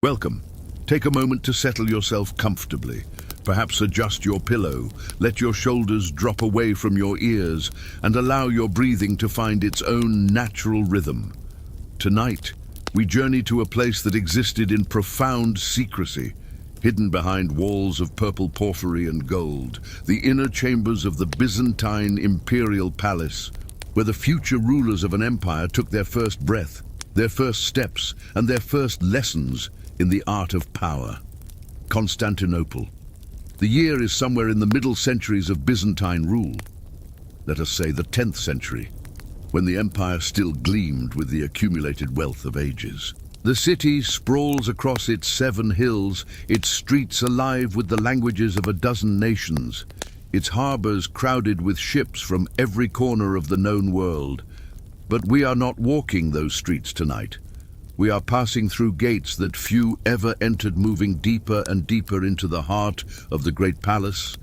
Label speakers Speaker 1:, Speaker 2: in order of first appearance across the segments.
Speaker 1: Welcome. Take a moment to settle yourself comfortably. Perhaps adjust your pillow, let your shoulders drop away from your ears, and allow your breathing to find its own natural rhythm. Tonight, we journey to a place that existed in profound secrecy, hidden behind walls of purple porphyry and gold, the inner chambers of the Byzantine Imperial Palace, where the future rulers of an empire took their first breath, their first steps, and their first lessons in the art of power. Constantinople. The year is somewhere in the middle centuries of Byzantine rule. Let us say the 10th century, when the empire still gleamed with the accumulated wealth of ages. The city sprawls across its 7 hills, its streets alive with the languages of a dozen nations, its harbors crowded with ships from every corner of the known world. But we are not walking those streets tonight. We are passing through gates that few ever entered, moving deeper and deeper into the heart of the great palace,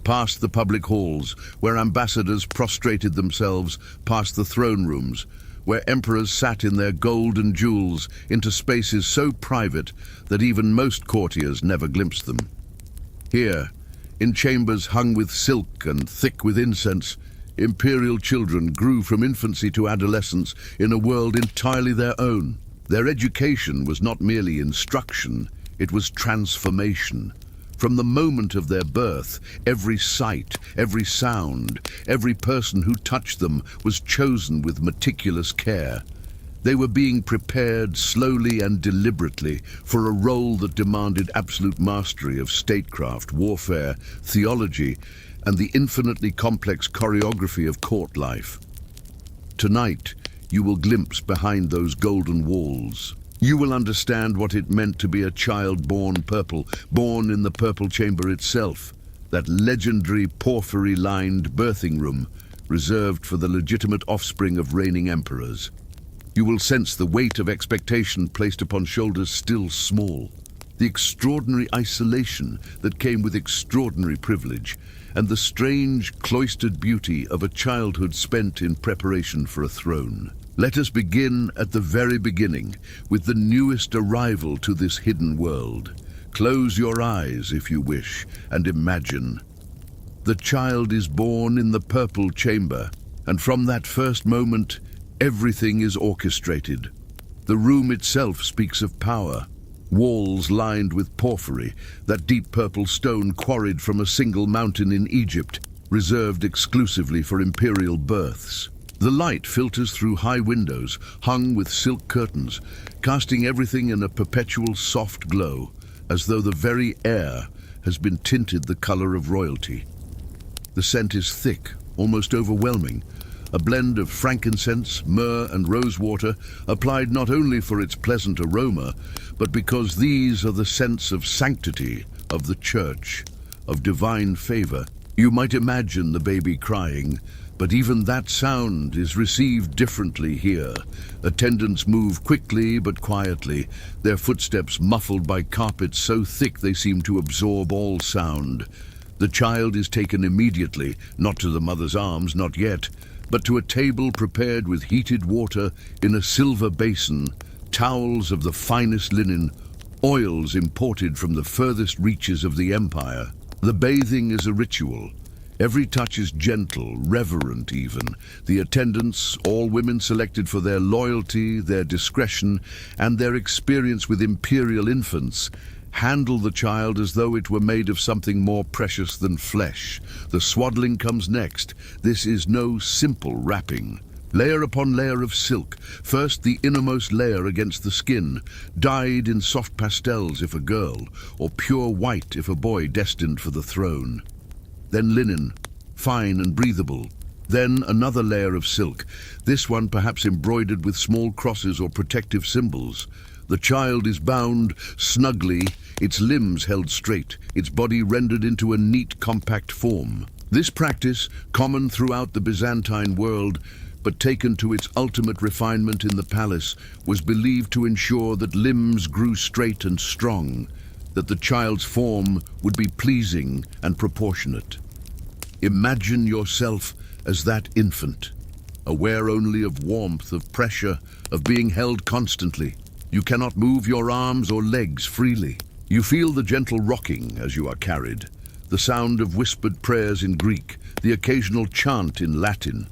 Speaker 1: past the public halls, where ambassadors prostrated themselves, past the throne rooms, where emperors sat in their gold and jewels, into spaces so private that even most courtiers never glimpsed them. Here, in chambers hung with silk and thick with incense, imperial children grew from infancy to adolescence in a world entirely their own. Their education was not merely instruction, it was transformation. From the moment of their birth, every sight, every sound, every person who touched them was chosen with meticulous care. They were being prepared slowly and deliberately for a role that demanded absolute mastery of statecraft, warfare, theology, and the infinitely complex choreography of court life. Tonight, you will glimpse behind those golden walls. You will understand what it meant to be a child born purple, born in the purple chamber itself, that legendary porphyry-lined birthing room reserved for the legitimate offspring of reigning emperors. You will sense the weight of expectation placed upon shoulders still small, the extraordinary isolation that came with extraordinary privilege, and the strange, cloistered beauty of a childhood spent in preparation for a throne. Let us begin at the very beginning, with the newest arrival to this hidden world. Close your eyes, if you wish, and imagine. The child is born in the purple chamber, and from that first moment, everything is orchestrated. The room itself speaks of power. Walls lined with porphyry, that deep purple stone quarried from a single mountain in Egypt, reserved exclusively for imperial births. The light filters through high windows, hung with silk curtains, casting everything in a perpetual soft glow, as though the very air has been tinted the color of royalty. The scent is thick, almost overwhelming, a blend of frankincense, myrrh, and rosewater, applied not only for its pleasant aroma, but because these are the scents of sanctity, of the church, of divine favor. You might imagine the baby crying, but even that sound is received differently here. Attendants move quickly but quietly, their footsteps muffled by carpets so thick they seem to absorb all sound. The child is taken immediately, not to the mother's arms, not yet, but to a table prepared with heated water in a silver basin, towels of the finest linen, oils imported from the furthest reaches of the empire. The bathing is a ritual. Every touch is gentle, reverent even. The attendants, all women selected for their loyalty, their discretion, and their experience with imperial infants, handle the child as though it were made of something more precious than flesh. The swaddling comes next. This is no simple wrapping. Layer upon layer of silk, first the innermost layer against the skin, dyed in soft pastels if a girl, or pure white if a boy destined for the throne. Then linen, fine and breathable. Then another layer of silk, this one perhaps embroidered with small crosses or protective symbols. The child is bound snugly, its limbs held straight, its body rendered into a neat, compact form. This practice, common throughout the Byzantine world, but taken to its ultimate refinement in the palace, was believed to ensure that limbs grew straight and strong, that the child's form would be pleasing and proportionate. Imagine yourself as that infant, aware only of warmth, of pressure, of being held constantly. You cannot move your arms or legs freely. You feel the gentle rocking as you are carried, the sound of whispered prayers in Greek, the occasional chant in Latin.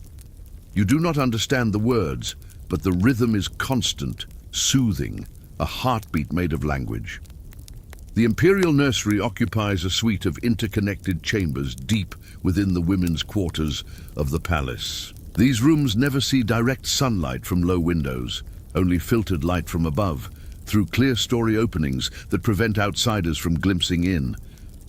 Speaker 1: You do not understand the words, but the rhythm is constant, soothing, a heartbeat made of language. The Imperial nursery occupies a suite of interconnected chambers deep within the women's quarters of the palace. These rooms never see direct sunlight from low windows, only filtered light from above, through clear-story openings that prevent outsiders from glimpsing in.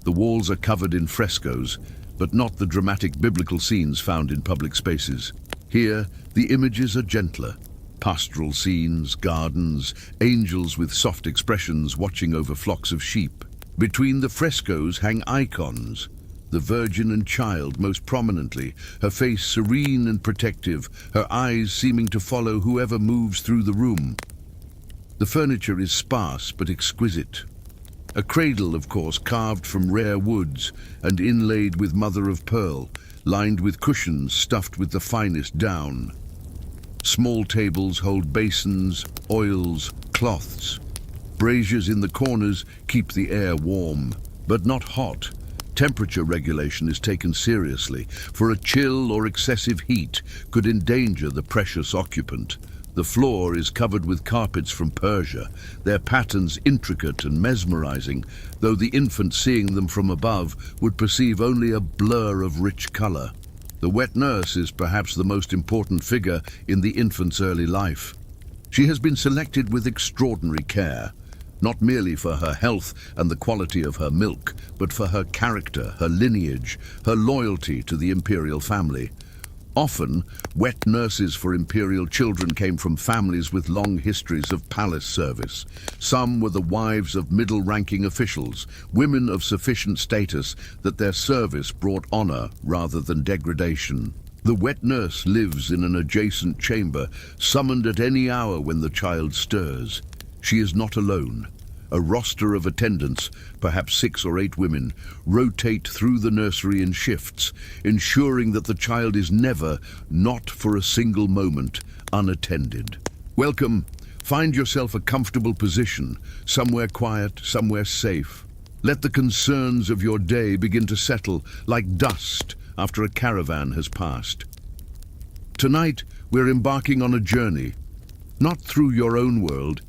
Speaker 1: The walls are covered in frescoes, but not the dramatic biblical scenes found in public spaces. Here, the images are gentler. Pastoral scenes, gardens, angels with soft expressions watching over flocks of sheep. Between the frescoes hang icons, the Virgin and Child most prominently, her face serene and protective, her eyes seeming to follow whoever moves through the room. The furniture is sparse but exquisite. A cradle, of course, carved from rare woods and inlaid with mother-of-pearl, lined with cushions stuffed with the finest down. Small tables hold basins, oils, cloths. Braziers in the corners keep the air warm, but not hot. Temperature regulation is taken seriously, for a chill or excessive heat could endanger the precious occupant. The floor is covered with carpets from Persia, their patterns intricate and mesmerizing, though the infant seeing them from above would perceive only a blur of rich color. The wet nurse is perhaps the most important figure in the infant's early life. She has been selected with extraordinary care, not merely for her health and the quality of her milk, but for her character, her lineage, her loyalty to the imperial family. Often, wet nurses for imperial children came from families with long histories of palace service. Some were the wives of middle-ranking officials, women of sufficient status that their service brought honor rather than degradation. The wet nurse lives in an adjacent chamber, summoned at any hour when the child stirs. She is not alone. A roster of attendants, perhaps 6 or 8 women, rotate through the nursery in shifts, ensuring that the child is never, not for a single moment, unattended. Welcome. Find yourself a comfortable position, somewhere quiet, somewhere safe. Let the concerns of your day begin to settle like dust after a caravan has passed. Tonight, we're embarking on a journey, not through your own world,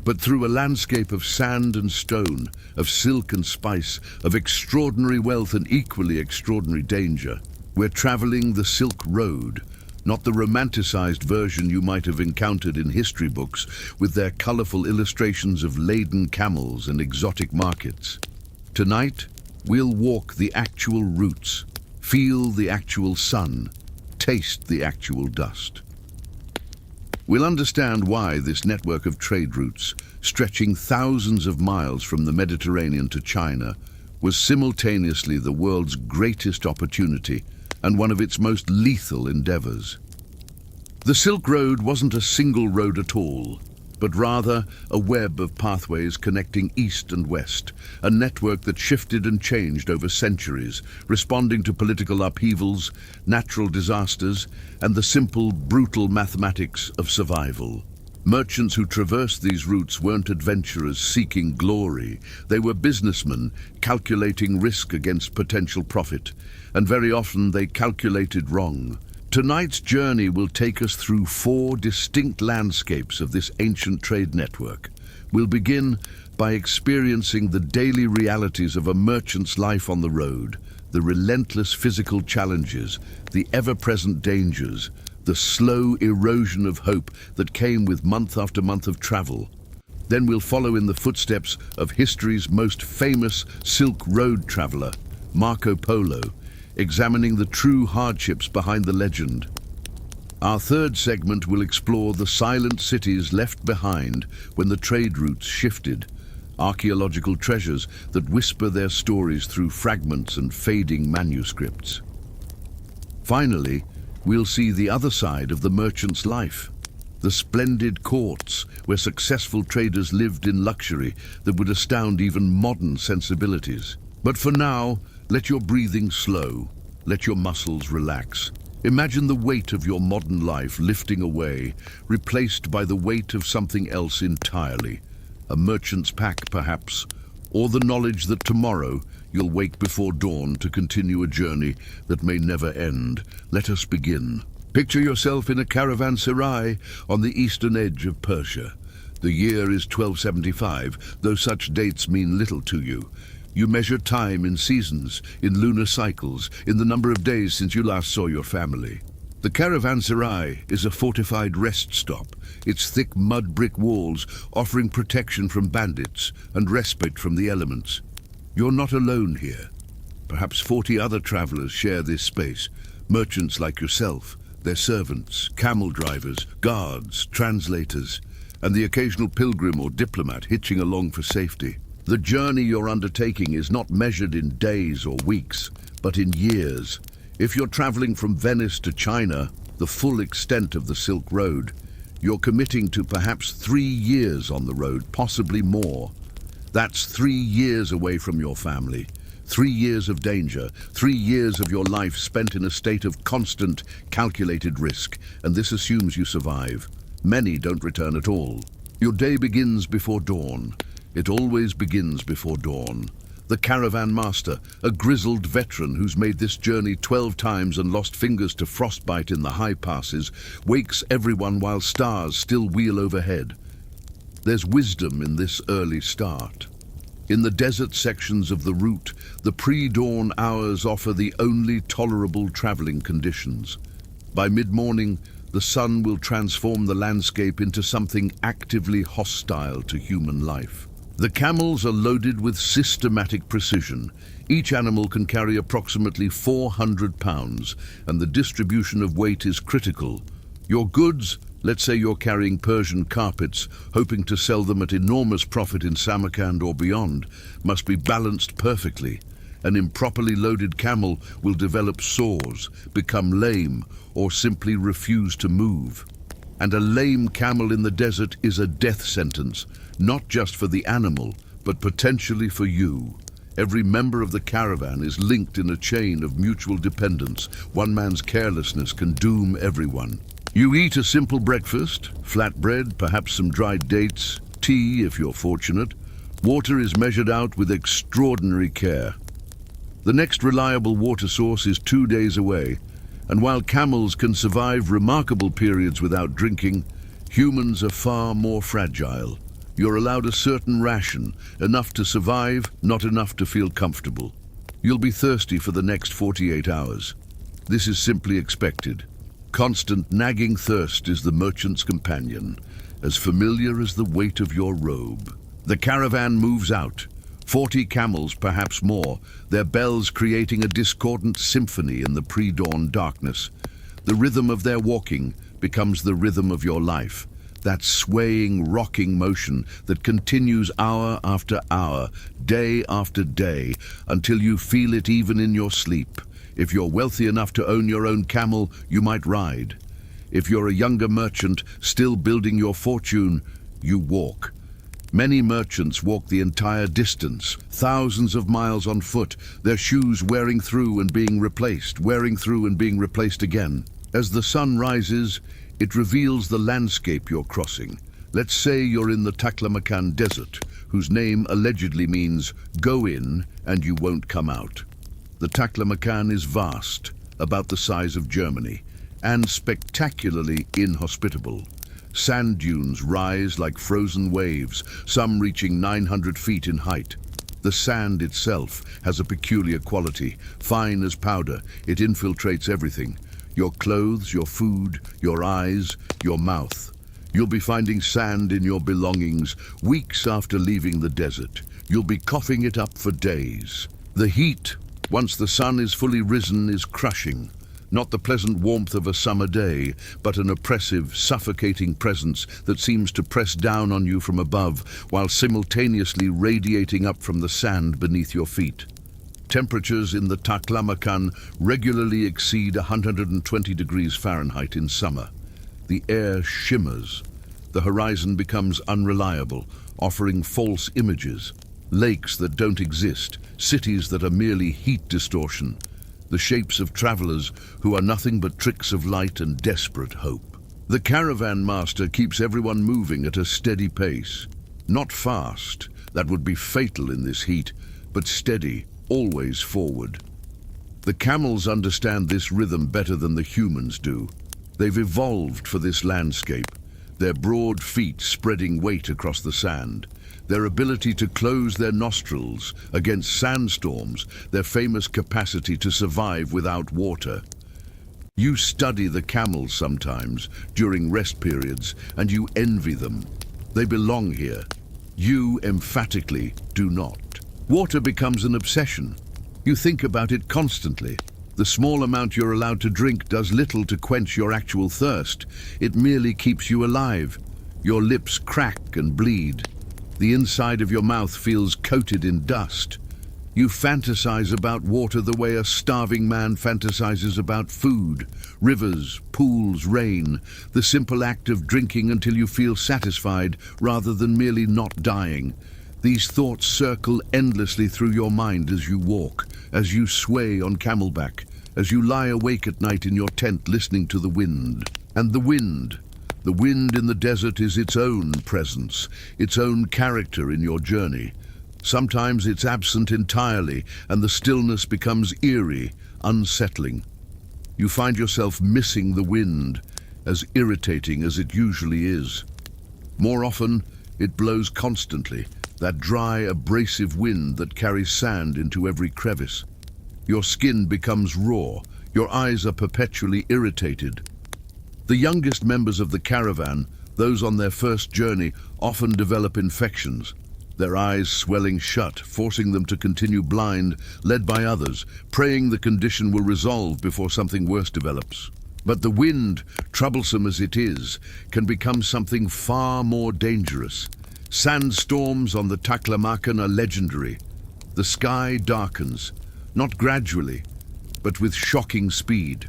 Speaker 1: but through a landscape of sand and stone, of silk and spice, of extraordinary wealth and equally extraordinary danger. We're traveling the Silk Road, not the romanticized version you might have encountered in history books with their colorful illustrations of laden camels and exotic markets. Tonight, we'll walk the actual routes, feel the actual sun, taste the actual dust. We'll understand why this network of trade routes, stretching thousands of miles from the Mediterranean to China, was simultaneously the world's greatest opportunity and one of its most lethal endeavors. The Silk Road wasn't a single road at all, but rather a web of pathways connecting east and west, a network that shifted and changed over centuries, responding to political upheavals, natural disasters, and the simple, brutal mathematics of survival. Merchants who traversed these routes weren't adventurers seeking glory. They were businessmen calculating risk against potential profit, and very often they calculated wrong. Tonight's journey will take us through 4 distinct landscapes of this ancient trade network. We'll begin by experiencing the daily realities of a merchant's life on the road, the relentless physical challenges, the ever-present dangers, the slow erosion of hope that came with month after month of travel. Then we'll follow in the footsteps of history's most famous Silk Road traveler, Marco Polo, examining the true hardships behind the legend. Our third segment will explore the silent cities left behind when the trade routes shifted, archaeological treasures that whisper their stories through fragments and fading manuscripts. Finally, we'll see the other side of the merchant's life, the splendid courts where successful traders lived in luxury that would astound even modern sensibilities. But for now, let your breathing slow, let your muscles relax. Imagine the weight of your modern life lifting away, replaced by the weight of something else entirely. A merchant's pack, perhaps, or the knowledge that tomorrow you'll wake before dawn to continue a journey that may never end. Let us begin. Picture yourself in a caravanserai on the eastern edge of Persia. The year is 1275, though such dates mean little to you. You measure time in seasons, in lunar cycles, in the number of days since you last saw your family. The caravanserai is a fortified rest stop, its thick mud brick walls offering protection from bandits and respite from the elements. You're not alone here. Perhaps 40 other travelers share this space, merchants like yourself, their servants, camel drivers, guards, translators, and the occasional pilgrim or diplomat hitching along for safety. The journey you're undertaking is not measured in days or weeks, but in years. If you're traveling from Venice to China, the full extent of the Silk Road, you're committing to perhaps 3 years on the road, possibly more. That's 3 years away from your family, 3 years of danger, 3 years of your life spent in a state of constant, calculated risk, and this assumes you survive. Many don't return at all. Your day begins before dawn. It always begins before dawn. The caravan master, a grizzled veteran who's made this journey 12 times and lost fingers to frostbite in the high passes, wakes everyone while stars still wheel overhead. There's wisdom in this early start. In the desert sections of the route, the pre-dawn hours offer the only tolerable traveling conditions. By mid-morning, the sun will transform the landscape into something actively hostile to human life. The camels are loaded with systematic precision. Each animal can carry approximately 400 pounds, and the distribution of weight is critical. Your goods, let's say you're carrying Persian carpets, hoping to sell them at enormous profit in Samarkand or beyond, must be balanced perfectly. An improperly loaded camel will develop sores, become lame, or simply refuse to move. And a lame camel in the desert is a death sentence, not just for the animal, but potentially for you. Every member of the caravan is linked in a chain of mutual dependence. One man's carelessness can doom everyone. You eat a simple breakfast, flatbread, perhaps some dried dates, tea if you're fortunate. Water is measured out with extraordinary care. The next reliable water source is 2 days away, and while camels can survive remarkable periods without drinking, humans are far more fragile. You're allowed a certain ration, enough to survive, not enough to feel comfortable. You'll be thirsty for the next 48 hours. This is simply expected. Constant nagging thirst is the merchant's companion, as familiar as the weight of your robe. The caravan moves out. 40 camels, perhaps more, their bells creating a discordant symphony in the pre-dawn darkness. The rhythm of their walking becomes the rhythm of your life. That swaying, rocking motion that continues hour after hour, day after day, until you feel it even in your sleep. If you're wealthy enough to own your own camel, you might ride. If you're a younger merchant, still building your fortune, you walk. Many merchants walk the entire distance, thousands of miles on foot, their shoes wearing through and being replaced, wearing through and being replaced again. As the sun rises, it reveals the landscape you're crossing. Let's say you're in the Taklamakan Desert, whose name allegedly means go in and you won't come out. The Taklamakan is vast, about the size of Germany, and spectacularly inhospitable. Sand dunes rise like frozen waves, some reaching 900 feet in height. The sand itself has a peculiar quality, fine as powder. It infiltrates everything. Your clothes, your food, your eyes, your mouth. You'll be finding sand in your belongings weeks after leaving the desert. You'll be coughing it up for days. The heat, once the sun is fully risen, is crushing. Not the pleasant warmth of a summer day, but an oppressive, suffocating presence that seems to press down on you from above while simultaneously radiating up from the sand beneath your feet. Temperatures in the Taklamakan regularly exceed 120 degrees Fahrenheit in summer. The air shimmers. The horizon becomes unreliable, offering false images. Lakes that don't exist, cities that are merely heat distortion. the shapes of travelers who are nothing but tricks of light and desperate hope. The caravan master keeps everyone moving at a steady pace. Not fast, that would be fatal in this heat, but steady, always forward. The camels understand this rhythm better than the humans do. They've evolved for this landscape, their broad feet spreading weight across the sand, their ability to close their nostrils against sandstorms, their famous capacity to survive without water. You study the camels sometimes during rest periods, and you envy them. They belong here. You emphatically do not. Water becomes an obsession. You think about it constantly. The small amount you're allowed to drink does little to quench your actual thirst. It merely keeps you alive. Your lips crack and bleed. The inside of your mouth feels coated in dust. You fantasize about water the way a starving man fantasizes about food, rivers, pools, rain, the simple act of drinking until you feel satisfied rather than merely not dying. These thoughts circle endlessly through your mind as you walk, as you sway on camelback, as you lie awake at night in your tent listening to the wind. And the wind in the desert is its own presence, its own character in your journey. Sometimes it's absent entirely, and the stillness becomes eerie, unsettling. You find yourself missing the wind, as irritating as it usually is. More often, it blows constantly, that dry, abrasive wind that carries sand into every crevice. Your skin becomes raw, your eyes are perpetually irritated. The youngest members of the caravan, those on their first journey, often develop infections. Their eyes swelling shut, forcing them to continue blind, led by others, praying the condition will resolve before something worse develops. But the wind, troublesome as it is, can become something far more dangerous. Sandstorms on the Taklamakan are legendary. The sky darkens, not gradually, but with shocking speed.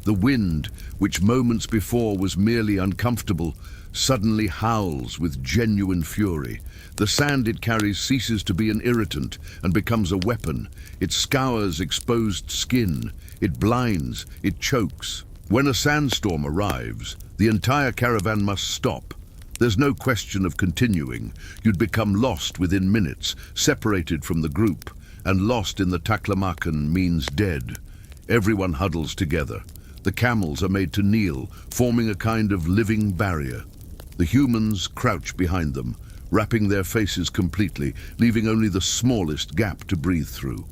Speaker 1: The wind, which moments before was merely uncomfortable, suddenly howls with genuine fury. The sand it carries ceases to be an irritant and becomes a weapon. It scours exposed skin, it blinds, it chokes. When a sandstorm arrives, the entire caravan must stop. There's no question of continuing. You'd become lost within minutes, separated from the group, and lost in the Taklamakan means dead. Everyone huddles together. The camels are made to kneel, forming a kind of living barrier. The humans crouch behind them, wrapping their faces completely, leaving only the smallest gap to breathe through.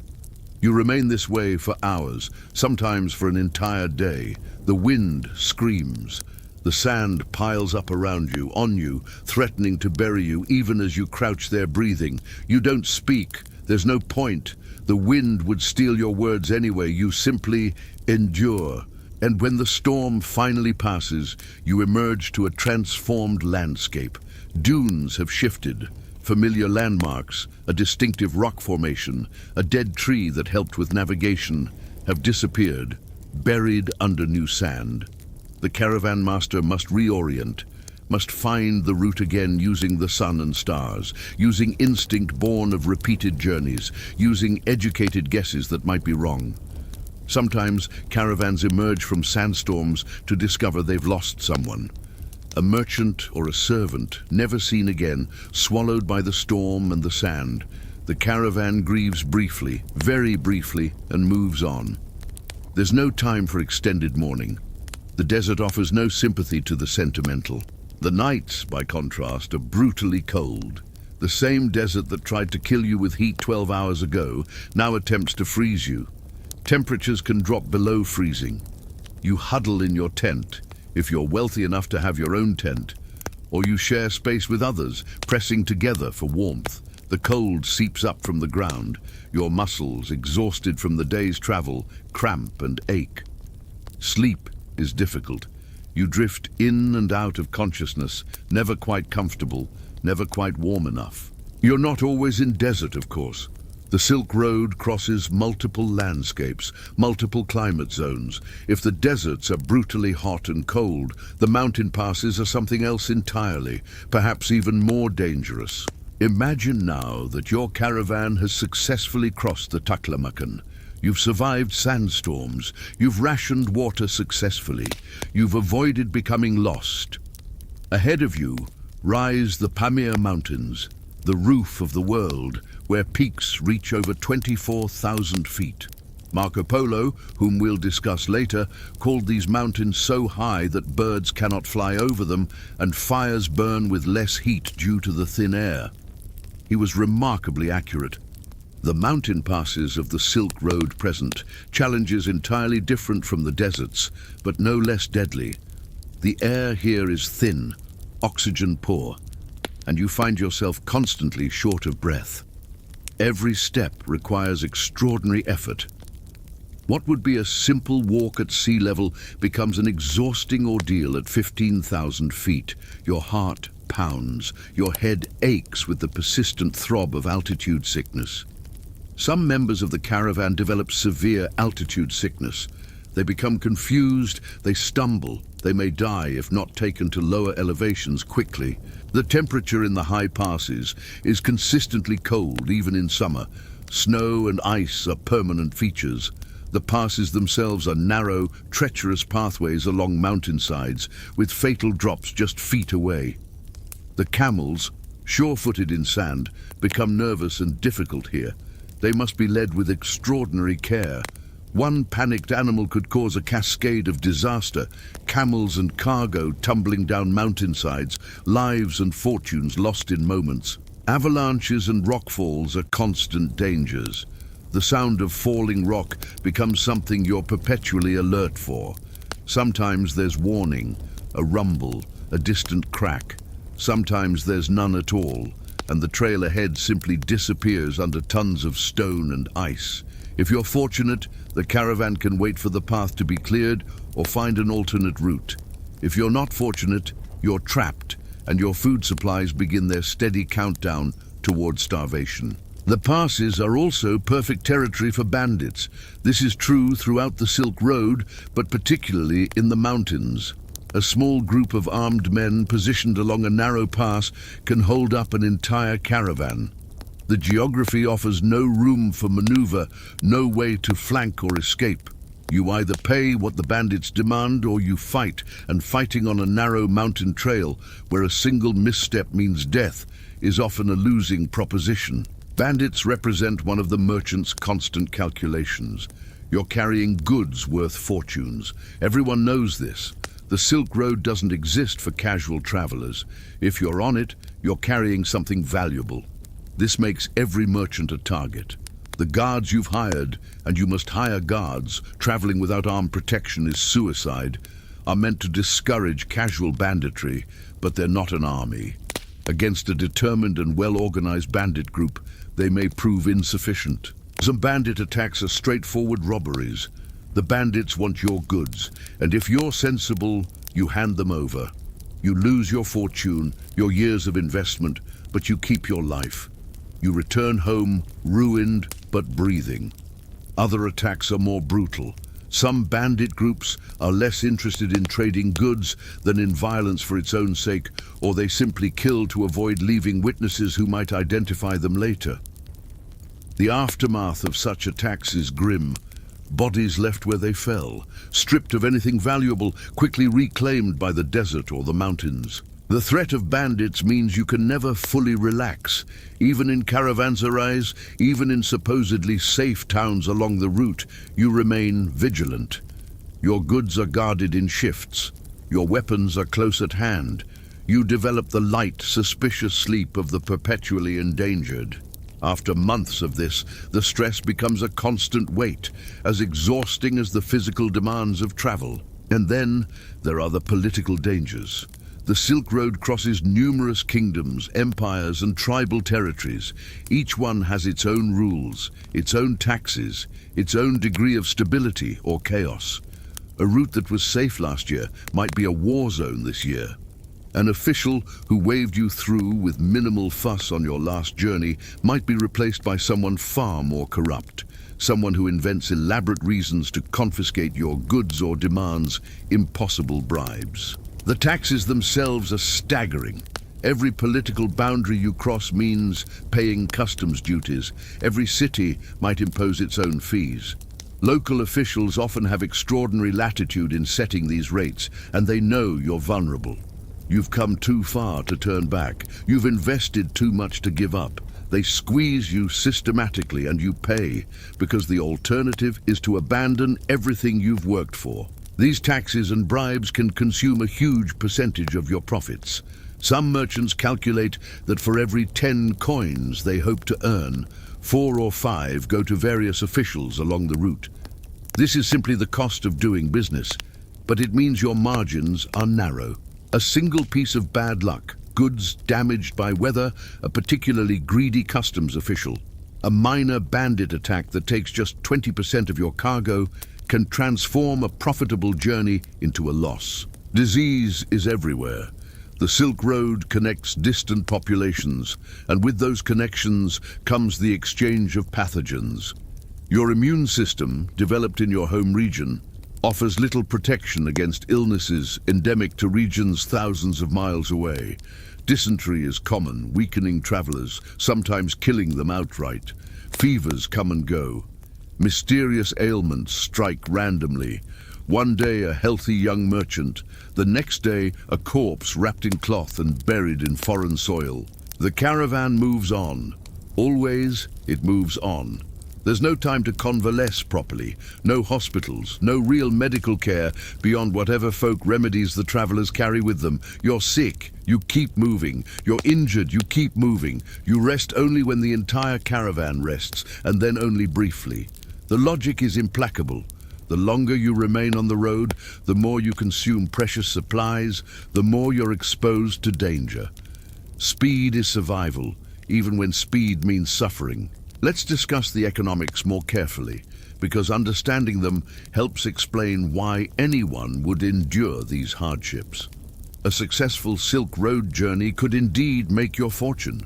Speaker 1: You remain this way for hours, sometimes for an entire day. The wind screams. The sand piles up around you, on you, threatening to bury you even as you crouch there breathing. You don't speak. There's no point. The wind would steal your words anyway. You simply endure. And when the storm finally passes, you emerge to a transformed landscape. Dunes have shifted. Familiar landmarks, a distinctive rock formation, a dead tree that helped with navigation, have disappeared, buried under new sand. The caravan master must reorient, must find the route again using the sun and stars, using instinct born of repeated journeys, using educated guesses that might be wrong. Sometimes caravans emerge from sandstorms to discover they've lost someone. A merchant or a servant, never seen again, swallowed by the storm and the sand. The caravan grieves briefly, very briefly, and moves on. There's no time for extended mourning. The desert offers no sympathy to the sentimental. The nights, by contrast, are brutally cold. The same desert that tried to kill you with heat 12 hours ago now attempts to freeze you. Temperatures can drop below freezing. You huddle in your tent, if you're wealthy enough to have your own tent, or you share space with others, pressing together for warmth. The cold seeps up from the ground. Your muscles, exhausted from the day's travel, cramp and ache. Sleep is difficult. You drift in and out of consciousness, never quite comfortable, never quite warm enough. You're not always in desert, of course. The Silk Road crosses multiple landscapes, multiple climate zones. If the deserts are brutally hot and cold, the mountain passes are something else entirely, perhaps even more dangerous. Imagine now that your caravan has successfully crossed the Taklamakan. You've survived sandstorms. You've rationed water successfully. You've avoided becoming lost. Ahead of you rise the Pamir Mountains, the roof of the world, where peaks reach over 24,000 feet. Marco Polo, whom we'll discuss later, called these mountains so high that birds cannot fly over them and fires burn with less heat due to the thin air. He was remarkably accurate. The mountain passes of the Silk Road present challenges entirely different from the deserts, but no less deadly. The air here is thin, oxygen poor, and you find yourself constantly short of breath. Every step requires extraordinary effort. What would be a simple walk at sea level becomes an exhausting ordeal at 15,000 feet. Your heart pounds, your head aches with the persistent throb of altitude sickness. Some members of the caravan develop severe altitude sickness. They become confused, they stumble, they may die if not taken to lower elevations quickly. The temperature in the high passes is consistently cold even in summer. Snow and ice are permanent features. The passes themselves are narrow, treacherous pathways along mountainsides with fatal drops just feet away. The camels, sure-footed in sand, become nervous and difficult here. They must be led with extraordinary care. One panicked animal could cause a cascade of disaster, camels and cargo tumbling down mountainsides, lives and fortunes lost in moments. Avalanches and rockfalls are constant dangers. The sound of falling rock becomes something you're perpetually alert for. Sometimes there's warning, a rumble, a distant crack. Sometimes there's none at all, and the trail ahead simply disappears under tons of stone and ice. If you're fortunate, the caravan can wait for the path to be cleared or find an alternate route. If you're not fortunate, you're trapped, and your food supplies begin their steady countdown toward starvation. The passes are also perfect territory for bandits. This is true throughout the Silk Road, but particularly in the mountains. A small group of armed men positioned along a narrow pass can hold up an entire caravan. The geography offers no room for maneuver, no way to flank or escape. You either pay what the bandits demand or you fight, and fighting on a narrow mountain trail where a single misstep means death is often a losing proposition. Bandits represent one of the merchant's constant calculations. You're carrying goods worth fortunes. Everyone knows this. The Silk Road doesn't exist for casual travelers. If you're on it, you're carrying something valuable. This makes every merchant a target. The guards you've hired, and you must hire guards, traveling without armed protection is suicide, are meant to discourage casual banditry, but they're not an army. Against a determined and well-organized bandit group, they may prove insufficient. Some bandit attacks are straightforward robberies. The bandits want your goods, and if you're sensible, you hand them over. You lose your fortune, your years of investment, but you keep your life. You return home ruined but breathing. Other attacks are more brutal. Some bandit groups are less interested in trading goods than in violence for its own sake, or they simply kill to avoid leaving witnesses who might identify them later. The aftermath of such attacks is grim. Bodies left where they fell, stripped of anything valuable, quickly reclaimed by the desert or the mountains. The threat of bandits means you can never fully relax. Even in caravanserais, even in supposedly safe towns along the route, you remain vigilant. Your goods are guarded in shifts. Your weapons are close at hand. You develop the light, suspicious sleep of the perpetually endangered. After months of this, the stress becomes a constant weight, as exhausting as the physical demands of travel. And then there are the political dangers. The Silk Road crosses numerous kingdoms, empires, and tribal territories. Each one has its own rules, its own taxes, its own degree of stability or chaos. A route that was safe last year might be a war zone this year. An official who waved you through with minimal fuss on your last journey might be replaced by someone far more corrupt, someone who invents elaborate reasons to confiscate your goods or demands impossible bribes. The taxes themselves are staggering. Every political boundary you cross means paying customs duties. Every city might impose its own fees. Local officials often have extraordinary latitude in setting these rates, and they know you're vulnerable. You've come too far to turn back. You've invested too much to give up. They squeeze you systematically and you pay, because the alternative is to abandon everything you've worked for. These taxes and bribes can consume a huge percentage of your profits. Some merchants calculate that for every 10 coins they hope to earn, 4 or 5 go to various officials along the route. This is simply the cost of doing business, but it means your margins are narrow. A single piece of bad luck, goods damaged by weather, a particularly greedy customs official, a minor bandit attack that takes just 20% of your cargo can transform a profitable journey into a loss. Disease is everywhere. The Silk Road connects distant populations, and with those connections comes the exchange of pathogens. Your immune system, developed in your home region, offers little protection against illnesses endemic to regions thousands of miles away. Dysentery is common, weakening travelers, sometimes killing them outright. Fevers come and go. Mysterious ailments strike randomly. One day a healthy young merchant, the next day a corpse wrapped in cloth and buried in foreign soil. The caravan moves on. Always it moves on. There's no time to convalesce properly, no hospitals, no real medical care beyond whatever folk remedies the travelers carry with them. You're sick, you keep moving. You're injured, you keep moving. You rest only when the entire caravan rests, and then only briefly. The logic is implacable. The longer you remain on the road, the more you consume precious supplies, the more you're exposed to danger. Speed is survival, even when speed means suffering. Let's discuss the economics more carefully, because understanding them helps explain why anyone would endure these hardships. A successful Silk Road journey could indeed make your fortune.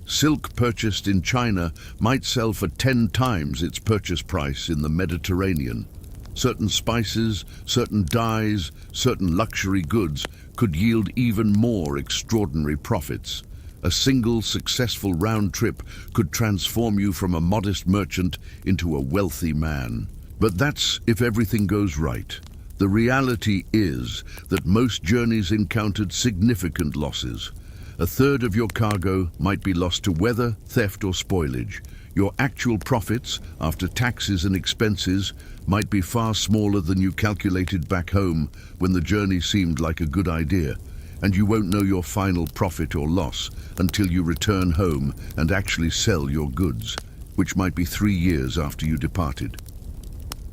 Speaker 1: Silk purchased in China might sell for 10 times its purchase price in the Mediterranean. Certain spices, certain dyes, certain luxury goods could yield even more extraordinary profits. A single successful round trip could transform you from a modest merchant into a wealthy man. But that's if everything goes right. The reality is that most journeys encountered significant losses. A third of your cargo might be lost to weather, theft or spoilage. Your actual profits, after taxes and expenses, might be far smaller than you calculated back home when the journey seemed like a good idea. And you won't know your final profit or loss until you return home and actually sell your goods, which might be 3 years after you departed.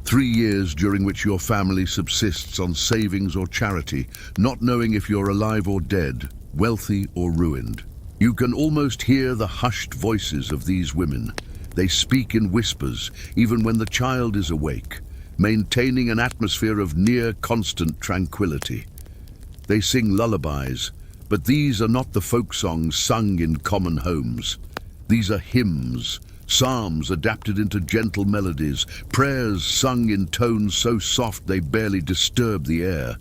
Speaker 1: 3 years during which your family subsists on savings or charity, not knowing if you're alive or dead, wealthy or ruined. You can almost hear the hushed voices of these women. They speak in whispers, even when the child is awake, maintaining an atmosphere of near constant tranquility. They sing lullabies, but these are not the folk songs sung in common homes. These are hymns, psalms adapted into gentle melodies, prayers sung in tones so soft they barely disturb the air.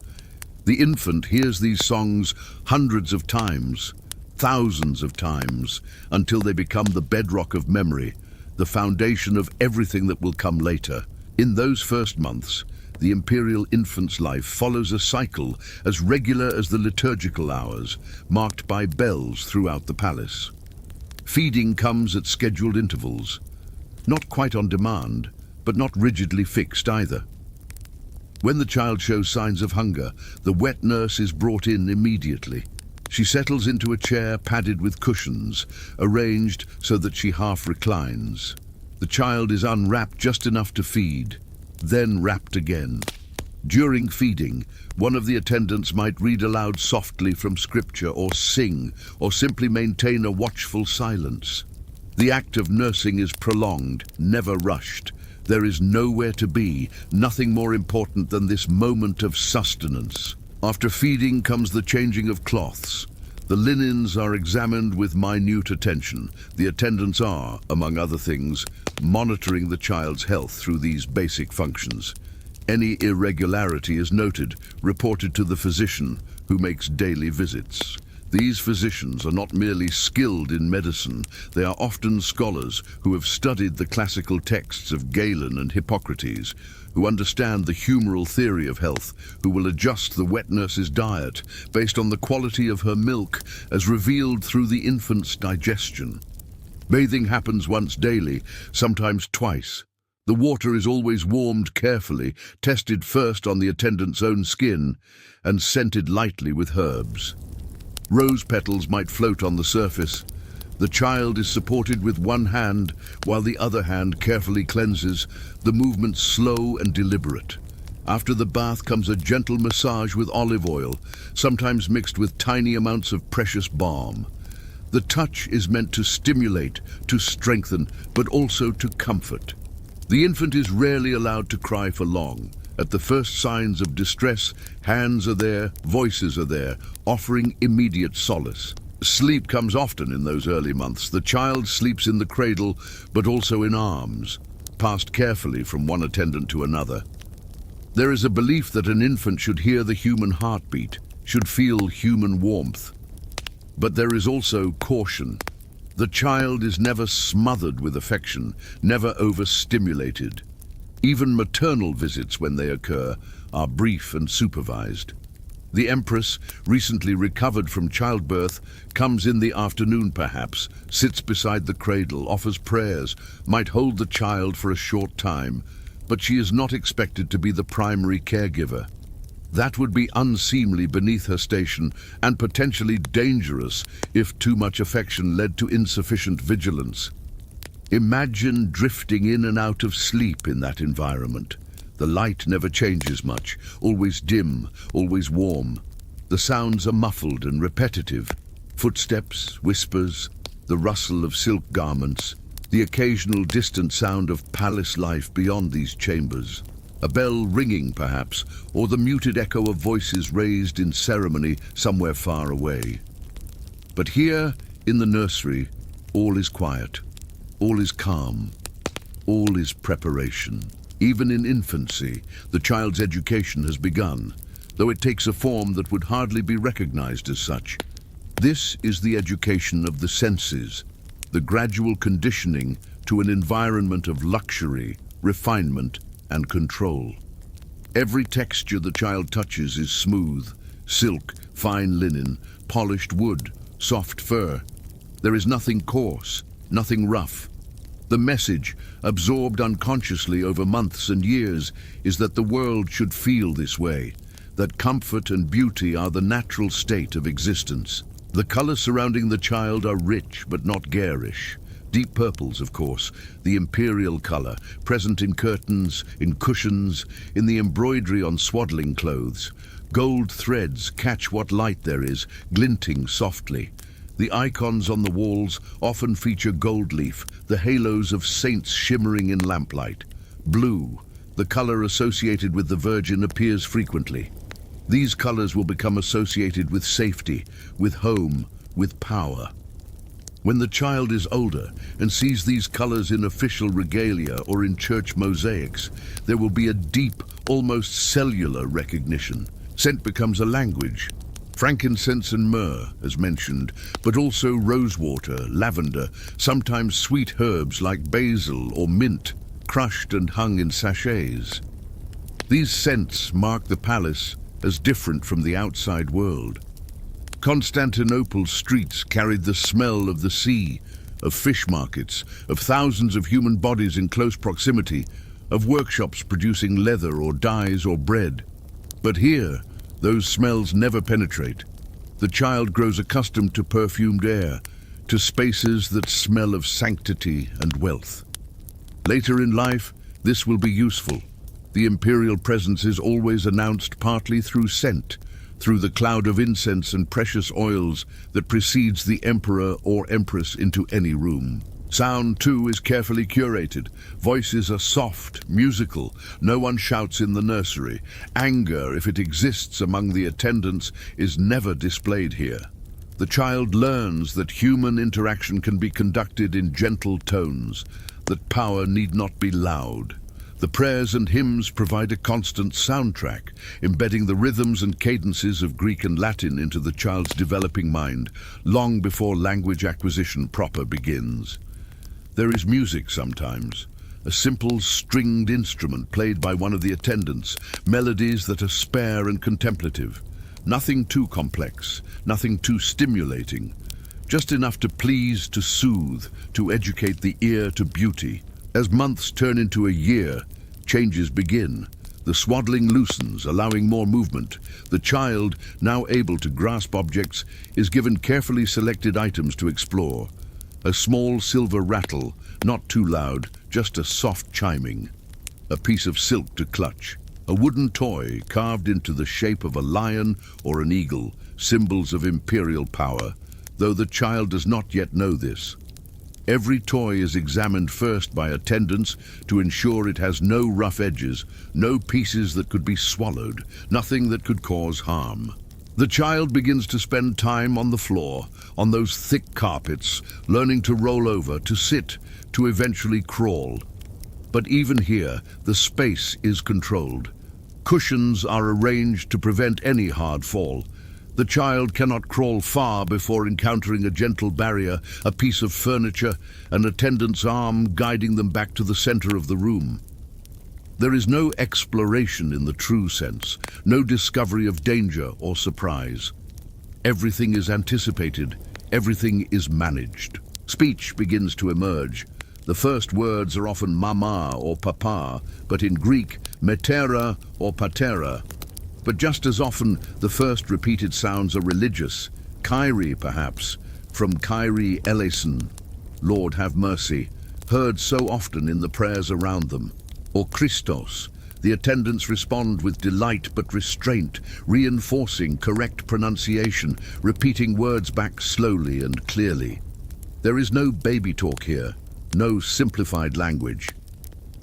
Speaker 1: The infant hears these songs hundreds of times, thousands of times, until they become the bedrock of memory, the foundation of everything that will come later. In those first months, the imperial infant's life follows a cycle as regular as the liturgical hours, marked by bells throughout the palace. Feeding comes at scheduled intervals, not quite on demand, but not rigidly fixed either. When the child shows signs of hunger, the wet nurse is brought in immediately. She settles into a chair padded with cushions, arranged so that she half reclines. The child is unwrapped just enough to feed, then wrapped again. During feeding, one of the attendants might read aloud softly from scripture or sing, or simply maintain a watchful silence. The act of nursing is prolonged, never rushed. There is nowhere to be, nothing more important than this moment of sustenance. After feeding comes the changing of cloths. The linens are examined with minute attention. The attendants are, among other things, monitoring the child's health through these basic functions. Any irregularity is noted, reported to the physician, who makes daily visits. These physicians are not merely skilled in medicine, they are often scholars who have studied the classical texts of Galen and Hippocrates, who understand the humoral theory of health, who will adjust the wet nurse's diet based on the quality of her milk as revealed through the infant's digestion. Bathing happens once daily, sometimes twice. The water is always warmed carefully, tested first on the attendant's own skin, and scented lightly with herbs. Rose petals might float on the surface. The child is supported with one hand, while the other hand carefully cleanses, the movement slow and deliberate. After the bath comes a gentle massage with olive oil, sometimes mixed with tiny amounts of precious balm. The touch is meant to stimulate, to strengthen, but also to comfort. The infant is rarely allowed to cry for long. At the first signs of distress, hands are there, voices are there, offering immediate solace. Sleep comes often in those early months. The child sleeps in the cradle, but also in arms, passed carefully from one attendant to another. There is a belief that an infant should hear the human heartbeat, should feel human warmth. But there is also caution. The child is never smothered with affection, never overstimulated. Even maternal visits, when they occur, are brief and supervised. The empress, recently recovered from childbirth, comes in the afternoon perhaps, sits beside the cradle, offers prayers, might hold the child for a short time, but she is not expected to be the primary caregiver. That would be unseemly beneath her station and potentially dangerous if too much affection led to insufficient vigilance. Imagine drifting in and out of sleep in that environment. The light never changes much, always dim, always warm. The sounds are muffled and repetitive. Footsteps, whispers, the rustle of silk garments, the occasional distant sound of palace life beyond these chambers. A bell ringing, perhaps, or the muted echo of voices raised in ceremony somewhere far away. But here, in the nursery, all is quiet. All is calm. All is preparation. Even in infancy, the child's education has begun, though it takes a form that would hardly be recognized as such. This is the education of the senses, the gradual conditioning to an environment of luxury, refinement, and control. Every texture the child touches is smooth, silk, fine linen, polished wood, soft fur. There is nothing coarse, nothing rough. The message, absorbed unconsciously over months and years, is that the world should feel this way, that comfort and beauty are the natural state of existence. The colors surrounding the child are rich but not garish. Deep purples, of course, the imperial color, present in curtains, in cushions, in the embroidery on swaddling clothes. Gold threads catch what light there is, glinting softly. The icons on the walls often feature gold leaf, the halos of saints shimmering in lamplight. Blue, the color associated with the Virgin, appears frequently. These colors will become associated with safety, with home, with power. When the child is older and sees these colors in official regalia or in church mosaics, there will be a deep, almost cellular recognition. Scent becomes a language. Frankincense and myrrh, as mentioned, but also rosewater, lavender, sometimes sweet herbs like basil or mint, crushed and hung in sachets. These scents mark the palace as different from the outside world. Constantinople's streets carried the smell of the sea, of fish markets, of thousands of human bodies in close proximity, of workshops producing leather or dyes or bread. But here, those smells never penetrate. The child grows accustomed to perfumed air, to spaces that smell of sanctity and wealth. Later in life, this will be useful. The imperial presence is always announced partly through scent, through the cloud of incense and precious oils that precedes the emperor or empress into any room. Sound, too, is carefully curated. Voices are soft, musical. No one shouts in the nursery. Anger, if it exists among the attendants, is never displayed here. The child learns that human interaction can be conducted in gentle tones, that power need not be loud. The prayers and hymns provide a constant soundtrack, embedding the rhythms and cadences of Greek and Latin into the child's developing mind, long before language acquisition proper begins. There is music sometimes, a simple stringed instrument played by one of the attendants, melodies that are spare and contemplative. Nothing too complex, nothing too stimulating, just enough to please, to soothe, to educate the ear to beauty. As months turn into a year, changes begin. The swaddling loosens, allowing more movement. The child, now able to grasp objects, is given carefully selected items to explore. A small silver rattle, not too loud, just a soft chiming. A piece of silk to clutch. A wooden toy carved into the shape of a lion or an eagle, symbols of imperial power, though the child does not yet know this. Every toy is examined first by attendants to ensure it has no rough edges, no pieces that could be swallowed, nothing that could cause harm. The child begins to spend time on the floor, on those thick carpets, learning to roll over, to sit, to eventually crawl. But even here, the space is controlled. Cushions are arranged to prevent any hard fall. The child cannot crawl far before encountering a gentle barrier, a piece of furniture, an attendant's arm guiding them back to the center of the room. There is no exploration in the true sense, no discovery of danger or surprise. Everything is anticipated, everything is managed. Speech begins to emerge. The first words are often mama or papa, but in Greek, metera or patera. But just as often, the first repeated sounds are religious. Kyrie, perhaps, from Kyrie eleison, Lord have mercy, heard so often in the prayers around them. Or Christos, the attendants respond with delight but restraint, reinforcing correct pronunciation, repeating words back slowly and clearly. There is no baby talk here, no simplified language.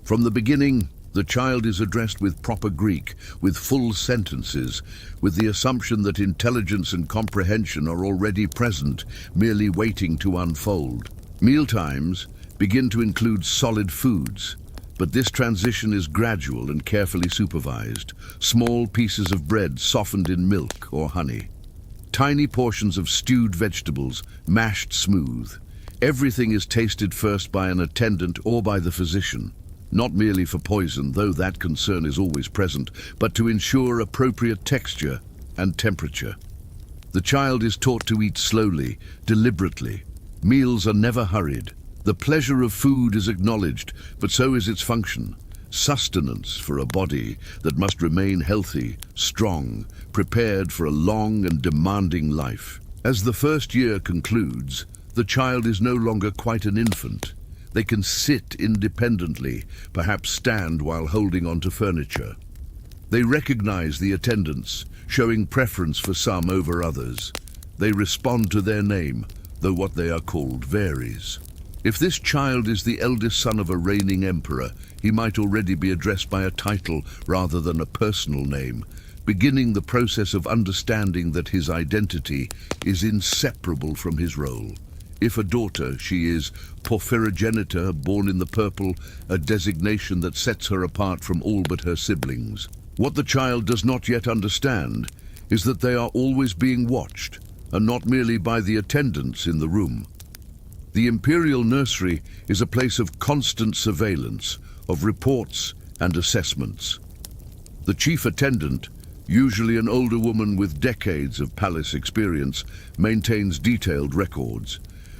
Speaker 1: From the beginning, the child is addressed with proper Greek, with full sentences, with the assumption that intelligence and comprehension are already present, merely waiting to unfold. Mealtimes begin to include solid foods, but this transition is gradual and carefully supervised. Small pieces of bread softened in milk or honey. Tiny portions of stewed vegetables, mashed smooth. Everything is tasted first by an attendant or by the physician. Not merely for poison, though that concern is always present, but to ensure appropriate texture and temperature. The child is taught to eat slowly, deliberately. Meals are never hurried. The pleasure of food is acknowledged, but so is its function. Sustenance for a body that must remain healthy, strong, prepared for a long and demanding life. As the first year concludes, the child is no longer quite an infant. They can sit independently, perhaps stand while holding onto furniture. They recognize the attendants, showing preference for some over others. They respond to their name, though what they are called varies. If this child is the eldest son of a reigning emperor, he might already be addressed by a title rather than a personal name, beginning the process of understanding that his identity is inseparable from his role. If a daughter, she is porphyrogenitor, born in the purple, a designation that sets her apart from all but her siblings. What the child does not yet understand is that they are always being watched, and not merely by the attendants in the room. The Imperial nursery is a place of constant surveillance, of reports and assessments. The chief attendant, usually an older woman with decades of palace experience, maintains detailed records.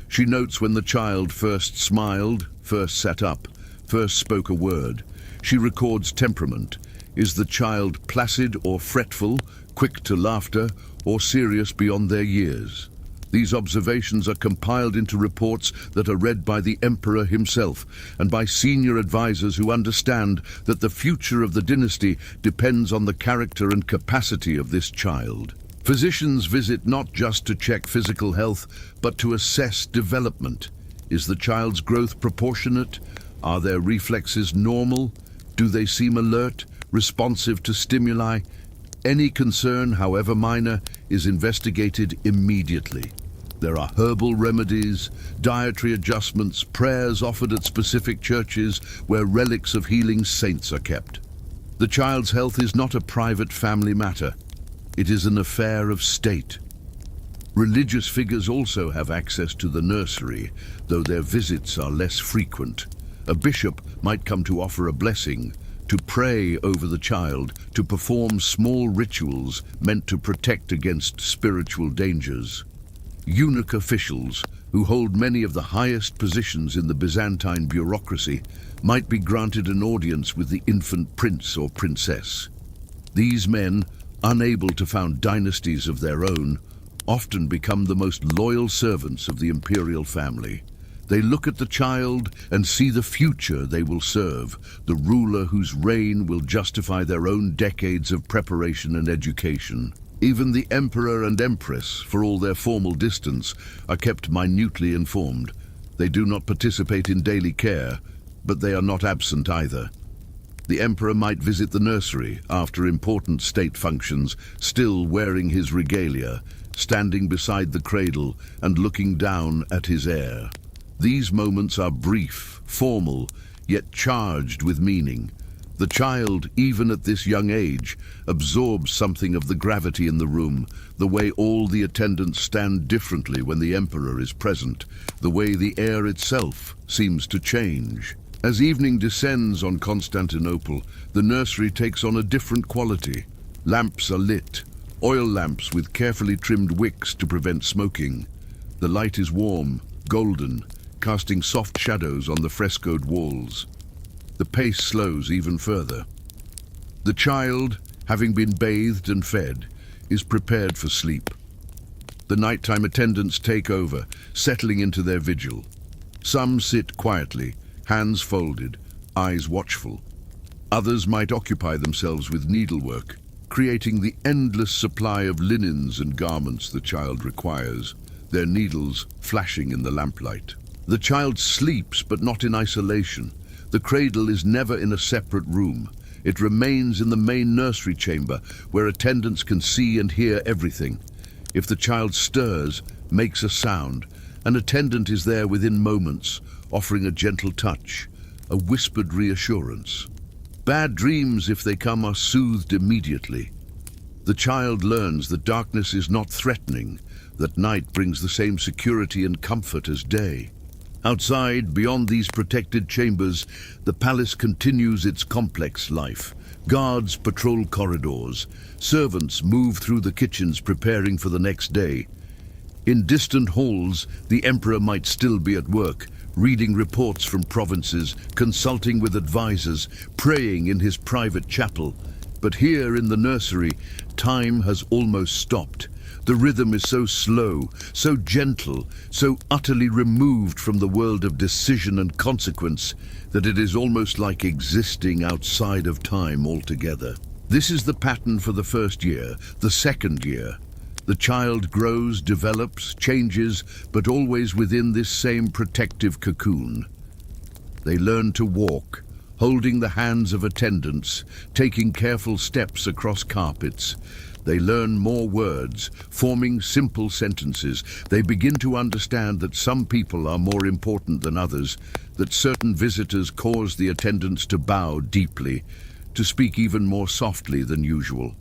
Speaker 1: She notes when the child first smiled, first sat up, first spoke a word. She records temperament. Is the child placid or fretful, quick to laughter, or serious beyond their years? These observations are compiled into reports that are read by the emperor himself and by senior advisors who understand that the future of the dynasty depends on the character and capacity of this child. Physicians visit not just to check physical health, but to assess development. Is the child's growth proportionate? Are their reflexes normal? Do they seem alert, responsive to stimuli? Any concern, however minor, is investigated immediately. There are herbal remedies, dietary adjustments, prayers offered at specific churches where relics of healing saints are kept. The child's health is not a private family matter. It is an affair of state. Religious figures also have access to the nursery, though their visits are less frequent. A bishop might come to offer a blessing, to pray over the child, to perform small rituals meant to protect against spiritual dangers. Eunuch officials, who hold many of the highest positions in the Byzantine bureaucracy, might be granted an audience with the infant prince or princess. These men, unable to found dynasties of their own, often become the most loyal servants of the imperial family. They look at the child and see the future they will serve, the ruler whose reign will justify their own decades of preparation and education. Even the emperor and empress, for all their formal distance, are kept minutely informed. They do not participate in daily care, but they are not absent either. The emperor might visit the nursery after important state functions, still wearing his regalia, standing beside the cradle and looking down at his heir. These moments are brief, formal, yet charged with meaning. The child, even at this young age, absorbs something of the gravity in the room, the way all the attendants stand differently when the emperor is present, the way the air itself seems to change. As evening descends on Constantinople, the nursery takes on a different quality. Lamps are lit, oil lamps with carefully trimmed wicks to prevent smoking. The light is warm, golden, casting soft shadows on the frescoed walls. The pace slows even further. The child, having been bathed and fed, is prepared for sleep. The nighttime attendants take over, settling into their vigil. Some sit quietly, hands folded, eyes watchful. Others might occupy themselves with needlework, creating the endless supply of linens and garments the child requires, their needles flashing in the lamplight. The child sleeps, but not in isolation. The cradle is never in a separate room. It remains in the main nursery chamber, where attendants can see and hear everything. If the child stirs, makes a sound, an attendant is there within moments, offering a gentle touch, a whispered reassurance. Bad dreams, if they come, are soothed immediately. The child learns that darkness is not threatening, that night brings the same security and comfort as day. Outside, beyond these protected chambers, the palace continues its complex life. Guards patrol corridors. Servants move through the kitchens preparing for the next day. In distant halls, the emperor might still be at work, reading reports from provinces, consulting with advisors, praying in his private chapel. But here in the nursery, time has almost stopped. The rhythm is so slow, so gentle, so utterly removed from the world of decision and consequence that it is almost like existing outside of time altogether. This is the pattern for the first year, the second year. The child grows, develops, changes, but always within this same protective cocoon. They learn to walk, holding the hands of attendants, taking careful steps across carpets. They learn more words, forming simple sentences. They begin to understand that some people are more important than others, that certain visitors cause the attendants to bow deeply, to speak even more softly than usual.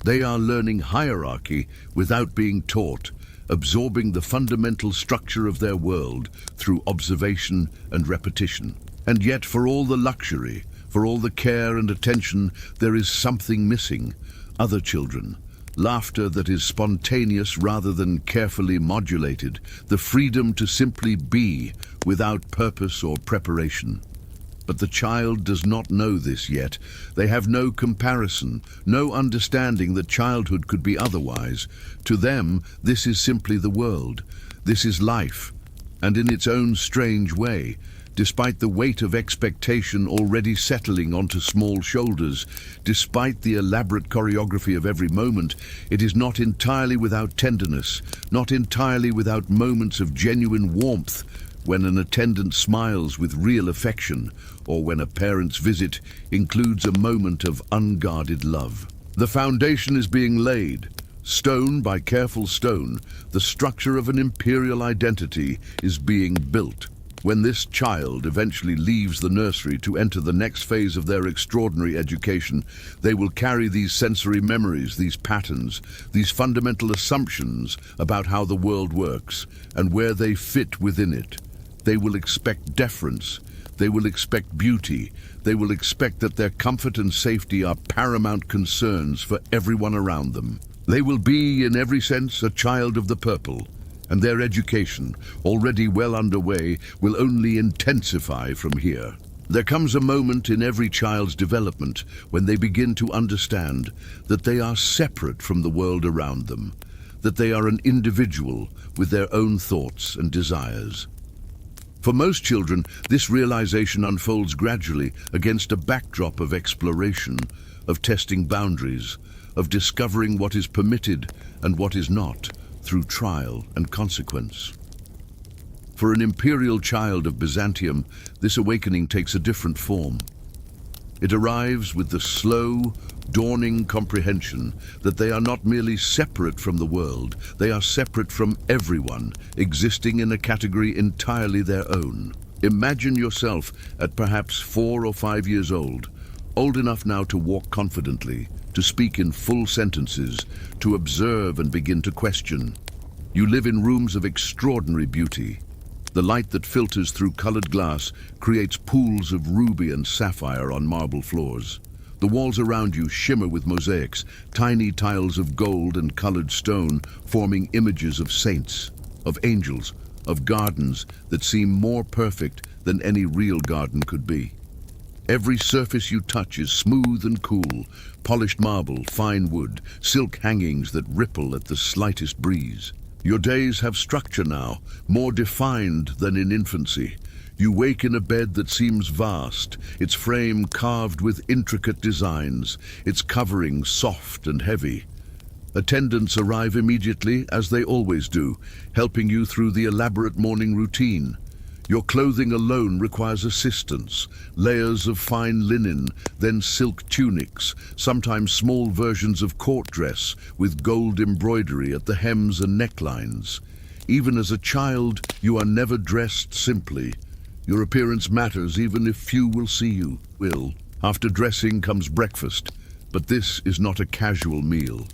Speaker 1: They are learning hierarchy without being taught, absorbing the fundamental structure of their world through observation and repetition. And yet, for all the luxury, for all the care and attention, there is something missing. Other children, laughter that is spontaneous rather than carefully modulated, the freedom to simply be without purpose or preparation. But the child does not know this yet. They have no comparison, no understanding that childhood could be otherwise. To them, this is simply the world. This is life, and in its own strange way. Despite the weight of expectation already settling onto small shoulders, despite the elaborate choreography of every moment, it is not entirely without tenderness, not entirely without moments of genuine warmth, when an attendant smiles with real affection, or when a parent's visit includes a moment of unguarded love. The foundation is being laid. Stone by careful stone, the structure of an imperial identity is being built. When this child eventually leaves the nursery to enter the next phase of their extraordinary education, they will carry these sensory memories, these patterns, these fundamental assumptions about how the world works and where they fit within it. They will expect deference. They will expect beauty. They will expect that their comfort and safety are paramount concerns for everyone around them. They will be, in every sense, a child of the purple, and their education, already well underway, will only intensify from here. There comes a moment in every child's development when they begin to understand that they are separate from the world around them, that they are an individual with their own thoughts and desires. For most children, this realization unfolds gradually against a backdrop of exploration, of testing boundaries, of discovering what is permitted and what is not through trial and consequence. For an imperial child of Byzantium, this awakening takes a different form. It arrives with the slow, dawning comprehension that they are not merely separate from the world, they are separate from everyone, existing in a category entirely their own. Imagine yourself at perhaps 4 or 5 years old enough now to walk confidently, to speak in full sentences, to observe and begin to question. You live in rooms of extraordinary beauty. The light that filters through colored glass creates pools of ruby and sapphire on marble floors. The walls around you shimmer with mosaics, tiny tiles of gold and colored stone forming images of saints, of angels, of gardens that seem more perfect than any real garden could be. Every surface you touch is smooth and cool, polished marble, fine wood, silk hangings that ripple at the slightest breeze. Your days have structure now, more defined than in infancy. You wake in a bed that seems vast, its frame carved with intricate designs, its covering soft and heavy. Attendants arrive immediately, as they always do, helping you through the elaborate morning routine. Your clothing alone requires assistance, layers of fine linen, then silk tunics, sometimes small versions of court dress with gold embroidery at the hems and necklines. Even as a child, you are never dressed simply. Your appearance matters even if few will see you. After dressing comes breakfast, but this is not a casual meal.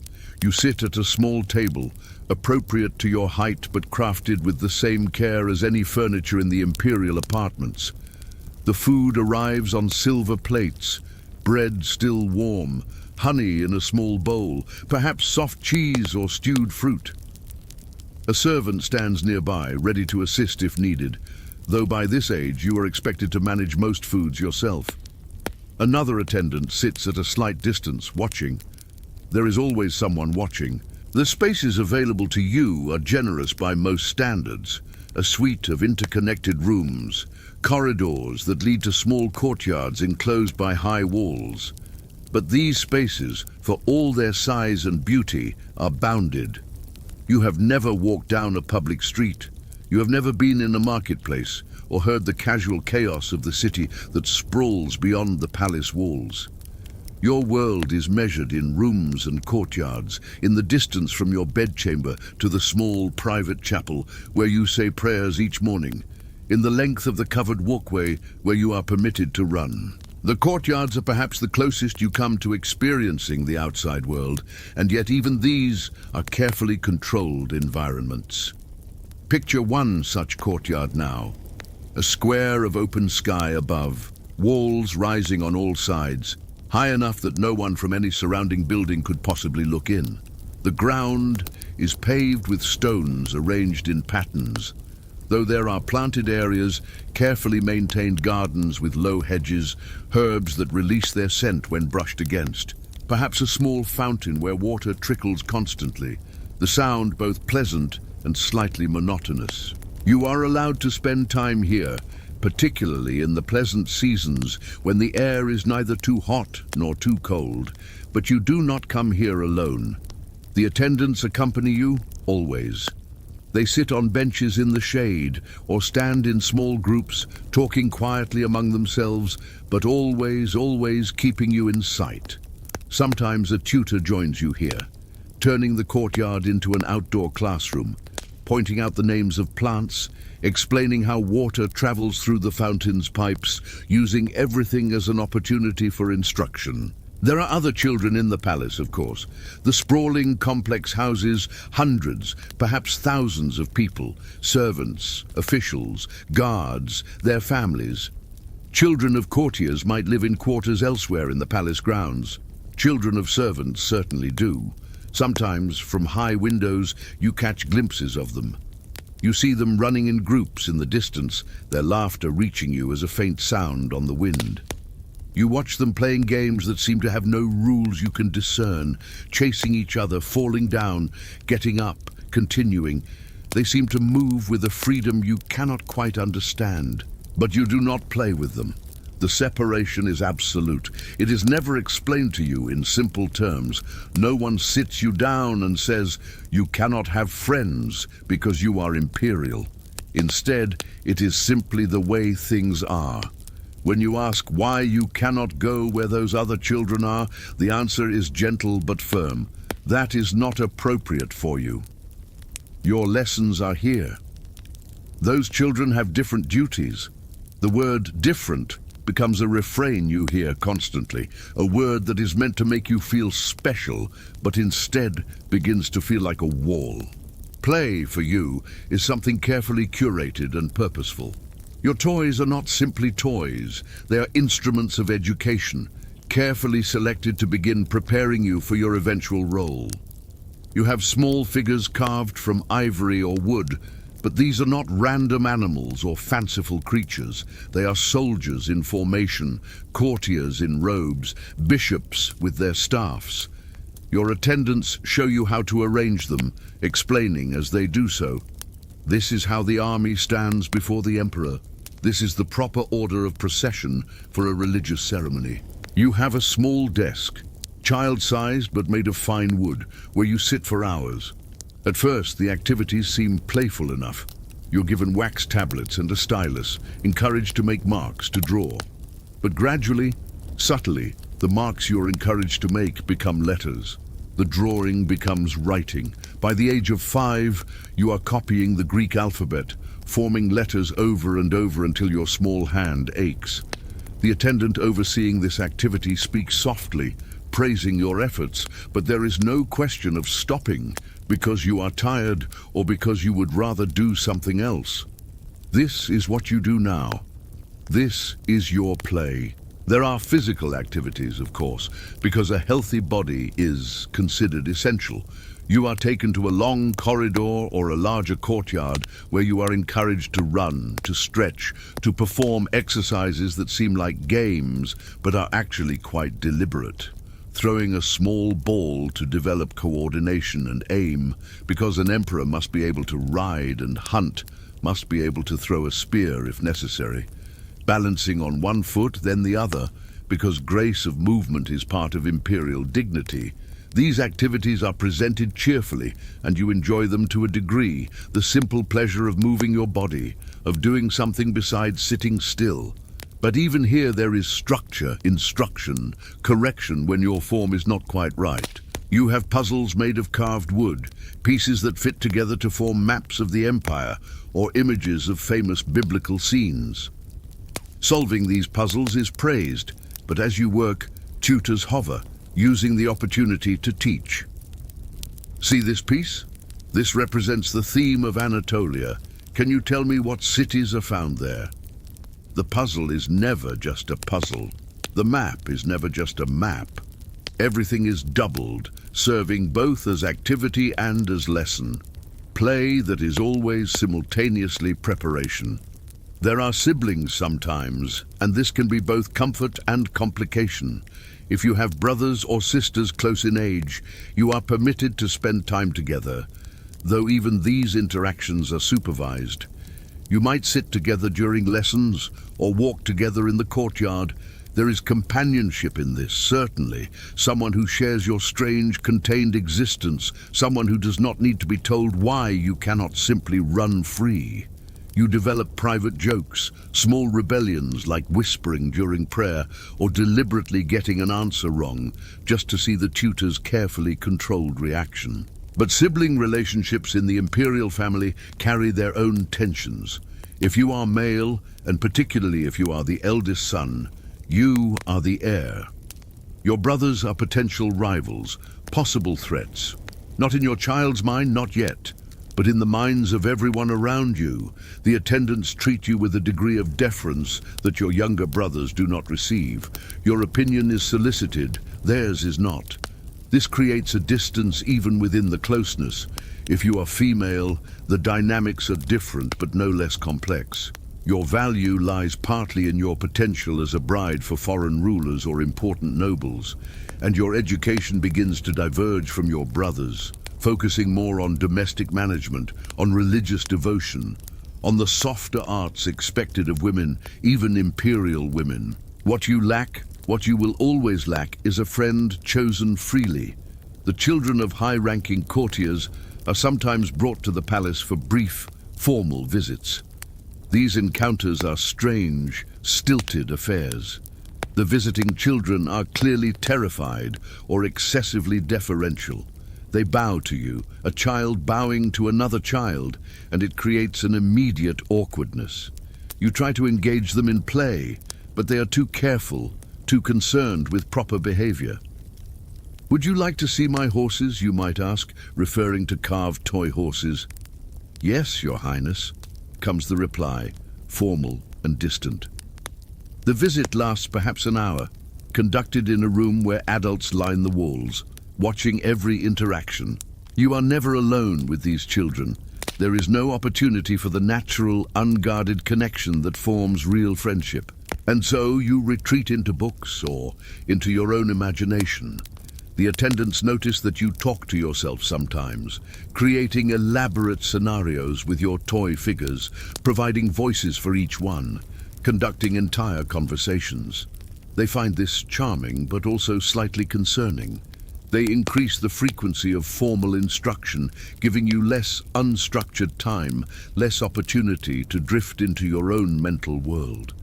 Speaker 1: You sit at a small table, appropriate to your height but crafted with the same care as any furniture in the imperial apartments. The food arrives on silver plates, bread still warm, honey in a small bowl, perhaps soft cheese or stewed fruit. A servant stands nearby, ready to assist if needed, though by this age you are expected to manage most foods yourself. Another attendant sits at a slight distance, watching. There is always someone watching. The spaces available to you are generous by most standards, a suite of interconnected rooms, corridors that lead to small courtyards enclosed by high walls. But these spaces, for all their size and beauty, are bounded. You have never walked down a public street. You have never been in a marketplace or heard the casual chaos of the city that sprawls beyond the palace walls. Your world is measured in rooms and courtyards, in the distance from your bedchamber to the small private chapel where you say prayers each morning, in the length of the covered walkway where you are permitted to run. The courtyards are perhaps the closest you come to experiencing the outside world, and yet even these are carefully controlled environments. Picture one such courtyard now. A square of open sky above, walls rising on all sides, high enough that no one from any surrounding building could possibly look in. The ground is paved with stones arranged in patterns, though there are planted areas, carefully maintained gardens with low hedges, herbs that release their scent when brushed against. Perhaps a small fountain where water trickles constantly, the sound both pleasant and slightly monotonous. You are allowed to spend time here, particularly in the pleasant seasons when the air is neither too hot nor too cold, but you do not come here alone. The attendants accompany you, always. They sit on benches in the shade or stand in small groups, talking quietly among themselves, but always keeping you in sight. Sometimes a tutor joins you here. turning the courtyard into an outdoor classroom, pointing out the names of plants, explaining how water travels through the fountain's pipes, using everything as an opportunity for instruction. There are other children in the palace, of course. The sprawling, complex houses, hundreds, perhaps thousands of people, servants, officials, guards, their families. Children of courtiers might live in quarters elsewhere in the palace grounds. Children of servants certainly do. Sometimes, from high windows, you catch glimpses of them. You see them running in groups in the distance, their laughter reaching you as a faint sound on the wind. You watch them playing games that seem to have no rules you can discern, chasing each other, falling down, getting up, continuing. They seem to move with a freedom you cannot quite understand. But you do not play with them. The separation is absolute. It is never explained to you in simple terms. No one sits you down and says, "You cannot have friends because you are imperial." Instead, it is simply the way things are. When you ask why you cannot go where those other children are, the answer is gentle but firm. That is not appropriate for you. Your lessons are here. Those children have different duties. The word different becomes a refrain you hear constantly, a word that is meant to make you feel special, but instead begins to feel like a wall. Play, for you, is something carefully curated and purposeful. Your toys are not simply toys, they are instruments of education, carefully selected to begin preparing you for your eventual role. You have small figures carved from ivory or wood, but these are not random animals or fanciful creatures. They are soldiers in formation, courtiers in robes, bishops with their staffs. Your attendants show you how to arrange them, explaining as they do so. This is how the army stands before the emperor. This is the proper order of procession for a religious ceremony. You have a small desk, child-sized but made of fine wood, where you sit for hours. At first, the activities seem playful enough. You're given wax tablets and a stylus, encouraged to make marks, to draw. But gradually, subtly, the marks you're encouraged to make become letters. The drawing becomes writing. By the age of 5, you are copying the Greek alphabet, forming letters over and over until your small hand aches. The attendant overseeing this activity speaks softly, praising your efforts, but there is no question of stopping because you are tired or because you would rather do something else. This is what you do now. This is your play. There are physical activities, of course, because a healthy body is considered essential. You are taken to a long corridor or a larger courtyard where you are encouraged to run, to stretch, to perform exercises that seem like games but are actually quite deliberate. Throwing a small ball to develop coordination and aim, because an emperor must be able to ride and hunt, must be able to throw a spear if necessary. Balancing on one foot, then the other, because grace of movement is part of imperial dignity. These activities are presented cheerfully, and you enjoy them to a degree, the simple pleasure of moving your body, of doing something besides sitting still. But even here there is structure, instruction, correction when your form is not quite right. You have puzzles made of carved wood, pieces that fit together to form maps of the empire, or images of famous biblical scenes. Solving these puzzles is praised, but as you work, tutors hover, using the opportunity to teach. See this piece? This represents the theme of Anatolia. Can you tell me what cities are found there? The puzzle is never just a puzzle. The map is never just a map. Everything is doubled, serving both as activity and as lesson. Play that is always simultaneously preparation. There are siblings sometimes, and this can be both comfort and complication. If you have brothers or sisters close in age, you are permitted to spend time together, though even these interactions are supervised. You might sit together during lessons or walk together in the courtyard. There is companionship in this, certainly. Someone who shares your strange, contained existence. Someone who does not need to be told why you cannot simply run free. You develop private jokes, small rebellions like whispering during prayer or deliberately getting an answer wrong just to see the tutor's carefully controlled reaction. But sibling relationships in the imperial family carry their own tensions. If you are male, and particularly if you are the eldest son, you are the heir. Your brothers are potential rivals, possible threats. Not in your child's mind, not yet, but in the minds of everyone around you. The attendants treat you with a degree of deference that your younger brothers do not receive. Your opinion is solicited, theirs is not. This creates a distance even within the closeness. If you are female, the dynamics are different but no less complex. Your value lies partly in your potential as a bride for foreign rulers or important nobles, and your education begins to diverge from your brothers, focusing more on domestic management, on religious devotion, on the softer arts expected of women, even imperial women. What you lack, what you will always lack, is a friend chosen freely. The children of high-ranking courtiers are sometimes brought to the palace for brief, formal visits. These encounters are strange, stilted affairs. The visiting children are clearly terrified or excessively deferential. They bow to you, a child bowing to another child, and it creates an immediate awkwardness. You try to engage them in play, but they are too careful, too concerned with proper behavior. Would you like to see my horses, you might ask, referring to carved toy horses. Yes, Your Highness, comes the reply, formal and distant. The visit lasts perhaps an hour, conducted in a room where adults line the walls, watching every interaction. You are never alone with these children. There is no opportunity for the natural, unguarded connection that forms real friendship. And so you retreat into books or into your own imagination. The attendants notice that you talk to yourself sometimes, creating elaborate scenarios with your toy figures, providing voices for each one, conducting entire conversations. They find this charming but also slightly concerning. They increase the frequency of formal instruction, giving you less unstructured time, less opportunity to drift into your own mental world.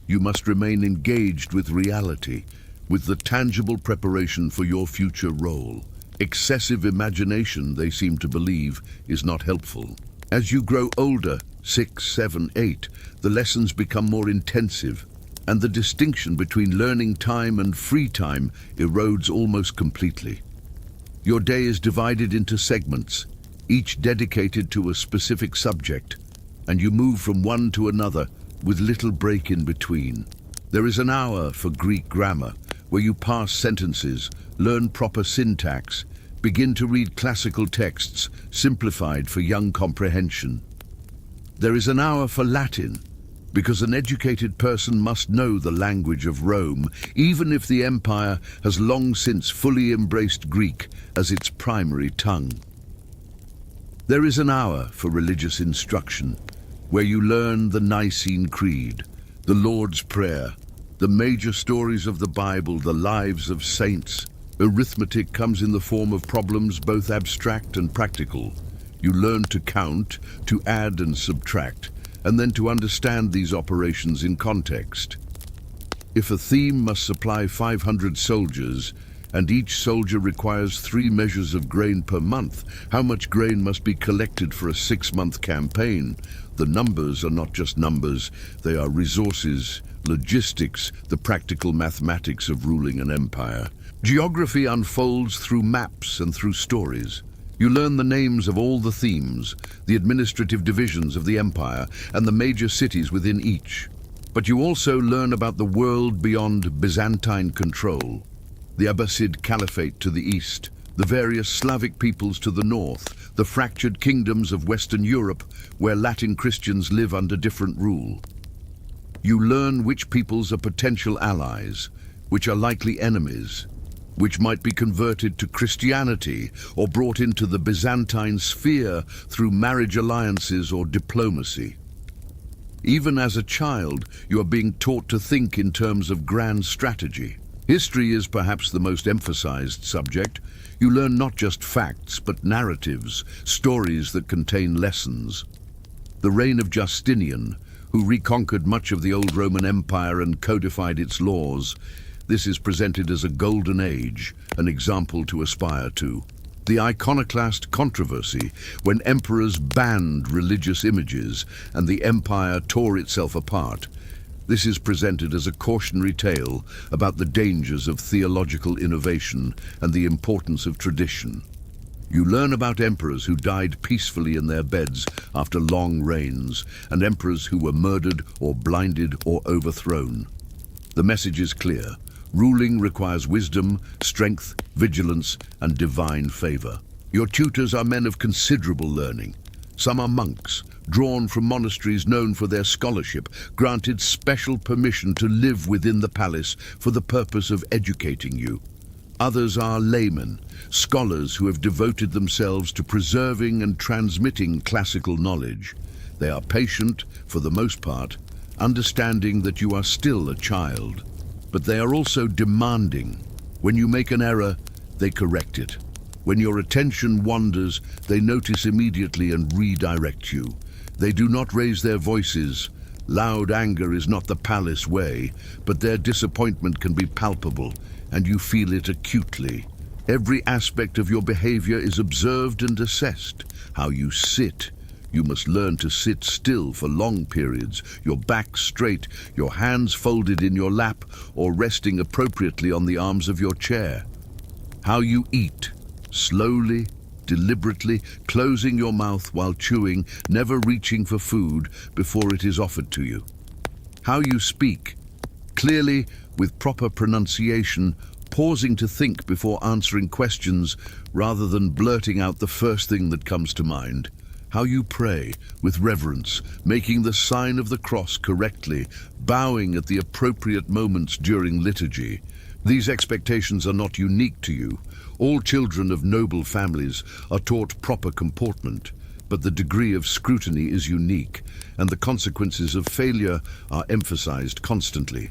Speaker 1: You must remain engaged with reality, with the tangible preparation for your future role. Excessive imagination, they seem to believe, is not helpful. As you grow older, 6, 7, 8, the lessons become more intensive, and the distinction between learning time and free time erodes almost completely. Your day is divided into segments, each dedicated to a specific subject, and you move from one to another with little break in between. There is an hour for Greek grammar, where you parse sentences, learn proper syntax, begin to read classical texts simplified for young comprehension. There is an hour for Latin, because an educated person must know the language of Rome, even if the empire has long since fully embraced Greek as its primary tongue. There is an hour for religious instruction, where you learn the Nicene Creed, the Lord's Prayer, the major stories of the Bible, the lives of saints. Arithmetic comes in the form of problems both abstract and practical. You learn to count, to add and subtract, and then to understand these operations in context. If a theme must supply 500 soldiers, and each soldier requires 3 measures of grain per month, how much grain must be collected for a 6-month campaign? The numbers are not just numbers, they are resources, logistics, the practical mathematics of ruling an empire. Geography unfolds through maps and through stories. You learn the names of all the themes, the administrative divisions of the empire, and the major cities within each. But you also learn about the world beyond Byzantine control, the Abbasid Caliphate to the east, the various Slavic peoples to the north, the fractured kingdoms of Western Europe where Latin Christians live under different rule. You learn which peoples are potential allies, which are likely enemies, which might be converted to Christianity or brought into the Byzantine sphere through marriage alliances or diplomacy. Even as a child, you are being taught to think in terms of grand strategy. History is perhaps the most emphasized subject. You learn not just facts, but narratives, stories that contain lessons. The reign of Justinian, who reconquered much of the old Roman Empire and codified its laws. This is presented as a golden age, an example to aspire to. The iconoclast controversy, when emperors banned religious images and the empire tore itself apart. This is presented as a cautionary tale about the dangers of theological innovation and the importance of tradition. You learn about emperors who died peacefully in their beds after long reigns, and emperors who were murdered or blinded or overthrown. The message is clear. Ruling requires wisdom, strength, vigilance, and divine favor. Your tutors are men of considerable learning. Some are monks, drawn from monasteries known for their scholarship, granted special permission to live within the palace for the purpose of educating you. Others are laymen, scholars who have devoted themselves to preserving and transmitting classical knowledge. They are patient, for the most part, understanding that you are still a child. But they are also demanding. When you make an error, they correct it. When your attention wanders, they notice immediately and redirect you. They do not raise their voices. Loud anger is not the palace way, but their disappointment can be palpable, and you feel it acutely. Every aspect of your behavior is observed and assessed. How you sit. You must learn to sit still for long periods, your back straight, your hands folded in your lap, or resting appropriately on the arms of your chair. How you eat. Slowly, deliberately, closing your mouth while chewing, never reaching for food before it is offered to you. How you speak. Clearly, with proper pronunciation, pausing to think before answering questions rather than blurting out the first thing that comes to mind. How you pray, with reverence, making the sign of the cross correctly, bowing at the appropriate moments during liturgy. These expectations are not unique to you. All children of noble families are taught proper comportment, but the degree of scrutiny is unique, and the consequences of failure are emphasized constantly.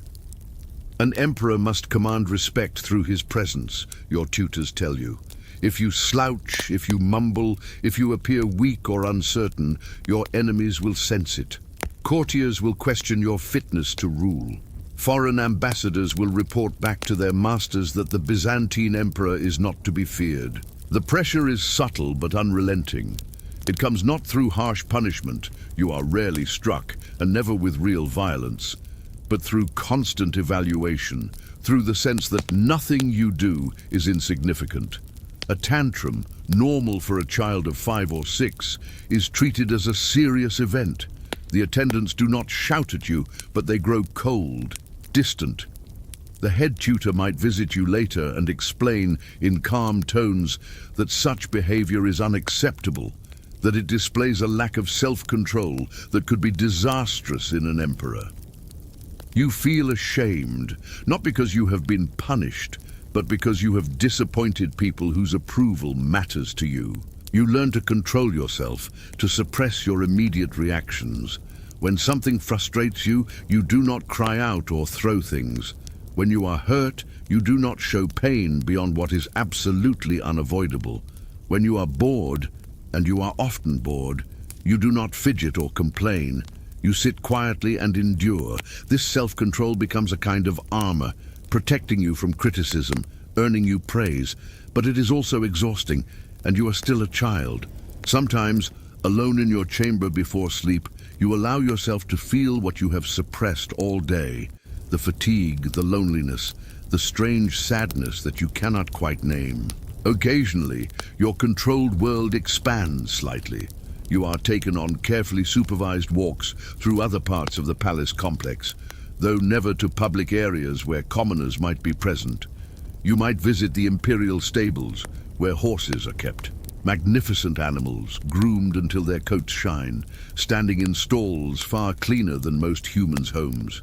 Speaker 1: An emperor must command respect through his presence, your tutors tell you. If you slouch, if you mumble, if you appear weak or uncertain, your enemies will sense it. Courtiers will question your fitness to rule. Foreign ambassadors will report back to their masters that the Byzantine Emperor is not to be feared. The pressure is subtle but unrelenting. It comes not through harsh punishment, you are rarely struck, and never with real violence, but through constant evaluation, through the sense that nothing you do is insignificant. A tantrum, normal for a child of 5 or 6, is treated as a serious event. The attendants do not shout at you, but they grow cold, distant. The head tutor might visit you later and explain in calm tones that such behavior is unacceptable, that it displays a lack of self-control that could be disastrous in an emperor. You feel ashamed, not because you have been punished, but because you have disappointed people whose approval matters to you. You learn to control yourself, to suppress your immediate reactions. When something frustrates you, you do not cry out or throw things. When you are hurt, you do not show pain beyond what is absolutely unavoidable. When you are bored, and you are often bored, you do not fidget or complain. You sit quietly and endure. This self-control becomes a kind of armor, protecting you from criticism, earning you praise. But it is also exhausting, and you are still a child. Sometimes, alone in your chamber before sleep, you allow yourself to feel what you have suppressed all day. The fatigue, the loneliness, the strange sadness that you cannot quite name. Occasionally, your controlled world expands slightly. You are taken on carefully supervised walks through other parts of the palace complex, though never to public areas where commoners might be present. You might visit the Imperial stables, where horses are kept. Magnificent animals, groomed until their coats shine, standing in stalls far cleaner than most humans' homes.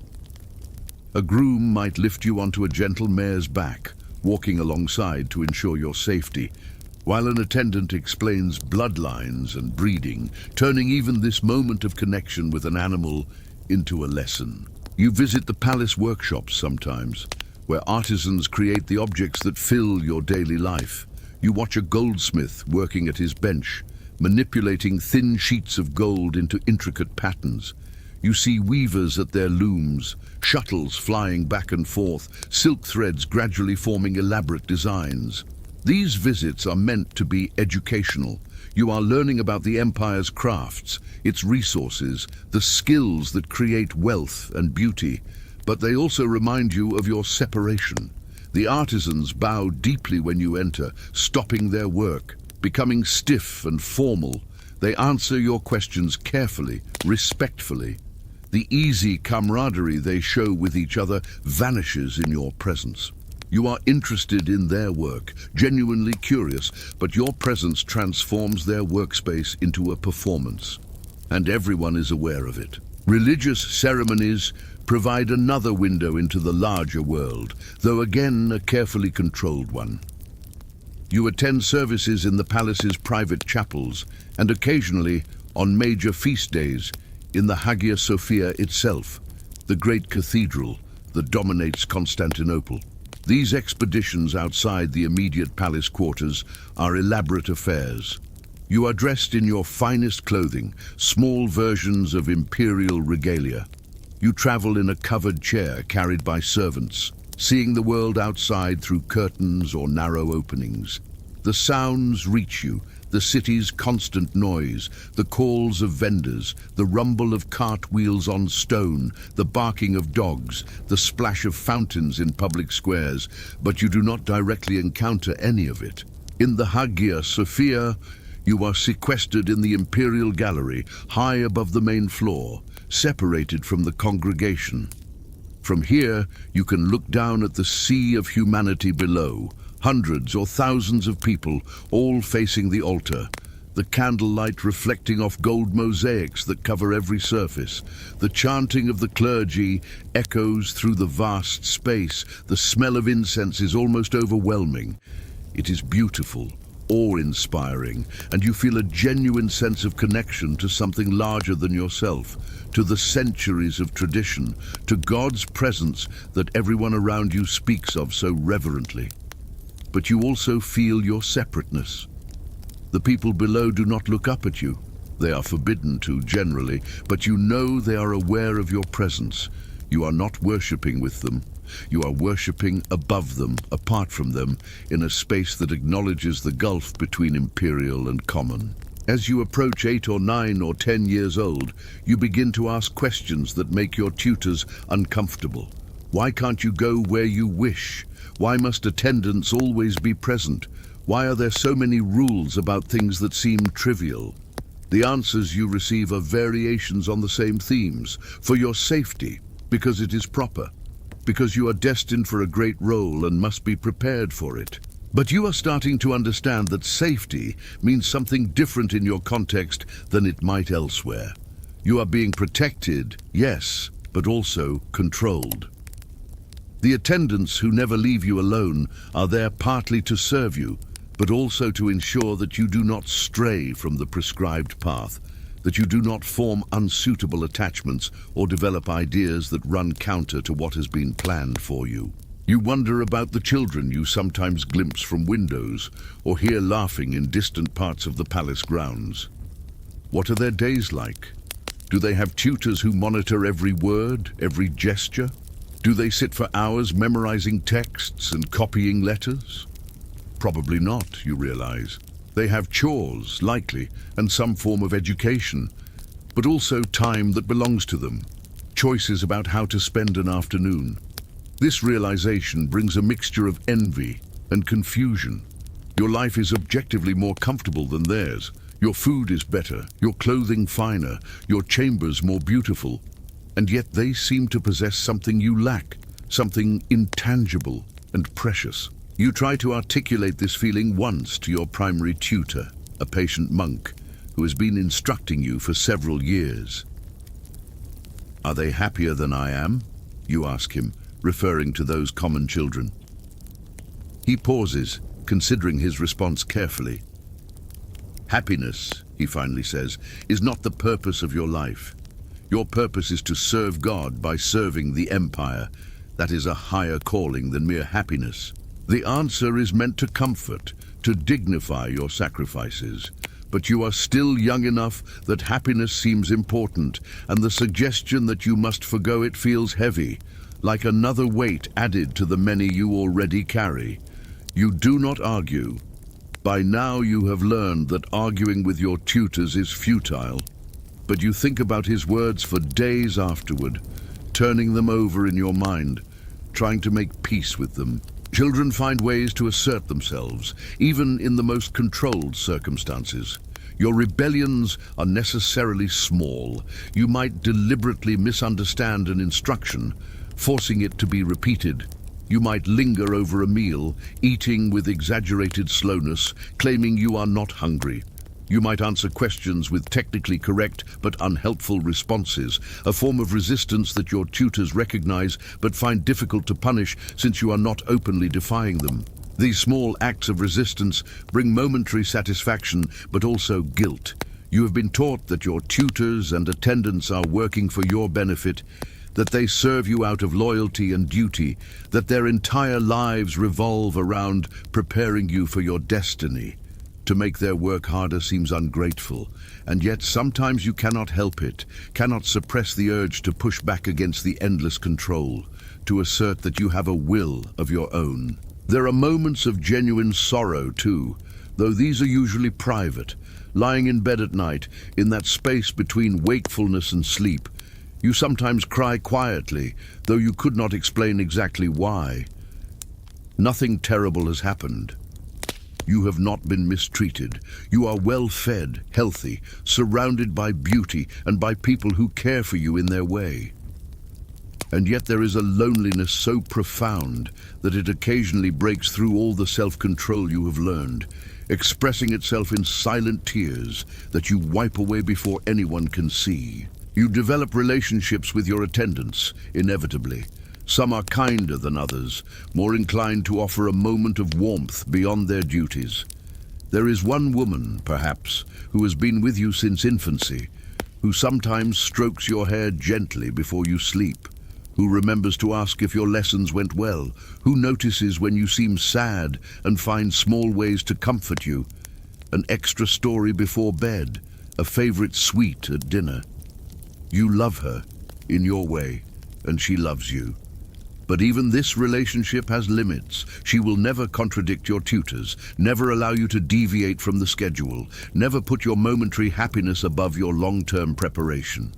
Speaker 1: A groom might lift you onto a gentle mare's back, walking alongside to ensure your safety, while an attendant explains bloodlines and breeding, turning even this moment of connection with an animal into a lesson. You visit the palace workshops sometimes, where artisans create the objects that fill your daily life. You watch a goldsmith working at his bench, manipulating thin sheets of gold into intricate patterns. You see weavers at their looms, shuttles flying back and forth, silk threads gradually forming elaborate designs. These visits are meant to be educational. You are learning about the empire's crafts, its resources, the skills that create wealth and beauty, but they also remind you of your separation. The artisans bow deeply when you enter, stopping their work, becoming stiff and formal. They answer your questions carefully, respectfully. The easy camaraderie they show with each other vanishes in your presence. You are interested in their work, genuinely curious, but your presence transforms their workspace into a performance. And everyone is aware of it. Religious ceremonies provide another window into the larger world, though again a carefully controlled one. You attend services in the palace's private chapels, and occasionally, on major feast days, in the Hagia Sophia itself, the great cathedral that dominates Constantinople. These expeditions outside the immediate palace quarters are elaborate affairs. You are dressed in your finest clothing, small versions of imperial regalia. You travel in a covered chair carried by servants, seeing the world outside through curtains or narrow openings. The sounds reach you, the city's constant noise, the calls of vendors, the rumble of cartwheels on stone, the barking of dogs, the splash of fountains in public squares, but you do not directly encounter any of it. In the Hagia Sophia, you are sequestered in the Imperial gallery, high above the main floor, separated from the congregation. From here, you can look down at the sea of humanity below, hundreds or thousands of people, all facing the altar, the candlelight reflecting off gold mosaics that cover every surface. The chanting of the clergy echoes through the vast space. The smell of incense is almost overwhelming. It is beautiful, awe-inspiring, and you feel a genuine sense of connection to something larger than yourself, to the centuries of tradition, to God's presence that everyone around you speaks of so reverently. But you also feel your separateness. The people below do not look up at you. They are forbidden to, generally, but you know they are aware of your presence. You are not worshipping with them. You are worshipping above them, apart from them, in a space that acknowledges the gulf between imperial and common. As you approach 8 or 9 or 10 years old, you begin to ask questions that make your tutors uncomfortable. Why can't you go where you wish? Why must attendants always be present? Why are there so many rules about things that seem trivial? The answers you receive are variations on the same themes. For your safety, because it is proper, because you are destined for a great role and must be prepared for it. But you are starting to understand that safety means something different in your context than it might elsewhere. You are being protected, yes, but also controlled. The attendants who never leave you alone are there partly to serve you, but also to ensure that you do not stray from the prescribed path, that you do not form unsuitable attachments or develop ideas that run counter to what has been planned for you. You wonder about the children you sometimes glimpse from windows or hear laughing in distant parts of the palace grounds. What are their days like? Do they have tutors who monitor every word, every gesture? Do they sit for hours memorizing texts and copying letters? Probably not, you realize. They have chores, likely, and some form of education, but also time that belongs to them, choices about how to spend an afternoon. This realization brings a mixture of envy and confusion. Your life is objectively more comfortable than theirs. Your food is better, your clothing finer, your chambers more beautiful. And yet they seem to possess something you lack, something intangible and precious. You try to articulate this feeling once to your primary tutor, a patient monk, who has been instructing you for several years. Are they happier than I am? You ask him, referring to those common children. He pauses, considering his response carefully. Happiness, he finally says, is not the purpose of your life. Your purpose is to serve God by serving the empire. That is a higher calling than mere happiness. The answer is meant to comfort, to dignify your sacrifices. But you are still young enough that happiness seems important, and the suggestion that you must forgo it feels heavy, like another weight added to the many you already carry. You do not argue. By now you have learned that arguing with your tutors is futile, but you think about his words for days afterward, turning them over in your mind, trying to make peace with them. Children find ways to assert themselves, even in the most controlled circumstances. Your rebellions are necessarily small. You might deliberately misunderstand an instruction, forcing it to be repeated. You might linger over a meal, eating with exaggerated slowness, claiming you are not hungry. You might answer questions with technically correct but unhelpful responses, a form of resistance that your tutors recognize but find difficult to punish since you are not openly defying them. These small acts of resistance bring momentary satisfaction but also guilt. You have been taught that your tutors and attendants are working for your benefit, that they serve you out of loyalty and duty, that their entire lives revolve around preparing you for your destiny. To make their work harder seems ungrateful, and yet sometimes you cannot help it, cannot suppress the urge to push back against the endless control, to assert that you have a will of your own. There are moments of genuine sorrow too, though these are usually private. Lying in bed at night, in that space between wakefulness and sleep, you sometimes cry quietly, though you could not explain exactly why. Nothing terrible has happened. You have not been mistreated. You are well fed, healthy, surrounded by beauty and by people who care for you in their way. And yet there is a loneliness so profound that it occasionally breaks through all the self-control you have learned, expressing itself in silent tears that you wipe away before anyone can see. You develop relationships with your attendants, inevitably. Some are kinder than others, more inclined to offer a moment of warmth beyond their duties. There is one woman, perhaps, who has been with you since infancy, who sometimes strokes your hair gently before you sleep, who remembers to ask if your lessons went well, who notices when you seem sad and finds small ways to comfort you, an extra story before bed, a favorite sweet at dinner. You love her, in your way, and she loves you. But even this relationship has limits. She will never contradict your tutors, never allow you to deviate from the schedule, never put your momentary happiness above your long-term preparation.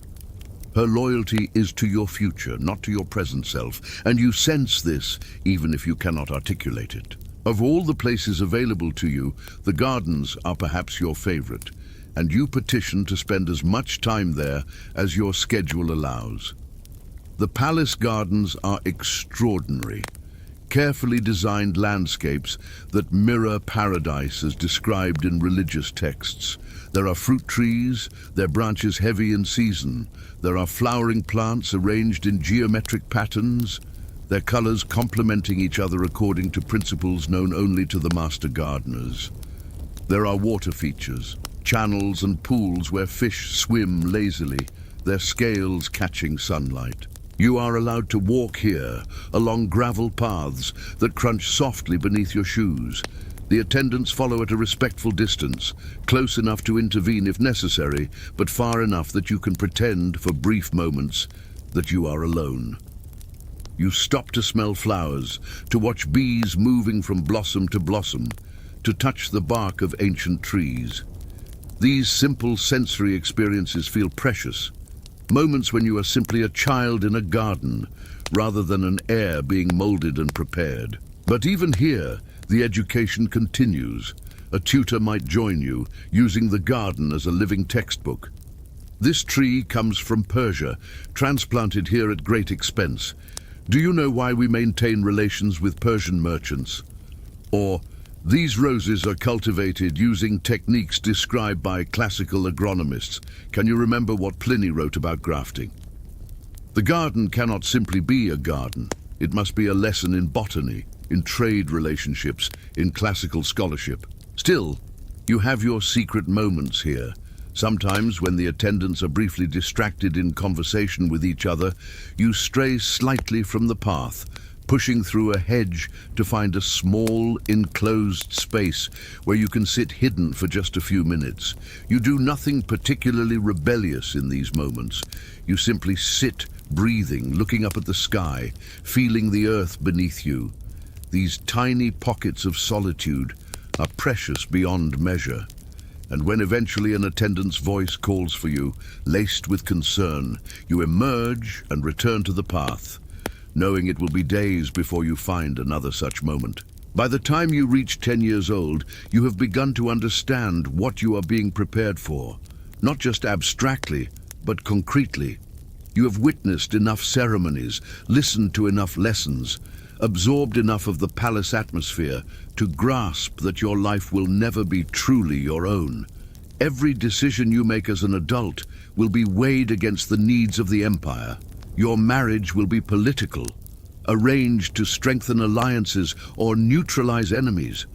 Speaker 1: Her loyalty is to your future, not to your present self, and you sense this, even if you cannot articulate it. Of all the places available to you, the gardens are perhaps your favorite, and you petition to spend as much time there as your schedule allows. The palace gardens are extraordinary, carefully designed landscapes that mirror paradise as described in religious texts. There are fruit trees, their branches heavy in season. There are flowering plants arranged in geometric patterns, their colors complementing each other according to principles known only to the master gardeners. There are water features, channels and pools where fish swim lazily, their scales catching sunlight. You are allowed to walk here, along gravel paths that crunch softly beneath your shoes. The attendants follow at a respectful distance, close enough to intervene if necessary, but far enough that you can pretend for brief moments that you are alone. You stop to smell flowers, to watch bees moving from blossom to blossom, to touch the bark of ancient trees. These simple sensory experiences feel precious. Moments when you are simply a child in a garden, rather than an heir being molded and prepared. But even here, the education continues. A tutor might join you, using the garden as a living textbook. This tree comes from Persia, transplanted here at great expense. Do you know why we maintain relations with Persian merchants? Or, these roses are cultivated using techniques described by classical agronomists. Can you remember what Pliny wrote about grafting? The garden cannot simply be a garden. It must be a lesson in botany, in trade relationships, in classical scholarship. Still, you have your secret moments here. Sometimes, when the attendants are briefly distracted in conversation with each other, you stray slightly from the path, pushing through a hedge to find a small, enclosed space where you can sit hidden for just a few minutes. You do nothing particularly rebellious in these moments. You simply sit, breathing, looking up at the sky, feeling the earth beneath you. These tiny pockets of solitude are precious beyond measure. And when eventually an attendant's voice calls for you, laced with concern, you emerge and return to the path, knowing it will be days before you find another such moment. By the time you reach 10 years old, you have begun to understand what you are being prepared for, not just abstractly, but concretely. You have witnessed enough ceremonies, listened to enough lessons, absorbed enough of the palace atmosphere to grasp that your life will never be truly your own. Every decision you make as an adult will be weighed against the needs of the empire. Your marriage will be political, arranged to strengthen alliances or neutralize enemies.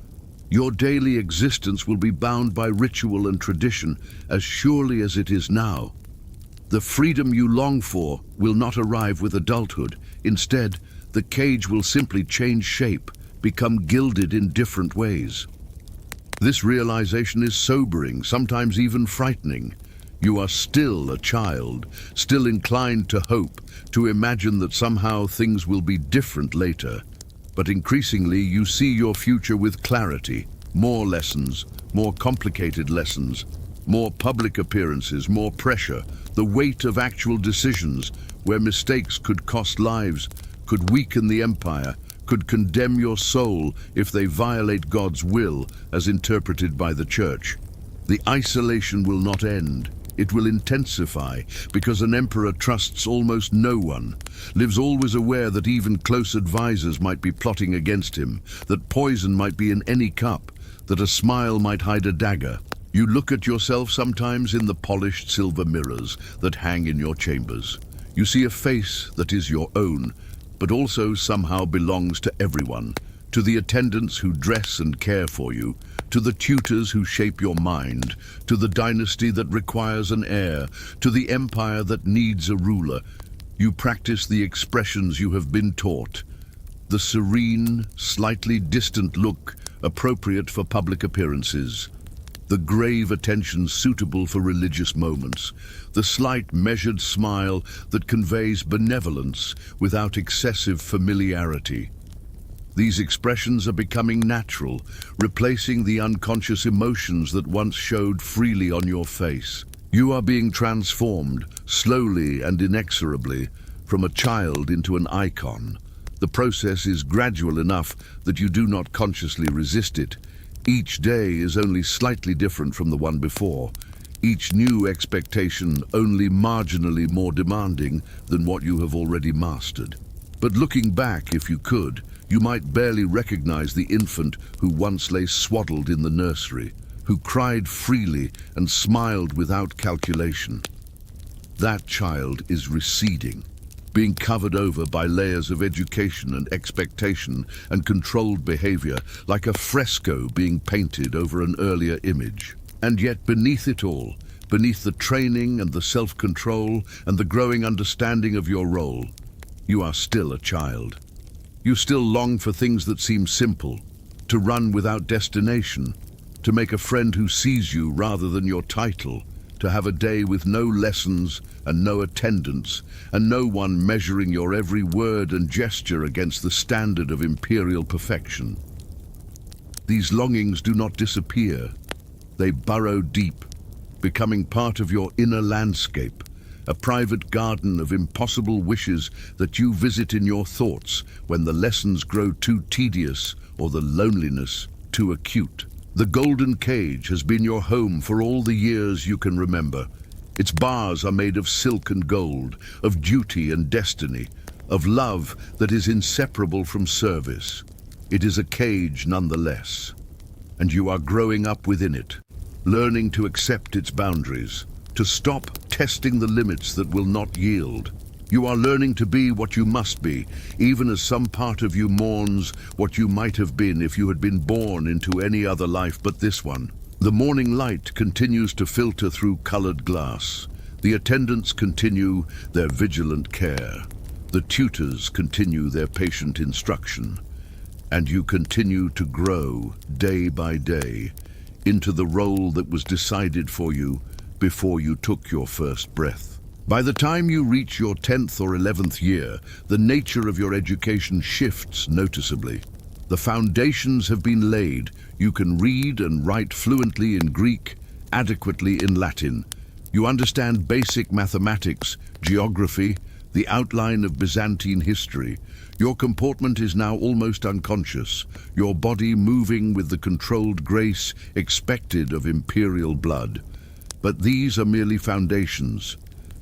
Speaker 1: Your daily existence will be bound by ritual and tradition as surely as it is now. The freedom you long for will not arrive with adulthood. Instead, the cage will simply change shape, become gilded in different ways. This realization is sobering, sometimes even frightening. You are still a child, still inclined to hope, to imagine that somehow things will be different later. But increasingly you see your future with clarity. More lessons, more complicated lessons, more public appearances, more pressure, the weight of actual decisions where mistakes could cost lives, could weaken the empire, could condemn your soul if they violate God's will as interpreted by the church. The isolation will not end. It will intensify because an emperor trusts almost no one, lives always aware that even close advisors might be plotting against him, that poison might be in any cup, that a smile might hide a dagger. You look at yourself sometimes in the polished silver mirrors that hang in your chambers. You see a face that is your own, but also somehow belongs to everyone, to the attendants who dress and care for you, to the tutors who shape your mind, to the dynasty that requires an heir, to the empire that needs a ruler. You practice the expressions you have been taught, the serene, slightly distant look appropriate for public appearances, the grave attention suitable for religious moments, the slight measured smile that conveys benevolence without excessive familiarity. These expressions are becoming natural, replacing the unconscious emotions that once showed freely on your face. You are being transformed, slowly and inexorably, from a child into an icon. The process is gradual enough that you do not consciously resist it. Each day is only slightly different from the one before. Each new expectation only marginally more demanding than what you have already mastered. But looking back, if you could, you might barely recognize the infant who once lay swaddled in the nursery, who cried freely and smiled without calculation. That child is receding, being covered over by layers of education and expectation and controlled behavior, like a fresco being painted over an earlier image. And yet beneath it all, beneath the training and the self-control and the growing understanding of your role, you are still a child. You still long for things that seem simple, to run without destination, to make a friend who sees you rather than your title, to have a day with no lessons and no attendance, and no one measuring your every word and gesture against the standard of imperial perfection. These longings do not disappear. They burrow deep, becoming part of your inner landscape, a private garden of impossible wishes that you visit in your thoughts when the lessons grow too tedious or the loneliness too acute. The golden cage has been your home for all the years you can remember. Its bars are made of silk and gold, of duty and destiny, of love that is inseparable from service. It is a cage nonetheless, and you are growing up within it, learning to accept its boundaries, to stop testing the limits that will not yield. You are learning to be what you must be, even as some part of you mourns what you might have been if you had been born into any other life but this one. The morning light continues to filter through colored glass. The attendants continue their vigilant care. The tutors continue their patient instruction, and you continue to grow day by day into the role that was decided for you before you took your first breath. By the time you reach your 10th or 11th year, the nature of your education shifts noticeably. The foundations have been laid. You can read and write fluently in Greek, adequately in Latin. You understand basic mathematics, geography, the outline of Byzantine history. Your comportment is now almost unconscious, your body moving with the controlled grace expected of imperial blood. But these are merely foundations.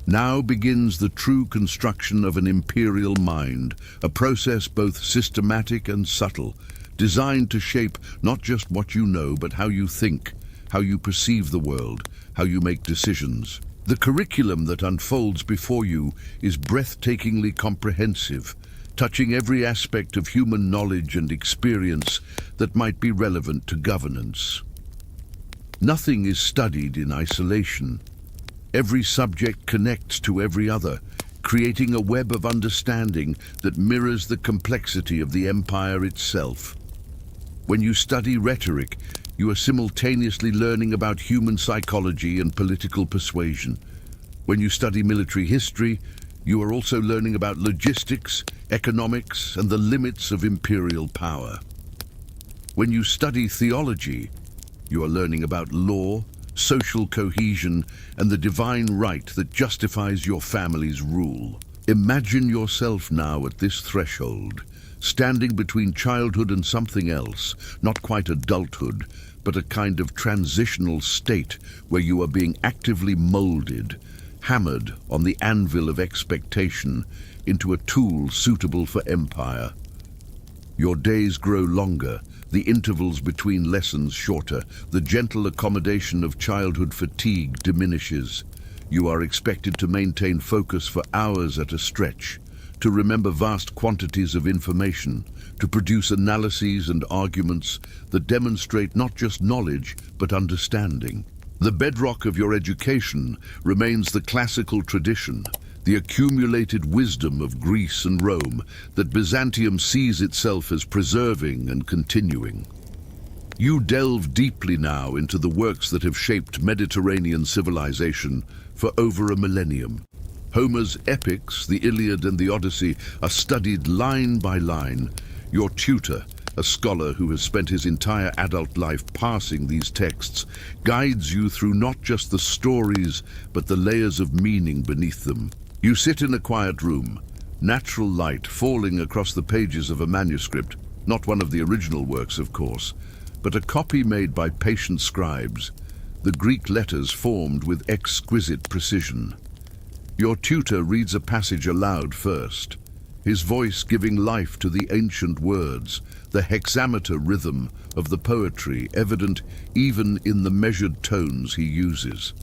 Speaker 1: Now begins the true construction of an imperial mind, a process both systematic and subtle, designed to shape not just what you know, but how you think, how you perceive the world, how you make decisions. The curriculum that unfolds before you is breathtakingly comprehensive, touching every aspect of human knowledge and experience that might be relevant to governance. Nothing is studied in isolation. Every subject connects to every other, creating a web of understanding that mirrors the complexity of the empire itself. When you study rhetoric, you are simultaneously learning about human psychology and political persuasion. When you study military history, you are also learning about logistics, economics, and the limits of imperial power. When you study theology, you are learning about law, social cohesion, and the divine right that justifies your family's rule. Imagine yourself now at this threshold, standing between childhood and something else, not quite adulthood, but a kind of transitional state where you are being actively molded, hammered on the anvil of expectation into a tool suitable for empire. Your days grow longer, the intervals between lessons shorter, the gentle accommodation of childhood fatigue diminishes. You are expected to maintain focus for hours at a stretch, to remember vast quantities of information, to produce analyses and arguments that demonstrate not just knowledge, but understanding. The bedrock of your education remains the classical tradition, the accumulated wisdom of Greece and Rome that Byzantium sees itself as preserving and continuing. You delve deeply now into the works that have shaped Mediterranean civilization for over a millennium. Homer's epics, the Iliad and the Odyssey, are studied line by line. Your tutor, a scholar who has spent his entire adult life parsing these texts, guides you through not just the stories, but the layers of meaning beneath them. You sit in a quiet room, natural light falling across the pages of a manuscript, not one of the original works, of course, but a copy made by patient scribes, the Greek letters formed with exquisite precision. Your tutor reads a passage aloud first, his voice giving life to the ancient words, the hexameter rhythm of the poetry evident even in the measured tones he uses.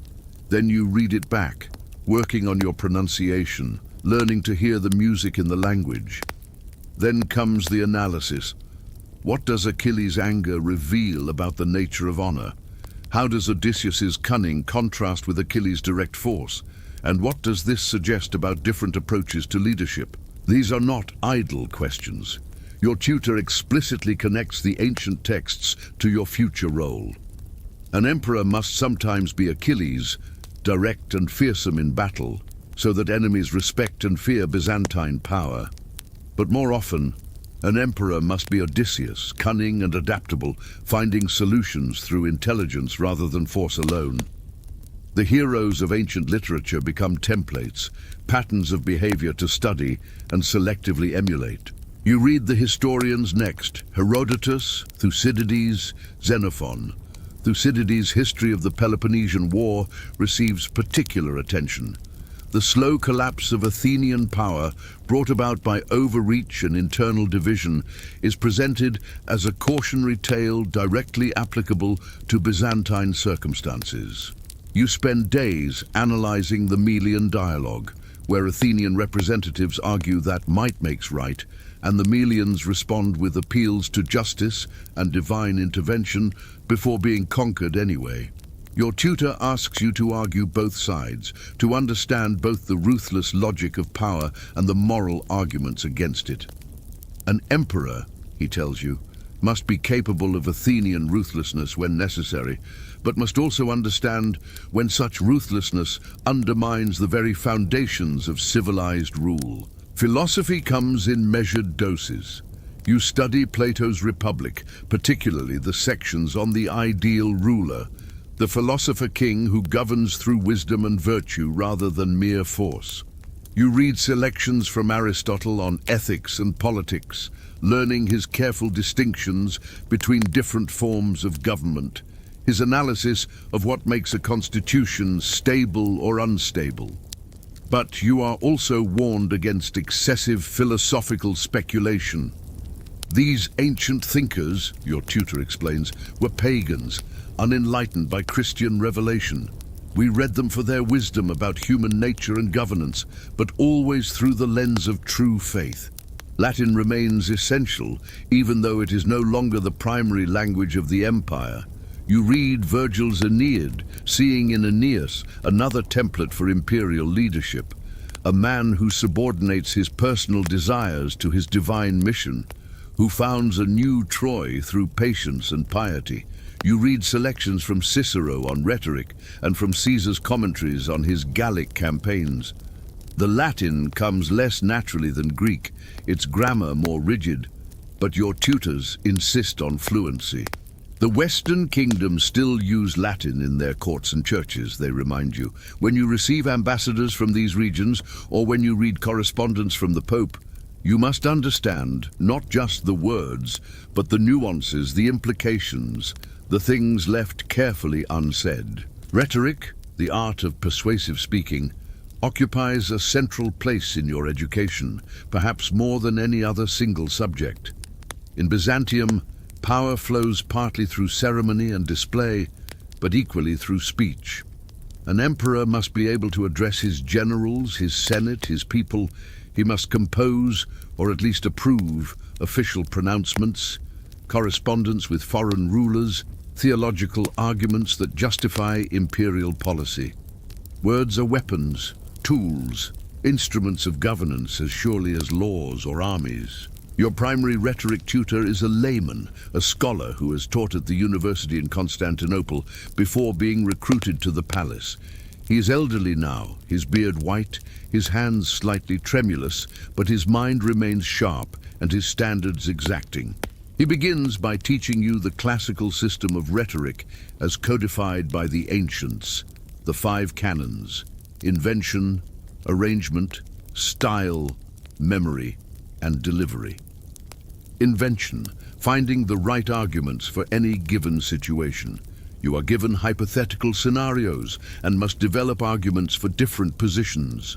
Speaker 1: Then you read it back, working on your pronunciation, learning to hear the music in the language. Then comes the analysis. What does Achilles' anger reveal about the nature of honor? How does Odysseus's cunning contrast with Achilles' direct force? And what does this suggest about different approaches to leadership? These are not idle questions. Your tutor explicitly connects the ancient texts to your future role. An emperor must sometimes be Achilles, direct and fearsome in battle, so that enemies respect and fear Byzantine power. But more often, an emperor must be Odysseus, cunning and adaptable, finding solutions through intelligence rather than force alone. The heroes of ancient literature become templates, patterns of behavior to study and selectively emulate. You read the historians next: Herodotus, Thucydides, Xenophon. Thucydides' history of the Peloponnesian War receives particular attention. The slow collapse of Athenian power, brought about by overreach and internal division, is presented as a cautionary tale directly applicable to Byzantine circumstances. You spend days analyzing the Melian dialogue, where Athenian representatives argue that might makes right, and the Melians respond with appeals to justice and divine intervention before being conquered anyway. Your tutor asks you to argue both sides, to understand both the ruthless logic of power and the moral arguments against it. An emperor, he tells you, must be capable of Athenian ruthlessness when necessary, but must also understand when such ruthlessness undermines the very foundations of civilized rule. Philosophy comes in measured doses. You study Plato's Republic, particularly the sections on the ideal ruler, the philosopher king who governs through wisdom and virtue rather than mere force. You read selections from Aristotle on ethics and politics, learning his careful distinctions between different forms of government, his analysis of what makes a constitution stable or unstable. But you are also warned against excessive philosophical speculation. These ancient thinkers, your tutor explains, were pagans, unenlightened by Christian revelation. We read them for their wisdom about human nature and governance, but always through the lens of true faith. Latin remains essential, even though it is no longer the primary language of the empire. You read Virgil's Aeneid, seeing in Aeneas another template for imperial leadership, a man who subordinates his personal desires to his divine mission, who founds a new Troy through patience and piety. You read selections from Cicero on rhetoric and from Caesar's commentaries on his Gallic campaigns. The Latin comes less naturally than Greek, its grammar more rigid, but your tutors insist on fluency. The Western kingdoms still use Latin in their courts and churches, they remind you. When you receive ambassadors from these regions, or when you read correspondence from the Pope, you must understand not just the words, but the nuances, the implications, the things left carefully unsaid. Rhetoric, the art of persuasive speaking, occupies a central place in your education, perhaps more than any other single subject. In Byzantium, power flows partly through ceremony and display, but equally through speech. An emperor must be able to address his generals, his senate, his people. He must compose, or at least approve, official pronouncements, correspondence with foreign rulers, theological arguments that justify imperial policy. Words are weapons, tools, instruments of governance as surely as laws or armies. Your primary rhetoric tutor is a layman, a scholar who has taught at the university in Constantinople before being recruited to the palace. He is elderly now, his beard white, his hands slightly tremulous, but his mind remains sharp and his standards exacting. He begins by teaching you the classical system of rhetoric as codified by the ancients, the 5 canons: invention, arrangement, style, memory, and delivery. Invention, finding the right arguments for any given situation. You are given hypothetical scenarios and must develop arguments for different positions.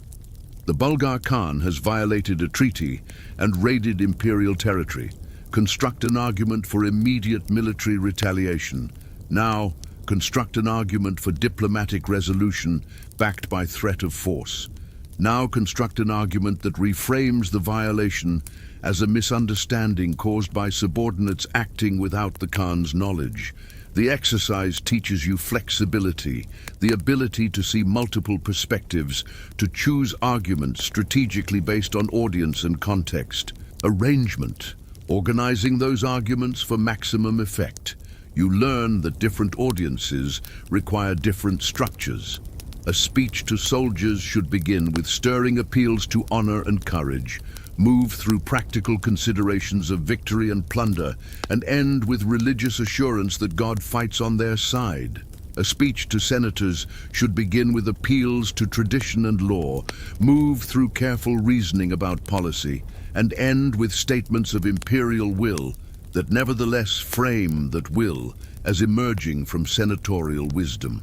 Speaker 1: The Bulgar Khan has violated a treaty and raided imperial territory. Construct an argument for immediate military retaliation. Now, construct an argument for diplomatic resolution backed by threat of force. Now construct an argument that reframes the violation as a misunderstanding caused by subordinates acting without the Khan's knowledge. The exercise teaches you flexibility, the ability to see multiple perspectives, to choose arguments strategically based on audience and context. Arrangement, organizing those arguments for maximum effect. You learn that different audiences require different structures. A speech to soldiers should begin with stirring appeals to honor and courage, move through practical considerations of victory and plunder, and end with religious assurance that God fights on their side. A speech to senators should begin with appeals to tradition and law, move through careful reasoning about policy, and end with statements of imperial will that nevertheless frame that will as emerging from senatorial wisdom.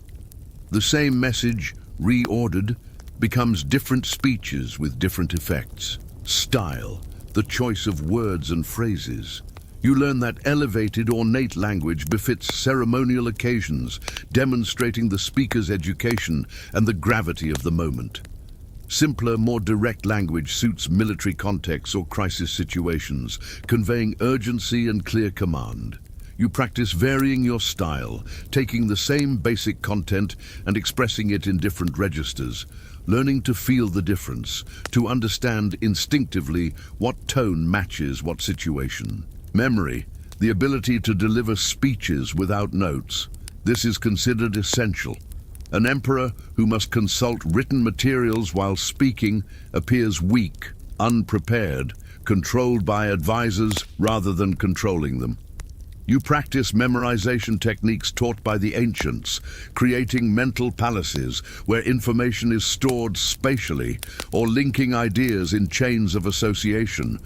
Speaker 1: The same message, reordered, becomes different speeches with different effects. Style, the choice of words and phrases. You learn that elevated, ornate language befits ceremonial occasions, demonstrating the speaker's education and the gravity of the moment. Simpler, more direct language suits military contexts or crisis situations, conveying urgency and clear command. You practice varying your style, taking the same basic content and expressing it in different registers, learning to feel the difference, to understand instinctively what tone matches what situation. Memory, the ability to deliver speeches without notes. This is considered essential. An emperor who must consult written materials while speaking appears weak, unprepared, controlled by advisors rather than controlling them. You practice memorization techniques taught by the ancients, creating mental palaces where information is stored spatially or linking ideas in chains of association.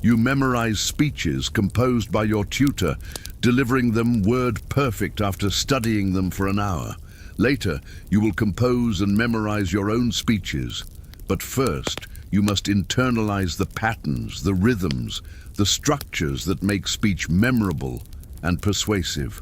Speaker 1: You memorize speeches composed by your tutor, delivering them word perfect after studying them for an hour. Later, you will compose and memorize your own speeches. But first, you must internalize the patterns, the rhythms, the structures that make speech memorable and persuasive.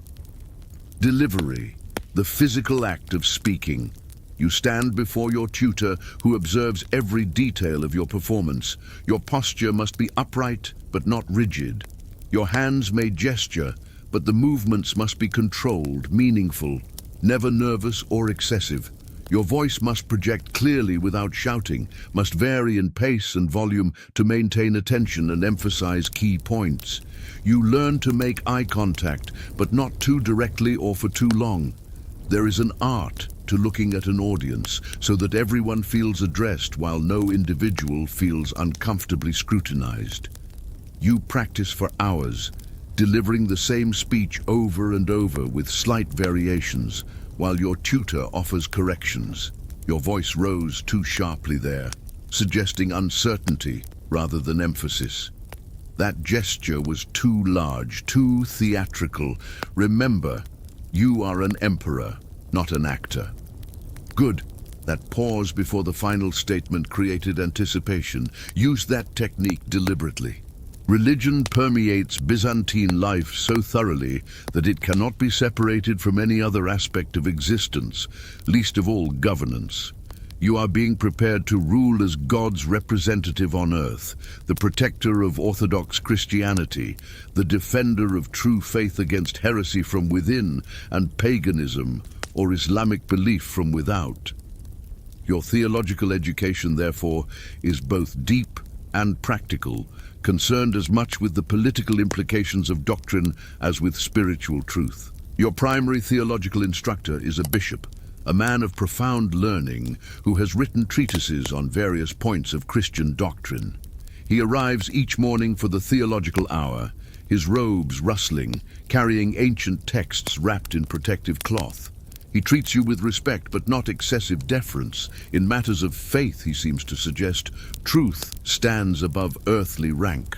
Speaker 1: Delivery, the physical act of speaking. You stand before your tutor who observes every detail of your performance. Your posture must be upright but not rigid. Your hands may gesture, but the movements must be controlled, meaningful, never nervous or excessive. Your voice must project clearly without shouting, must vary in pace and volume to maintain attention and emphasize key points. You learn to make eye contact, but not too directly or for too long. There is an art to looking at an audience so that everyone feels addressed while no individual feels uncomfortably scrutinized. You practice for hours, delivering the same speech over and over with slight variations, while your tutor offers corrections. Your voice rose too sharply there, suggesting uncertainty rather than emphasis. That gesture was too large, too theatrical. Remember, you are an emperor, not an actor. Good. That pause before the final statement created anticipation. Use that technique deliberately. Religion permeates Byzantine life so thoroughly that it cannot be separated from any other aspect of existence, least of all governance. You are being prepared to rule as God's representative on earth, the protector of Orthodox Christianity, the defender of true faith against heresy from within and paganism or Islamic belief from without. Your theological education, therefore, is both deep and practical, concerned as much with the political implications of doctrine as with spiritual truth. Your primary theological instructor is a bishop, a man of profound learning who has written treatises on various points of Christian doctrine. He arrives each morning for the theological hour, his robes rustling, carrying ancient texts wrapped in protective cloth. He treats you with respect but not excessive deference. In matters of faith, he seems to suggest, truth stands above earthly rank.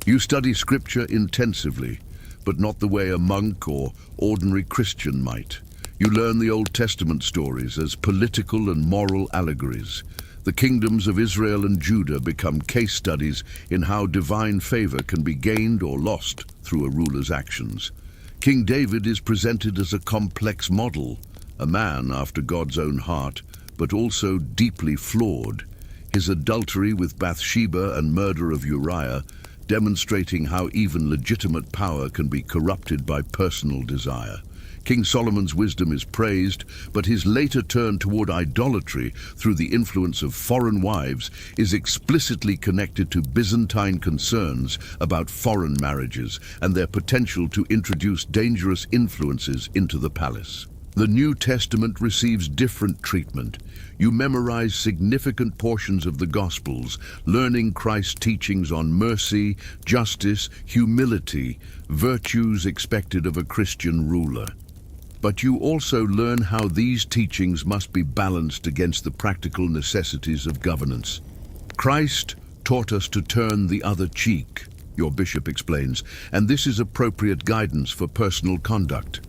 Speaker 1: You study scripture intensively, but not the way a monk or ordinary Christian might. You learn the Old Testament stories as political and moral allegories. The kingdoms of Israel and Judah become case studies in how divine favor can be gained or lost through a ruler's actions. King David is presented as a complex model, a man after God's own heart, but also deeply flawed. His adultery with Bathsheba and murder of Uriah, demonstrating how even legitimate power can be corrupted by personal desire. King Solomon's wisdom is praised, but his later turn toward idolatry through the influence of foreign wives is explicitly connected to Byzantine concerns about foreign marriages and their potential to introduce dangerous influences into the palace. The New Testament receives different treatment. You memorize significant portions of the Gospels, learning Christ's teachings on mercy, justice, humility, virtues expected of a Christian ruler. But you also learn how these teachings must be balanced against the practical necessities of governance. Christ taught us to turn the other cheek, your bishop explains, and this is appropriate guidance for personal conduct.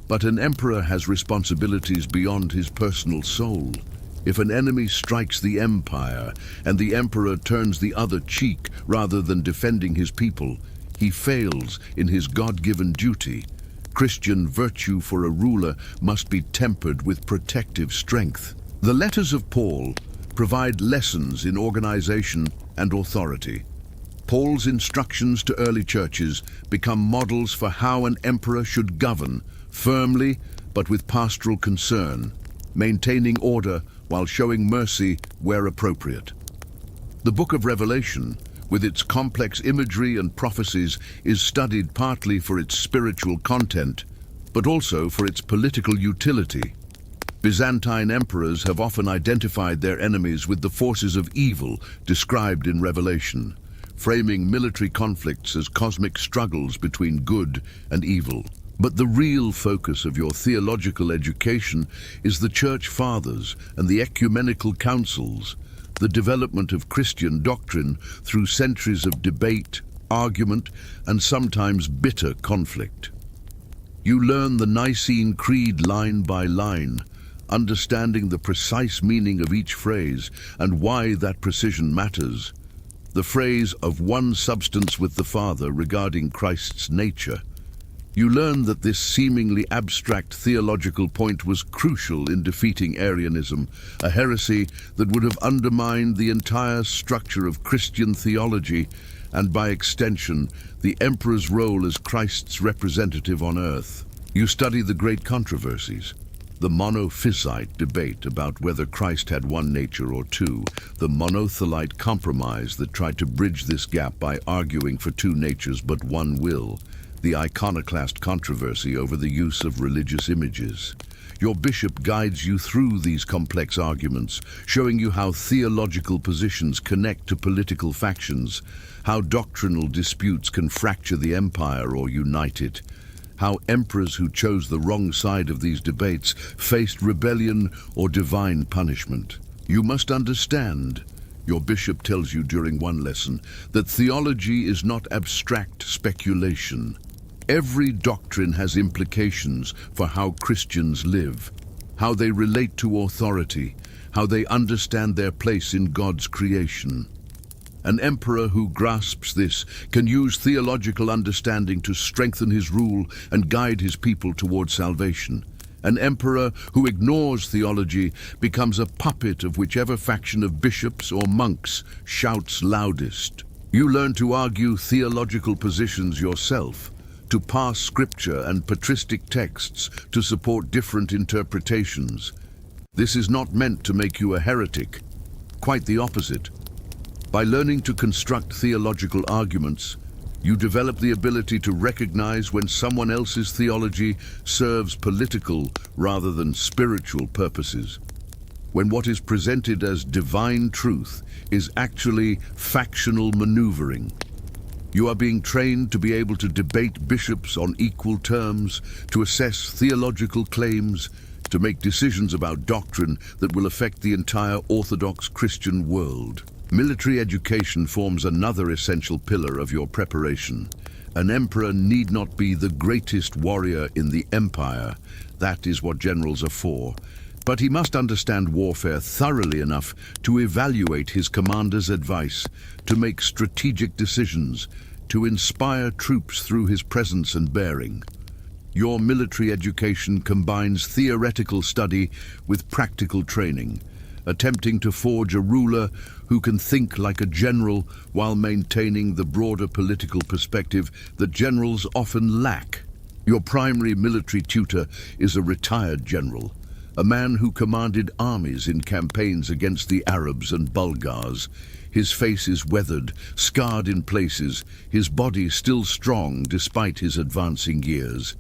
Speaker 1: But an emperor has responsibilities beyond his personal soul. If an enemy strikes the empire and the emperor turns the other cheek rather than defending his people, he fails in his God-given duty. Christian virtue for a ruler must be tempered with protective strength. The letters of Paul provide lessons in organization and authority. Paul's instructions to early churches become models for how an emperor should govern, firmly but with pastoral concern, maintaining order while showing mercy where appropriate. The Book of Revelation, with its complex imagery and prophecies, is studied partly for its spiritual content, but also for its political utility. Byzantine emperors have often identified their enemies with the forces of evil described in Revelation, framing military conflicts as cosmic struggles between good and evil. But the real focus of your theological education is the Church Fathers and the ecumenical councils, the development of Christian doctrine through centuries of debate, argument, and sometimes bitter conflict. You learn the Nicene Creed line by line, understanding the precise meaning of each phrase and why that precision matters. The phrase "of one substance with the Father" regarding Christ's nature. You learn that this seemingly abstract theological point was crucial in defeating Arianism, a heresy that would have undermined the entire structure of Christian theology and, by extension, the emperor's role as Christ's representative on earth. You study the great controversies, the monophysite debate about whether Christ had one nature or two, the monothelite compromise that tried to bridge this gap by arguing for two natures but one will, the iconoclast controversy over the use of religious images. Your bishop guides you through these complex arguments, showing you how theological positions connect to political factions, how doctrinal disputes can fracture the empire or unite it, how emperors who chose the wrong side of these debates faced rebellion or divine punishment. You must understand, your bishop tells you during one lesson, that theology is not abstract speculation. Every doctrine has implications for how Christians live, how they relate to authority, how they understand their place in God's creation. An emperor who grasps this can use theological understanding to strengthen his rule and guide his people toward salvation. An emperor who ignores theology becomes a puppet of whichever faction of bishops or monks shouts loudest. You learn to argue theological positions yourself, to parse scripture and patristic texts to support different interpretations. This is not meant to make you a heretic, quite the opposite. By learning to construct theological arguments, you develop the ability to recognize when someone else's theology serves political rather than spiritual purposes, when what is presented as divine truth is actually factional maneuvering. You are being trained to be able to debate bishops on equal terms, to assess theological claims, to make decisions about doctrine that will affect the entire Orthodox Christian world. Military education forms another essential pillar of your preparation. An emperor need not be the greatest warrior in the empire. That is what generals are for. But he must understand warfare thoroughly enough to evaluate his commander's advice, to make strategic decisions, to inspire troops through his presence and bearing. Your military education combines theoretical study with practical training, attempting to forge a ruler who can think like a general while maintaining the broader political perspective that generals often lack. Your primary military tutor is a retired general, a man who commanded armies in campaigns against the Arabs and Bulgars. His face is weathered, scarred in places, his body still strong despite his advancing years.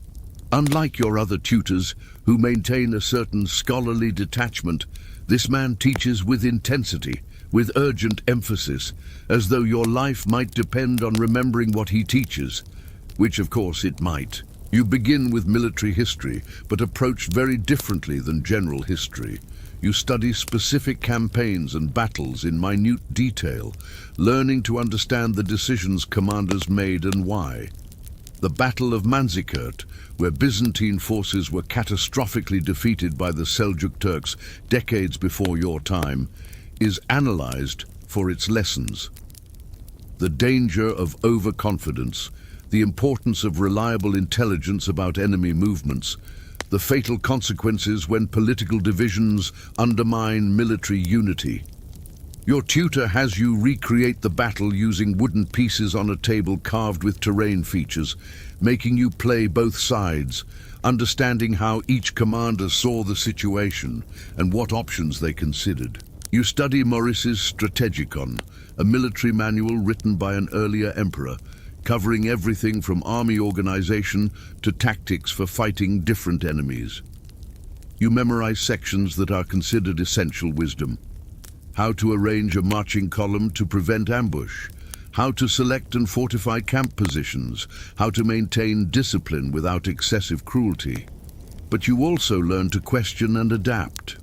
Speaker 1: Unlike your other tutors, who maintain a certain scholarly detachment, this man teaches with intensity, with urgent emphasis, as though your life might depend on remembering what he teaches, which of course it might. You begin with military history, but approach very differently than general history. You study specific campaigns and battles in minute detail, learning to understand the decisions commanders made and why. The Battle of Manzikert, where Byzantine forces were catastrophically defeated by the Seljuk Turks decades before your time, is analyzed for its lessons. The danger of overconfidence, the importance of reliable intelligence about enemy movements, the fatal consequences when political divisions undermine military unity. Your tutor has you recreate the battle using wooden pieces on a table carved with terrain features, making you play both sides, understanding how each commander saw the situation and what options they considered. You study Maurice's Strategicon, a military manual written by an earlier emperor, covering everything from army organization to tactics for fighting different enemies. You memorize sections that are considered essential wisdom. How to arrange a marching column to prevent ambush, how to select and fortify camp positions, how to maintain discipline without excessive cruelty. But you also learn to question and adapt.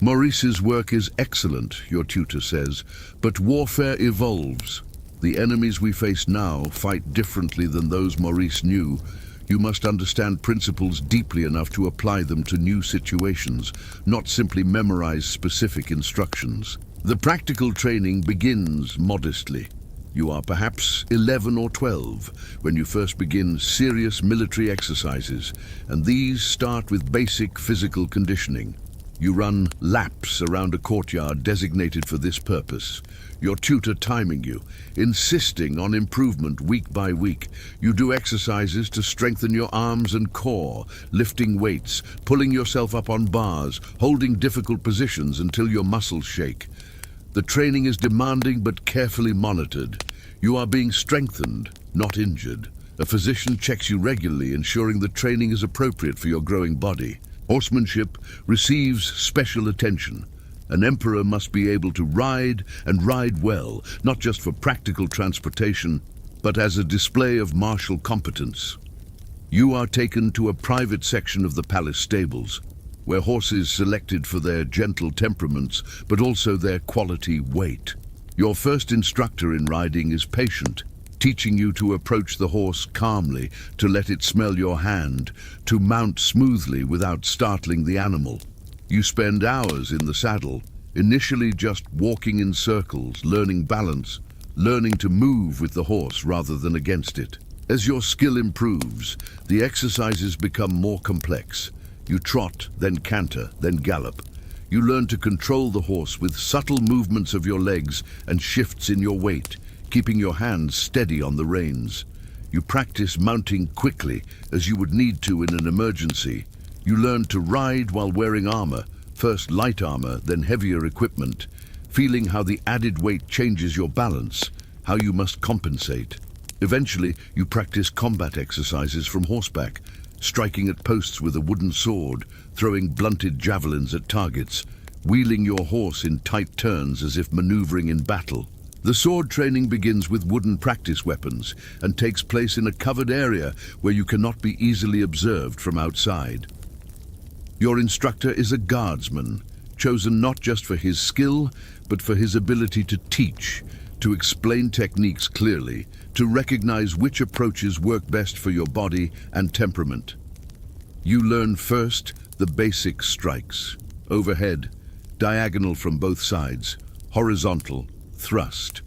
Speaker 1: Maurice's work is excellent, your tutor says, but warfare evolves. The enemies we face now fight differently than those Maurice knew. You must understand principles deeply enough to apply them to new situations, not simply memorize specific instructions. The practical training begins modestly. You are perhaps 11 or 12 when you first begin serious military exercises, and these start with basic physical conditioning. You run laps around a courtyard designated for this purpose, your tutor timing you, insisting on improvement week by week. You do exercises to strengthen your arms and core, lifting weights, pulling yourself up on bars, holding difficult positions until your muscles shake. The training is demanding but carefully monitored. You are being strengthened, not injured. A physician checks you regularly, ensuring the training is appropriate for your growing body. Horsemanship receives special attention. An emperor must be able to ride and ride well, not just for practical transportation, but as a display of martial competence. You are taken to a private section of the palace stables, where horses selected for their gentle temperaments, but also their quality weight. Your first instructor in riding is patient, teaching you to approach the horse calmly, to let it smell your hand, to mount smoothly without startling the animal. You spend hours in the saddle, initially just walking in circles, learning balance, learning to move with the horse rather than against it. As your skill improves, the exercises become more complex. You trot, then canter, then gallop. You learn to control the horse with subtle movements of your legs and shifts in your weight, keeping your hands steady on the reins. You practice mounting quickly, as you would need to in an emergency. You learn to ride while wearing armor, first light armor, then heavier equipment, feeling how the added weight changes your balance, how you must compensate. Eventually, you practice combat exercises from horseback, striking at posts with a wooden sword, throwing blunted javelins at targets, wheeling your horse in tight turns as if maneuvering in battle. The sword training begins with wooden practice weapons and takes place in a covered area where you cannot be easily observed from outside. Your instructor is a guardsman, chosen not just for his skill, but for his ability to teach, to explain techniques clearly, to recognize which approaches work best for your body and temperament. You learn first the basic strikes: overhead, diagonal from both sides, horizontal, thrust.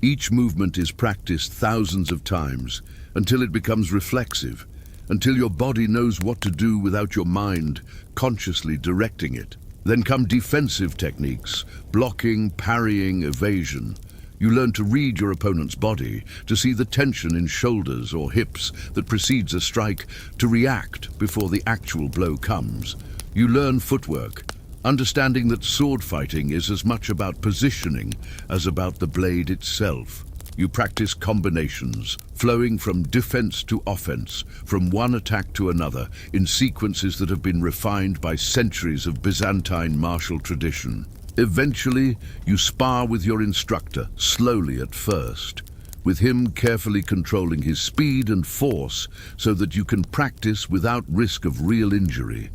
Speaker 1: Each movement is practiced thousands of times until it becomes reflexive, until your body knows what to do without your mind consciously directing it. Then come defensive techniques: blocking, parrying, evasion. You learn to read your opponent's body, to see the tension in shoulders or hips that precedes a strike, to react before the actual blow comes. You learn footwork, understanding that sword fighting is as much about positioning as about the blade itself. You practice combinations, flowing from defense to offense, from one attack to another, in sequences that have been refined by centuries of Byzantine martial tradition. Eventually, you spar with your instructor, slowly at first, with him carefully controlling his speed and force so that you can practice without risk of real injury.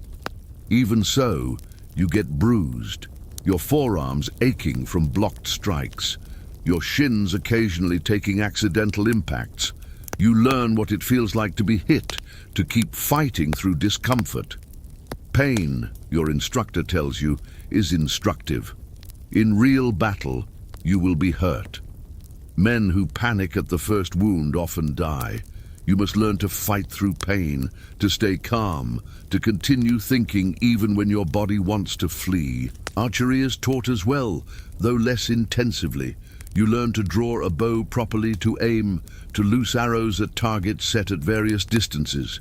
Speaker 1: Even so, you get bruised, your forearms aching from blocked strikes, your shins occasionally taking accidental impacts. You learn what it feels like to be hit, to keep fighting through discomfort. Pain, your instructor tells you, is instructive. In real battle, you will be hurt. Men who panic at the first wound often die. You must learn to fight through pain, to stay calm, to continue thinking even when your body wants to flee. Archery is taught as well, though less intensively. You learn to draw a bow properly, to aim, to loose arrows at targets set at various distances.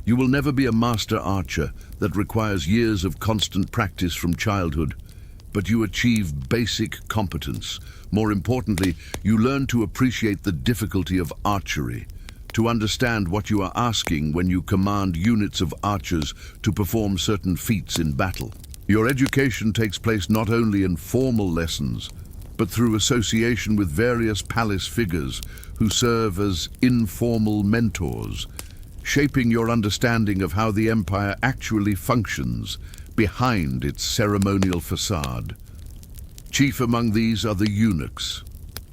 Speaker 1: You will never be a master archer that requires years of constant practice from childhood, but you achieve basic competence. More importantly, you learn to appreciate the difficulty of archery, to understand what you are asking when you command units of archers to perform certain feats in battle. Your education takes place not only in formal lessons, but through association with various palace figures who serve as informal mentors, shaping your understanding of how the empire actually functions behind its ceremonial facade. Chief among these are the eunuchs,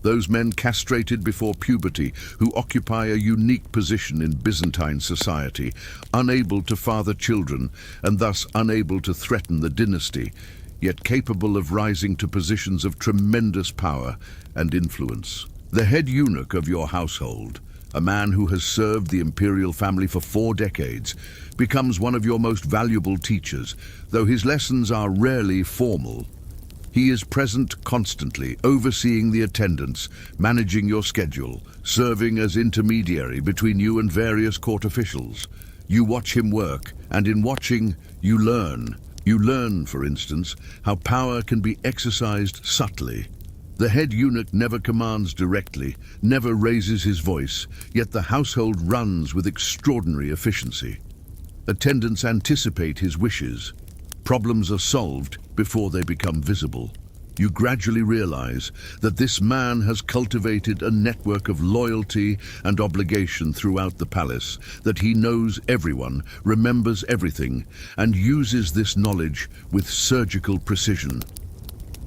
Speaker 1: those men castrated before puberty who occupy a unique position in Byzantine society, unable to father children and thus unable to threaten the dynasty, yet capable of rising to positions of tremendous power and influence. The head eunuch of your household, a man who has served the imperial family for 4 decades, becomes one of your most valuable teachers, though his lessons are rarely formal. He is present constantly, overseeing the attendance, managing your schedule, serving as intermediary between you and various court officials. You watch him work, and in watching, you learn. You learn, for instance, how power can be exercised subtly. The head eunuch never commands directly, never raises his voice, yet the household runs with extraordinary efficiency. Attendants anticipate his wishes. Problems are solved before they become visible. You gradually realize that this man has cultivated a network of loyalty and obligation throughout the palace, that he knows everyone, remembers everything, and uses this knowledge with surgical precision.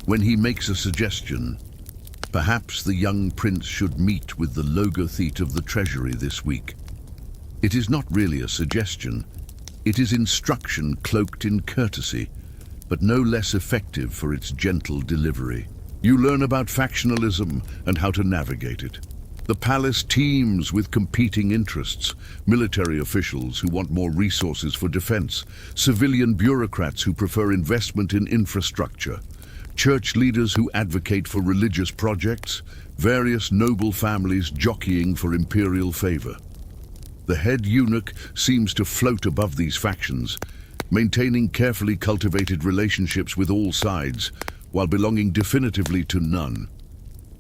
Speaker 1: When he makes a suggestion, perhaps the young prince should meet with the logothete of the treasury this week. It is not really a suggestion. It is instruction cloaked in courtesy, but no less effective for its gentle delivery. You learn about factionalism and how to navigate it. The palace teems with competing interests, military officials who want more resources for defense, civilian bureaucrats who prefer investment in infrastructure, church leaders who advocate for religious projects, various noble families jockeying for imperial favor. The head eunuch seems to float above these factions, maintaining carefully cultivated relationships with all sides, while belonging definitively to none.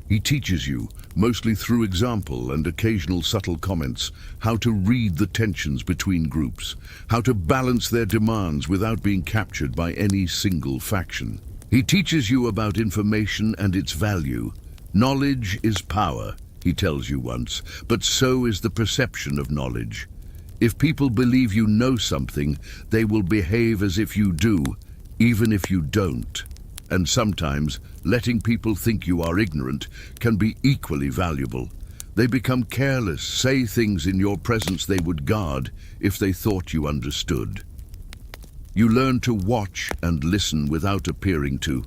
Speaker 1: He teaches you, mostly through example and occasional subtle comments, how to read the tensions between groups, how to balance their demands without being captured by any single faction. He teaches you about information and its value. Knowledge is power, he tells you once, but so is the perception of knowledge. If people believe you know something, they will behave as if you do, even if you don't. And sometimes, letting people think you are ignorant can be equally valuable. They become careless, say things in your presence they would guard if they thought you understood. You learn to watch and listen without appearing to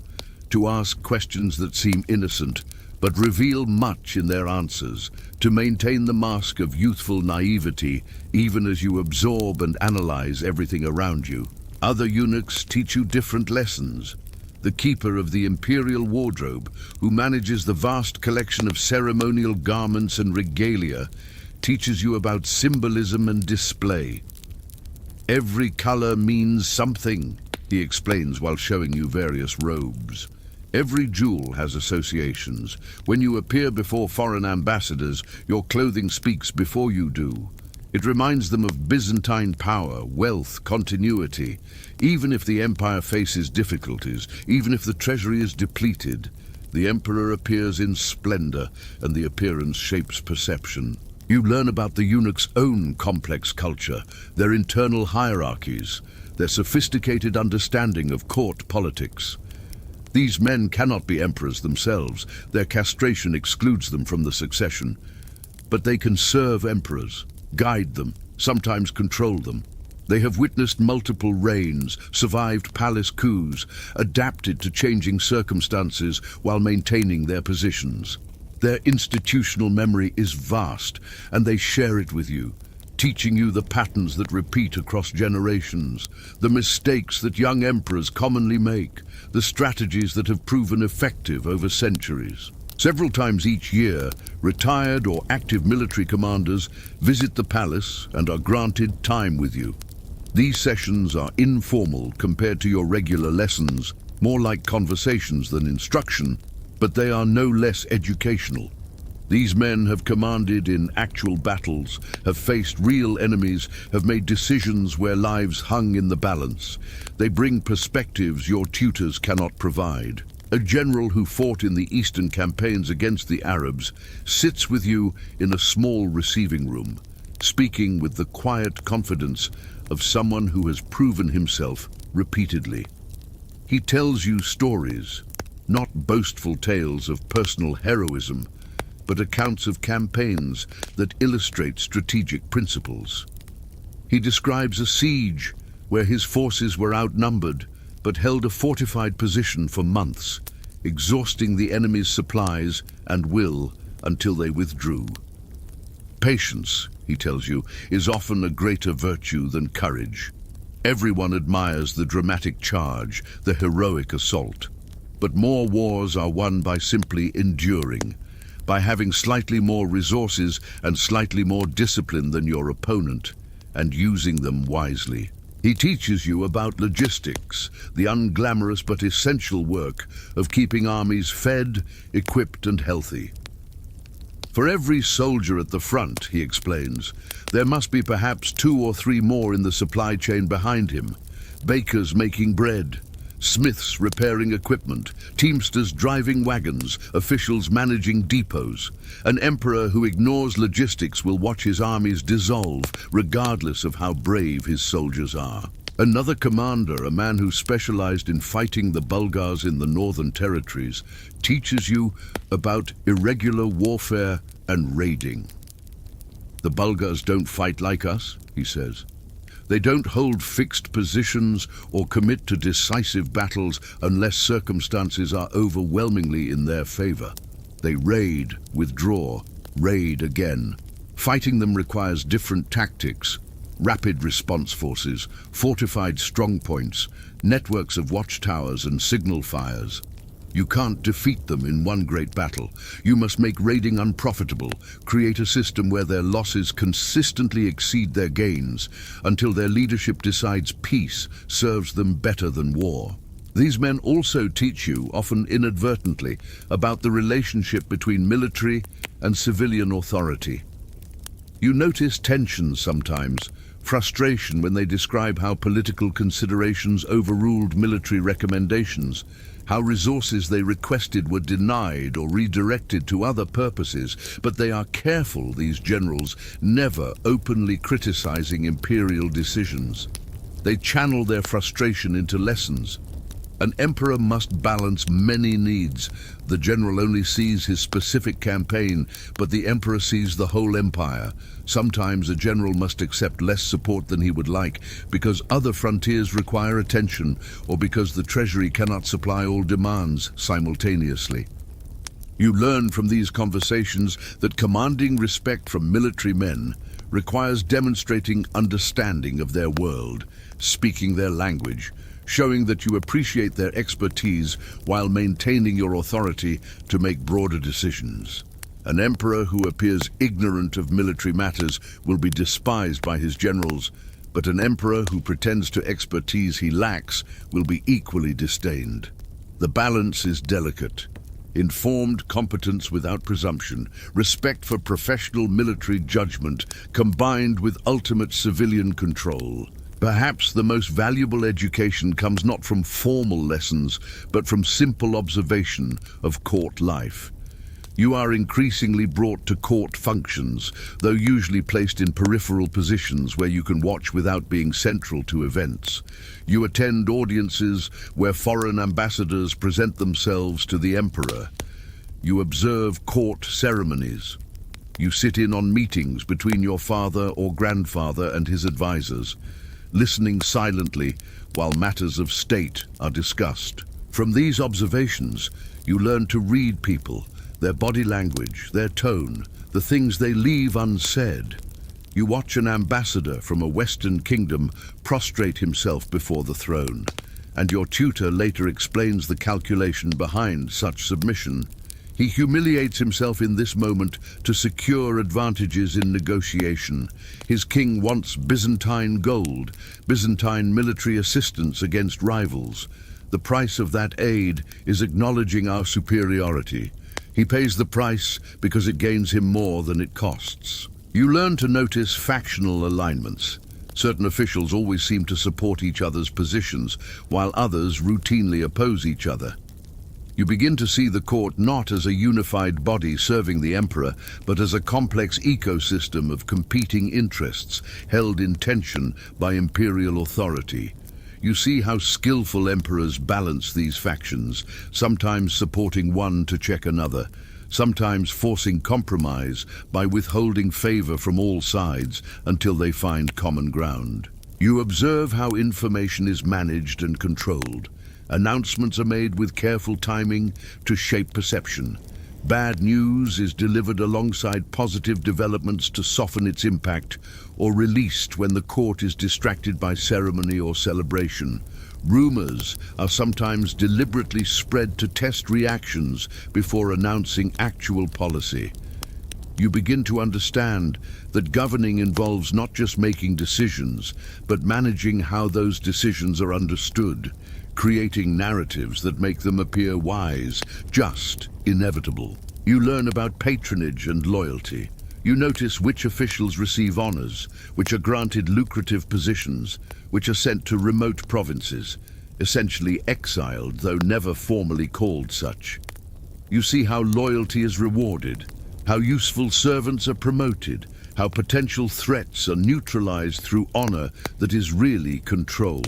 Speaker 1: ask questions that seem innocent, but reveal much in their answers, to maintain the mask of youthful naivety even as you absorb and analyze everything around you. Other eunuchs teach you different lessons. The keeper of the imperial wardrobe, who manages the vast collection of ceremonial garments and regalia, teaches you about symbolism and display. Every color means something, he explains while showing you various robes. Every jewel has associations. When you appear before foreign ambassadors, your clothing speaks before you do. It reminds them of Byzantine power, wealth, continuity. Even if the empire faces difficulties, even if the treasury is depleted, the emperor appears in splendor, and the appearance shapes perception. You learn about the eunuch's own complex culture, their internal hierarchies, their sophisticated understanding of court politics. These men cannot be emperors themselves. Their castration excludes them from the succession. But they can serve emperors, guide them, sometimes control them. They have witnessed multiple reigns, survived palace coups, adapted to changing circumstances while maintaining their positions. Their institutional memory is vast, and they share it with you, teaching you the patterns that repeat across generations, the mistakes that young emperors commonly make, the strategies that have proven effective over centuries. Several times each year, retired or active military commanders visit the palace and are granted time with you. These sessions are informal compared to your regular lessons, more like conversations than instruction, but they are no less educational. These men have commanded in actual battles, have faced real enemies, have made decisions where lives hung in the balance. They bring perspectives your tutors cannot provide. A general who fought in the eastern campaigns against the Arabs sits with you in a small receiving room, speaking with the quiet confidence of someone who has proven himself repeatedly. He tells you stories, not boastful tales of personal heroism, but accounts of campaigns that illustrate strategic principles. He describes a siege where his forces were outnumbered but held a fortified position for months, exhausting the enemy's supplies and will until they withdrew. Patience, he tells you, is often a greater virtue than courage. Everyone admires the dramatic charge, the heroic assault. But more wars are won by simply enduring, by having slightly more resources and slightly more discipline than your opponent, and using them wisely. He teaches you about logistics, the unglamorous but essential work of keeping armies fed, equipped and healthy. For every soldier at the front, he explains, there must be perhaps 2 or 3 more in the supply chain behind him. Bakers making bread, smiths repairing equipment, teamsters driving wagons, officials managing depots. An emperor who ignores logistics will watch his armies dissolve, regardless of how brave his soldiers are. Another commander, a man who specialized in fighting the Bulgars in the northern territories, teaches you about irregular warfare and raiding. The Bulgars don't fight like us, he says. They don't hold fixed positions or commit to decisive battles unless circumstances are overwhelmingly in their favor. They raid, withdraw, raid again. Fighting them requires different tactics, rapid response forces, fortified strongpoints, networks of watchtowers and signal fires. You can't defeat them in one great battle. You must make raiding unprofitable, create a system where their losses consistently exceed their gains, until their leadership decides peace serves them better than war. These men also teach you, often inadvertently, about the relationship between military and civilian authority. You notice tensions sometimes, frustration when they describe how political considerations overruled military recommendations, how resources they requested were denied or redirected to other purposes, but they are careful, these generals, never openly criticizing imperial decisions. They channel their frustration into lessons. An emperor must balance many needs. The general only sees his specific campaign, but the emperor sees the whole empire. Sometimes a general must accept less support than he would like, because other frontiers require attention, or because the treasury cannot supply all demands simultaneously. You learn from these conversations that commanding respect from military men requires demonstrating understanding of their world, speaking their language, showing that you appreciate their expertise while maintaining your authority to make broader decisions. An emperor who appears ignorant of military matters will be despised by his generals, but an emperor who pretends to expertise he lacks will be equally disdained. The balance is delicate. Informed competence without presumption, respect for professional military judgment, combined with ultimate civilian control. Perhaps the most valuable education comes not from formal lessons, but from simple observation of court life. You are increasingly brought to court functions, though usually placed in peripheral positions where you can watch without being central to events. You attend audiences where foreign ambassadors present themselves to the emperor. You observe court ceremonies. You sit in on meetings between your father or grandfather and his advisors, listening silently while matters of state are discussed. From these observations, you learn to read people, their body language, their tone, the things they leave unsaid. You watch an ambassador from a Western kingdom prostrate himself before the throne, and your tutor later explains the calculation behind such submission. He humiliates himself in this moment to secure advantages in negotiation. His king wants Byzantine gold, Byzantine military assistance against rivals. The price of that aid is acknowledging our superiority. He pays the price because it gains him more than it costs. You learn to notice factional alignments. Certain officials always seem to support each other's positions, while others routinely oppose each other. You begin to see the court not as a unified body serving the emperor, but as a complex ecosystem of competing interests held in tension by imperial authority. You see how skillful emperors balance these factions, sometimes supporting one to check another, sometimes forcing compromise by withholding favor from all sides until they find common ground. You observe how information is managed and controlled. Announcements are made with careful timing to shape perception. Bad news is delivered alongside positive developments to soften its impact, or released when the court is distracted by ceremony or celebration. Rumors are sometimes deliberately spread to test reactions before announcing actual policy. You begin to understand that governing involves not just making decisions, but managing how those decisions are understood, creating narratives that make them appear wise, just, inevitable. You learn about patronage and loyalty. You notice which officials receive honors, which are granted lucrative positions, which are sent to remote provinces, essentially exiled, though never formally called such. You see how loyalty is rewarded, how useful servants are promoted, how potential threats are neutralized through honor that is really control.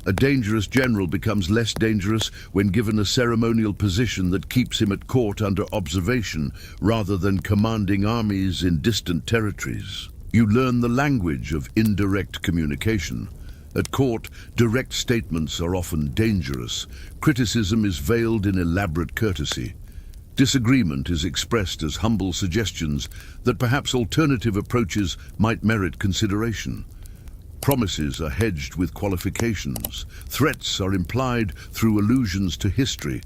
Speaker 1: A dangerous general becomes less dangerous when given a ceremonial position that keeps him at court under observation rather than commanding armies in distant territories. You learn the language of indirect communication. At court, direct statements are often dangerous. Criticism is veiled in elaborate courtesy. Disagreement is expressed as humble suggestions that perhaps alternative approaches might merit consideration. Promises are hedged with qualifications. Threats are implied through allusions to history,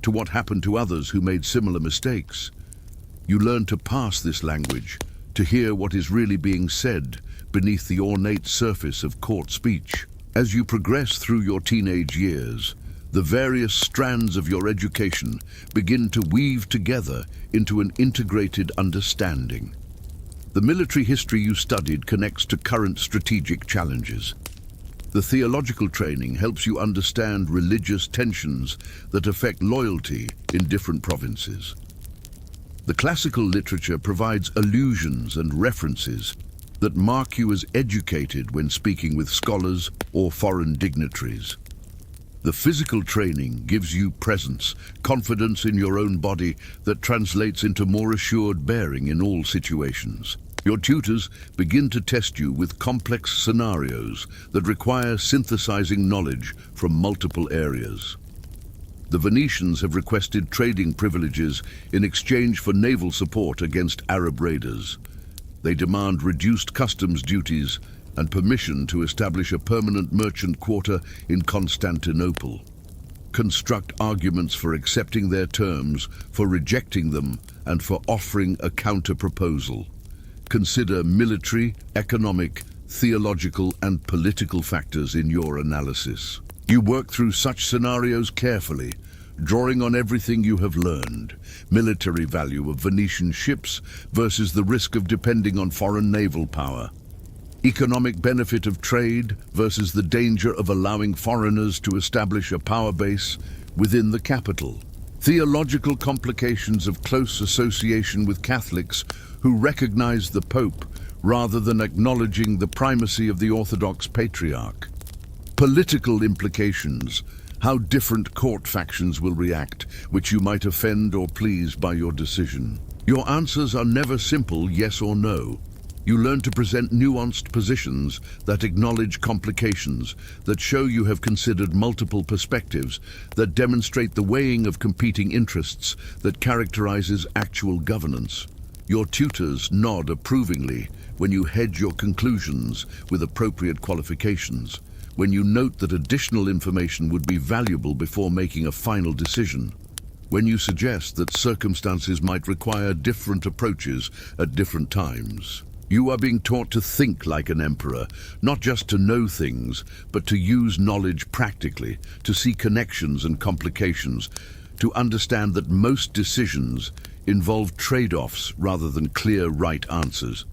Speaker 1: to what happened to others who made similar mistakes. You learn to pass this language, to hear what is really being said beneath the ornate surface of court speech. As you progress through your teenage years, the various strands of your education begin to weave together into an integrated understanding. The military history you studied connects to current strategic challenges. The theological training helps you understand religious tensions that affect loyalty in different provinces. The classical literature provides allusions and references that mark you as educated when speaking with scholars or foreign dignitaries. The physical training gives you presence, confidence in your own body that translates into more assured bearing in all situations. Your tutors begin to test you with complex scenarios that require synthesizing knowledge from multiple areas. The Venetians have requested trading privileges in exchange for naval support against Arab raiders. They demand reduced customs duties and permission to establish a permanent merchant quarter in Constantinople. Construct arguments for accepting their terms, for rejecting them, and for offering a counter-proposal. Consider military, economic, theological, and political factors in your analysis. You work through such scenarios carefully, drawing on everything you have learned. Military value of Venetian ships versus the risk of depending on foreign naval power. Economic benefit of trade versus the danger of allowing foreigners to establish a power base within the capital. Theological complications of close association with Catholics who recognize the Pope rather than acknowledging the primacy of the Orthodox Patriarch. Political implications, how different court factions will react, which you might offend or please by your decision. Your answers are never simple yes or no. You learn to present nuanced positions that acknowledge complications, that show you have considered multiple perspectives, that demonstrate the weighing of competing interests that characterizes actual governance. Your tutors nod approvingly when you hedge your conclusions with appropriate qualifications, when you note that additional information would be valuable before making a final decision, when you suggest that circumstances might require different approaches at different times. You are being taught to think like an emperor, not just to know things, but to use knowledge practically, to see connections and complications, to understand that most decisions involve trade-offs rather than clear right answers.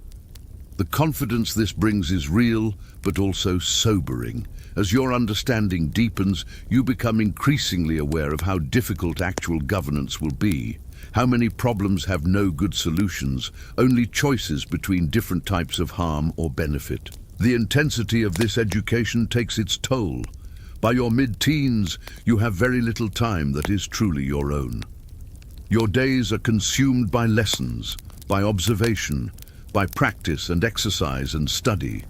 Speaker 1: The confidence this brings is real, but also sobering. As your understanding deepens, you become increasingly aware of how difficult actual governance will be. How many problems have no good solutions, only choices between different types of harm or benefit. The intensity of this education takes its toll. By your mid-teens, you have very little time that is truly your own. Your days are consumed by lessons, by observation, by practice and exercise and study.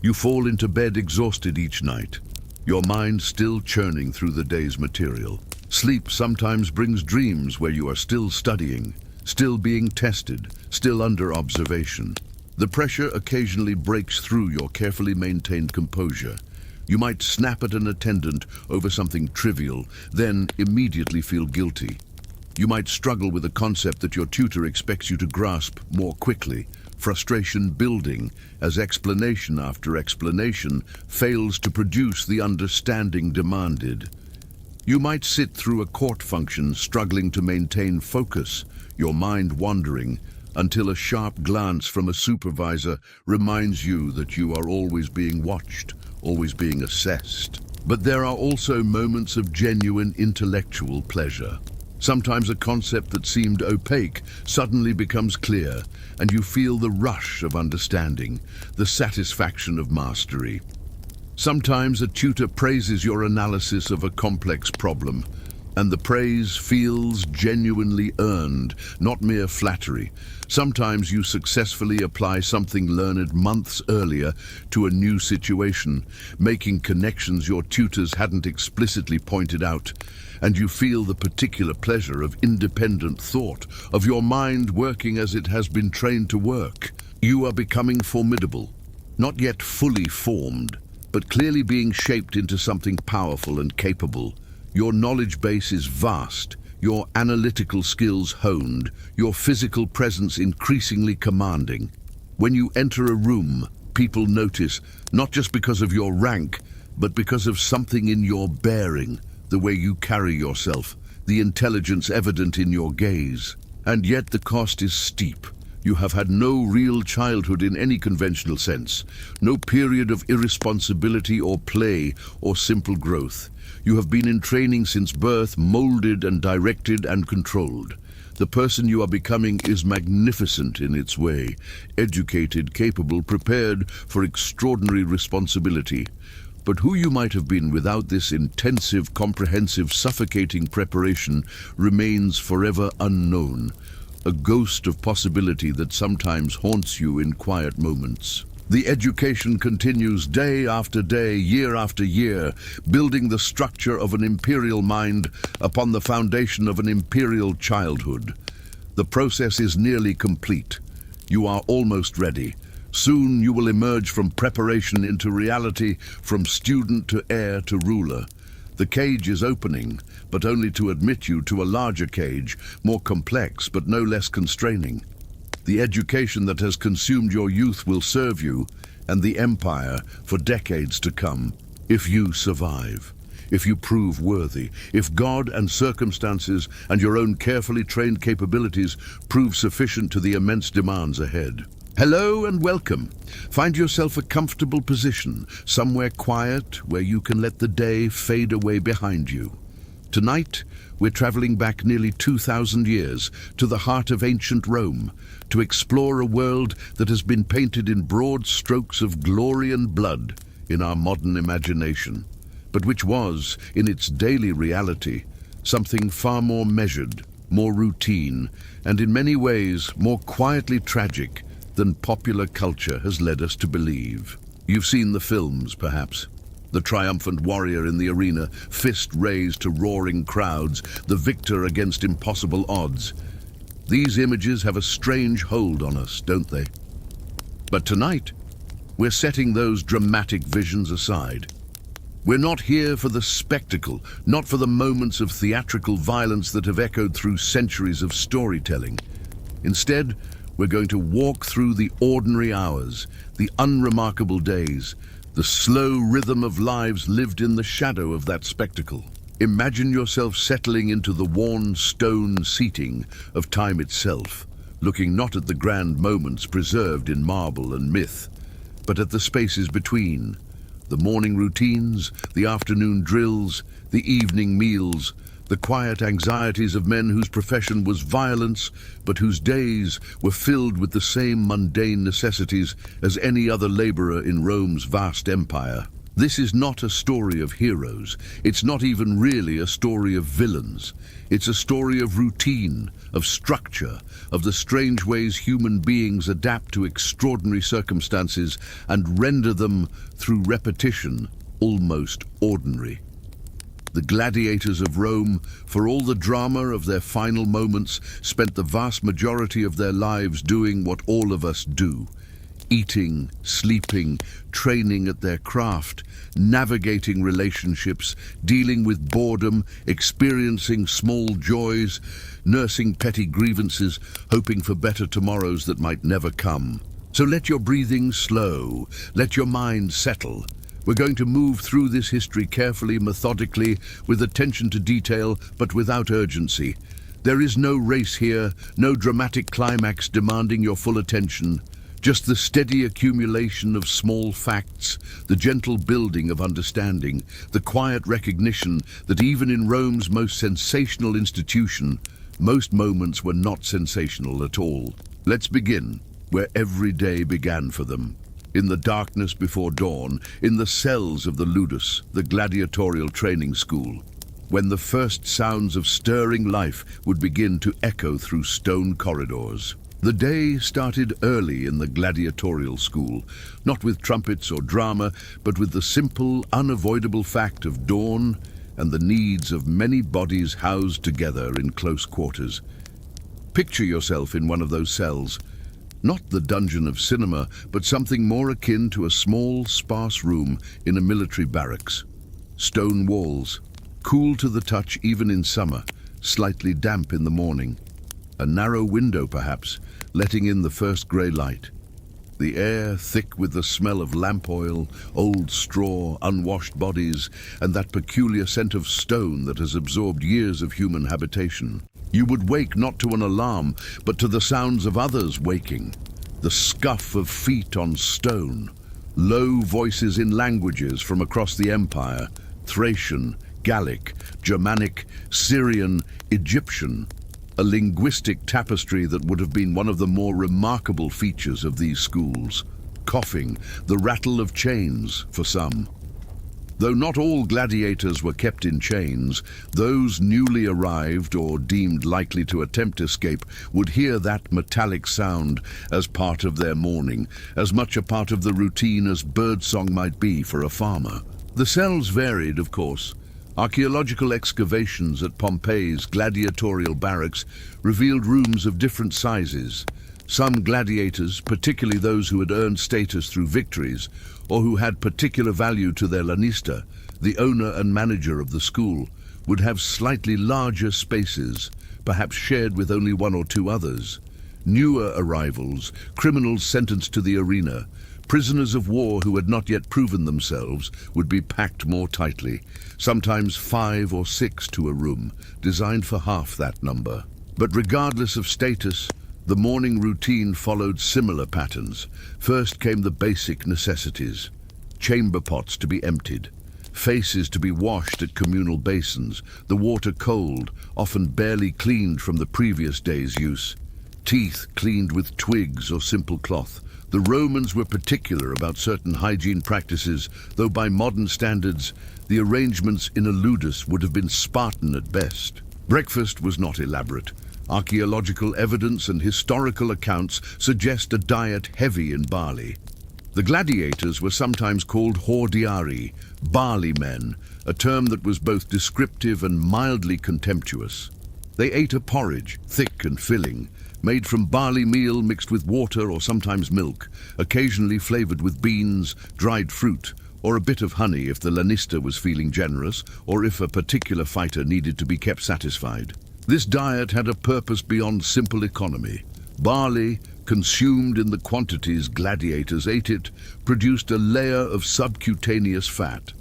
Speaker 1: You fall into bed exhausted each night, your mind still churning through the day's material. Sleep sometimes brings dreams where you are still studying, still being tested, still under observation. The pressure occasionally breaks through your carefully maintained composure. You might snap at an attendant over something trivial, then immediately feel guilty. You might struggle with a concept that your tutor expects you to grasp more quickly, frustration building as explanation after explanation fails to produce the understanding demanded. You might sit through a court function struggling to maintain focus, your mind wandering, until a sharp glance from a supervisor reminds you that you are always being watched, always being assessed. But there are also moments of genuine intellectual pleasure. Sometimes a concept that seemed opaque suddenly becomes clear, and you feel the rush of understanding, the satisfaction of mastery. Sometimes a tutor praises your analysis of a complex problem, and the praise feels genuinely earned, not mere flattery. Sometimes you successfully apply something learned months earlier to a new situation, making connections your tutors hadn't explicitly pointed out, and you feel the particular pleasure of independent thought, of your mind working as it has been trained to work. You are becoming formidable, not yet fully formed, but clearly being shaped into something powerful and capable. Your knowledge base is vast, your analytical skills honed, your physical presence increasingly commanding. When you enter a room, people notice, not just because of your rank, but because of something in your bearing, the way you carry yourself, the intelligence evident in your gaze. And yet the cost is steep. You have had no real childhood in any conventional sense, no period of irresponsibility or play or simple growth. You have been in training since birth, molded and directed and controlled. The person you are becoming is magnificent in its way, educated, capable, prepared for extraordinary responsibility. But who you might have been without this intensive, comprehensive, suffocating preparation remains forever unknown, a ghost of possibility that sometimes haunts you in quiet moments. The education continues day after day, year after year, building the structure of an imperial mind upon the foundation of an imperial childhood. The process is nearly complete. You are almost ready. Soon you will emerge from preparation into reality, from student to heir to ruler. The cage is opening, but only to admit you to a larger cage, more complex but no less constraining. The education that has consumed your youth will serve you and the empire for decades to come, if you survive, if you prove worthy, if God and circumstances and your own carefully trained capabilities prove sufficient to the immense demands ahead. Hello and welcome. Find yourself a comfortable position, somewhere quiet where you can let the day fade away behind you. Tonight, we're traveling back nearly 2,000 years to the heart of ancient Rome to explore a world that has been painted in broad strokes of glory and blood in our modern imagination, but which was, in its daily reality, something far more measured, more routine, and in many ways more quietly tragic than popular culture has led us to believe. You've seen the films, perhaps. The triumphant warrior in the arena, fist raised to roaring crowds, the victor against impossible odds. These images have a strange hold on us, don't they? But tonight, we're setting those dramatic visions aside. We're not here for the spectacle, not for the moments of theatrical violence that have echoed through centuries of storytelling. Instead, we're going to walk through the ordinary hours, the unremarkable days, the slow rhythm of lives lived in the shadow of that spectacle. Imagine yourself settling into the worn stone seating of time itself, looking not at the grand moments preserved in marble and myth, but at the spaces between, the morning routines, the afternoon drills, the evening meals, the quiet anxieties of men whose profession was violence, but whose days were filled with the same mundane necessities as any other laborer in Rome's vast empire. This is not a story of heroes. It's not even really a story of villains. It's a story of routine, of structure, of the strange ways human beings adapt to extraordinary circumstances and render them, through repetition, almost ordinary. The gladiators of Rome, for all the drama of their final moments, spent the vast majority of their lives doing what all of us do: eating, sleeping, training at their craft, navigating relationships, dealing with boredom, experiencing small joys, nursing petty grievances, hoping for better tomorrows that might never come. So let your breathing slow, let your mind settle. We're going to move through this history carefully, methodically, with attention to detail, but without urgency. There is no race here, no dramatic climax demanding your full attention. Just the steady accumulation of small facts, the gentle building of understanding, the quiet recognition that even in Rome's most sensational institution, most moments were not sensational at all. Let's begin where every day began for them. In the darkness before dawn, in the cells of the Ludus, the gladiatorial training school, when the first sounds of stirring life would begin to echo through stone corridors. The day started early in the gladiatorial school, not with trumpets or drama, but with the simple, unavoidable fact of dawn and the needs of many bodies housed together in close quarters. Picture yourself in one of those cells, not the dungeon of cinema, but something more akin to a small, sparse room in a military barracks. Stone walls, cool to the touch even in summer, slightly damp in the morning. A narrow window, perhaps, letting in the first grey light. The air thick with the smell of lamp oil, old straw, unwashed bodies, and that peculiar scent of stone that has absorbed years of human habitation. You would wake not to an alarm, but to the sounds of others waking. The scuff of feet on stone. Low voices in languages from across the empire. Thracian, Gallic, Germanic, Syrian, Egyptian. A linguistic tapestry that would have been one of the more remarkable features of these schools. Coughing, the rattle of chains for some. Though not all gladiators were kept in chains, those newly arrived or deemed likely to attempt escape would hear that metallic sound as part of their morning, as much a part of the routine as birdsong might be for a farmer. The cells varied, of course. Archaeological excavations at Pompeii's gladiatorial barracks revealed rooms of different sizes. Some gladiators, particularly those who had earned status through victories, or who had particular value to their lanista, the owner and manager of the school, would have slightly larger spaces, perhaps shared with only one or two others. Newer arrivals, criminals sentenced to the arena, prisoners of war who had not yet proven themselves would be packed more tightly, sometimes 5 or 6 to a room, designed for half that number. But regardless of status, the morning routine followed similar patterns. First came the basic necessities: chamber pots to be emptied, faces to be washed at communal basins, the water cold, often barely cleaned from the previous day's use, teeth cleaned with twigs or simple cloth. The Romans were particular about certain hygiene practices, though by modern standards, the arrangements in a ludus would have been Spartan at best. Breakfast was not elaborate. Archaeological evidence and historical accounts suggest a diet heavy in barley. The gladiators were sometimes called hordeari, barley men, a term that was both descriptive and mildly contemptuous. They ate a porridge, thick and filling, made from barley meal mixed with water or sometimes milk, occasionally flavored with beans, dried fruit, or a bit of honey if the lanista was feeling generous or if a particular fighter needed to be kept satisfied. This diet had a purpose beyond simple economy. Barley, consumed in the quantities gladiators ate it, produced a layer of subcutaneous fat.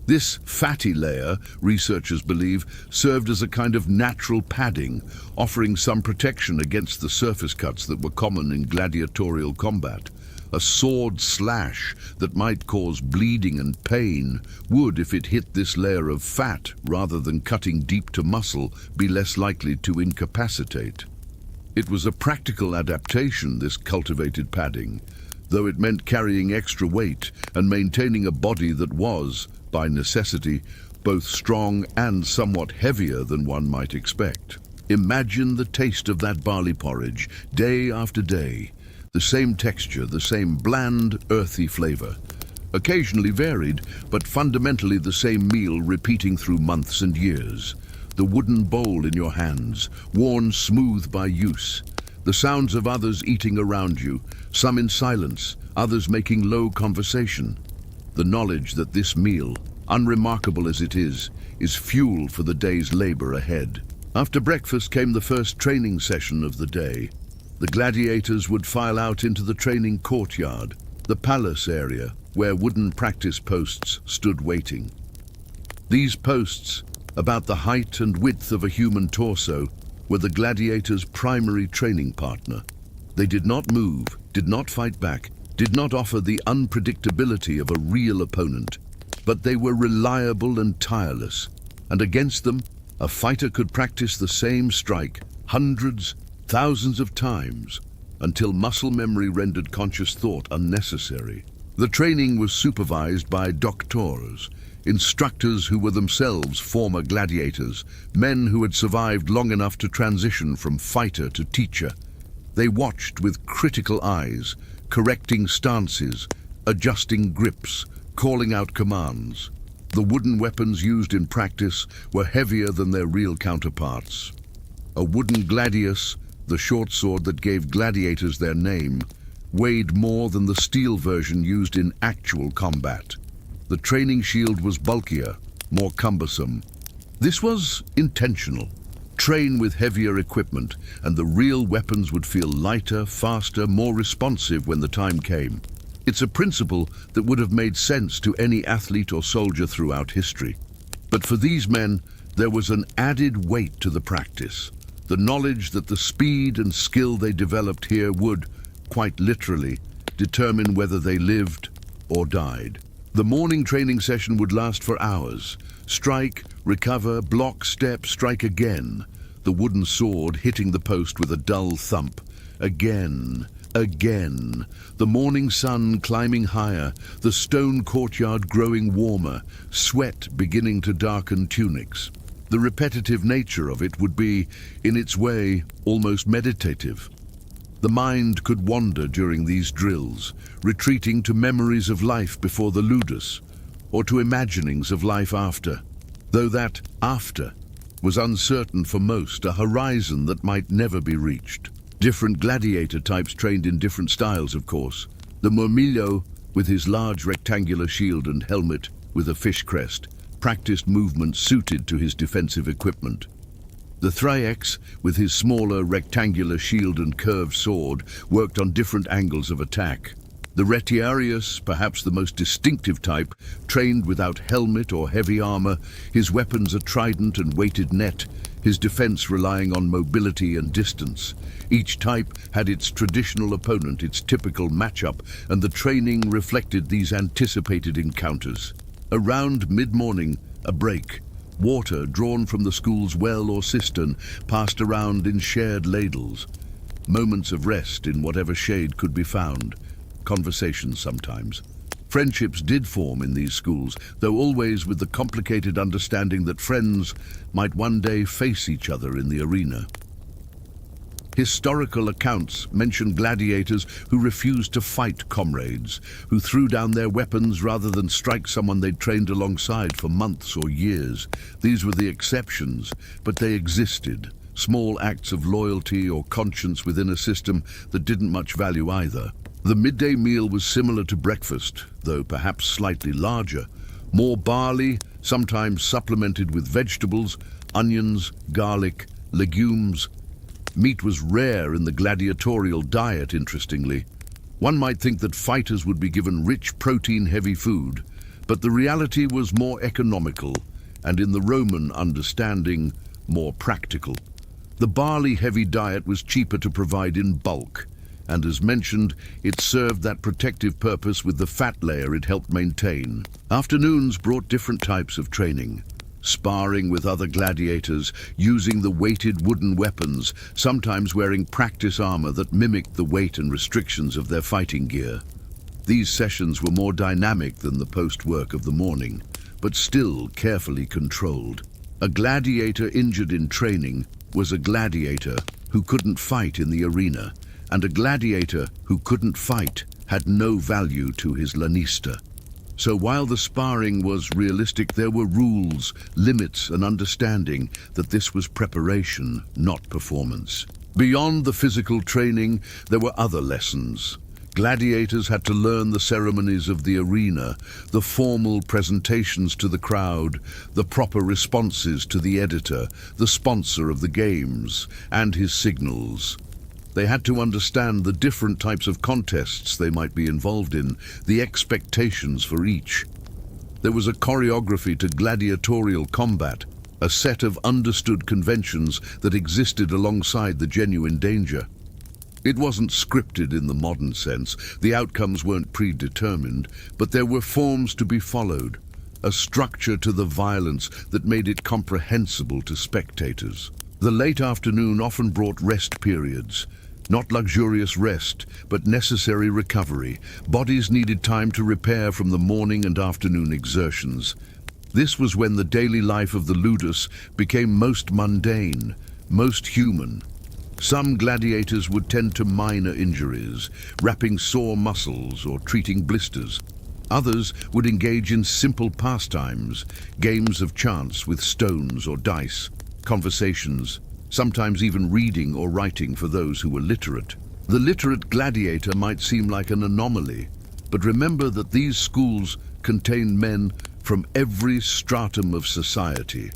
Speaker 1: This fatty layer, researchers believe, served as a kind of natural padding, offering some protection against the surface cuts that were common in gladiatorial combat. A sword slash that might cause bleeding and pain would, if it hit this layer of fat rather than cutting deep to muscle, be less likely to incapacitate. It was a practical adaptation, this cultivated padding, though it meant carrying extra weight and maintaining a body that was, by necessity, both strong and somewhat heavier than one might expect. Imagine the taste of that barley porridge, day after day. The same texture, the same bland, earthy flavor. Occasionally varied, but fundamentally the same meal repeating through months and years. The wooden bowl in your hands, worn smooth by use. The sounds of others eating around you, some in silence, others making low conversation. The knowledge that this meal, unremarkable as it is fuel for the day's labor ahead. After breakfast came the first training session of the day. The gladiators would file out into the training courtyard, the palace area, where wooden practice posts stood waiting. These posts, about the height and width of a human torso, were the gladiators' primary training partner. They did not move, did not fight back, did not offer the unpredictability of a real opponent, but they were reliable and tireless, and against them, a fighter could practice the same strike hundreds, thousands of times, until muscle memory rendered conscious thought unnecessary. The training was supervised by doctors, instructors who were themselves former gladiators, men who had survived long enough to transition from fighter to teacher. They watched with critical eyes, correcting stances, adjusting grips, calling out commands. The wooden weapons used in practice were heavier than their real counterparts. A wooden gladius, the short sword that gave gladiators their name, weighed more than the steel version used in actual combat. The training shield was bulkier, more cumbersome. This was intentional. Train with heavier equipment, and the real weapons would feel lighter, faster, more responsive when the time came. It's a principle that would have made sense to any athlete or soldier throughout history. But for these men, there was an added weight to the practice. The knowledge that the speed and skill they developed here would, quite literally, determine whether they lived or died. The morning training session would last for hours. Strike, recover, block, step, strike again. The wooden sword hitting the post with a dull thump. Again, again. The morning sun climbing higher, the stone courtyard growing warmer, sweat beginning to darken tunics. The repetitive nature of it would be, in its way, almost meditative. The mind could wander during these drills, retreating to memories of life before the ludus, or to imaginings of life after, though that after was uncertain for most, a horizon that might never be reached. Different gladiator types trained in different styles, of course. The murmillo, with his large rectangular shield and helmet with a fish crest, practiced movements suited to his defensive equipment. The Thraex, with his smaller rectangular shield and curved sword, worked on different angles of attack. The Retiarius, perhaps the most distinctive type, trained without helmet or heavy armor, his weapons a trident and weighted net, his defense relying on mobility and distance. Each type had its traditional opponent, its typical matchup, and the training reflected these anticipated encounters. Around mid-morning, a break. Water drawn from the school's well or cistern passed around in shared ladles. Moments of rest in whatever shade could be found. Conversations sometimes. Friendships did form in these schools, though always with the complicated understanding that friends might one day face each other in the arena. Historical accounts mention gladiators who refused to fight comrades, who threw down their weapons rather than strike someone they'd trained alongside for months or years. These were the exceptions, but they existed. Small acts of loyalty or conscience within a system that didn't much value either. The midday meal was similar to breakfast, though perhaps slightly larger. More barley, sometimes supplemented with vegetables, onions, garlic, legumes. Meat was rare in the gladiatorial diet, interestingly. One might think that fighters would be given rich, protein-heavy food, but the reality was more economical, and in the Roman understanding, more practical. The barley-heavy diet was cheaper to provide in bulk, and as mentioned, it served that protective purpose with the fat layer it helped maintain. Afternoons brought different types of training. Sparring with other gladiators, using the weighted wooden weapons, sometimes wearing practice armor that mimicked the weight and restrictions of their fighting gear. These sessions were more dynamic than the post-work of the morning, but still carefully controlled. A gladiator injured in training was a gladiator who couldn't fight in the arena, and a gladiator who couldn't fight had no value to his lanista. So while the sparring was realistic, there were rules, limits, and understanding that this was preparation, not performance. Beyond the physical training, there were other lessons. Gladiators had to learn the ceremonies of the arena, the formal presentations to the crowd, the proper responses to the editor, the sponsor of the games, and his signals. They had to understand the different types of contests they might be involved in, the expectations for each. There was a choreography to gladiatorial combat, a set of understood conventions that existed alongside the genuine danger. It wasn't scripted in the modern sense, the outcomes weren't predetermined, but there were forms to be followed, a structure to the violence that made it comprehensible to spectators. The late afternoon often brought rest periods. Not luxurious rest, but necessary recovery. Bodies needed time to repair from the morning and afternoon exertions. This was when the daily life of the ludus became most mundane, most human. Some gladiators would tend to minor injuries, wrapping sore muscles or treating blisters. Others would engage in simple pastimes, games of chance with stones or dice, conversations, sometimes even reading or writing for those who were literate. The literate gladiator might seem like an anomaly, but remember that these schools contained men from every stratum of society.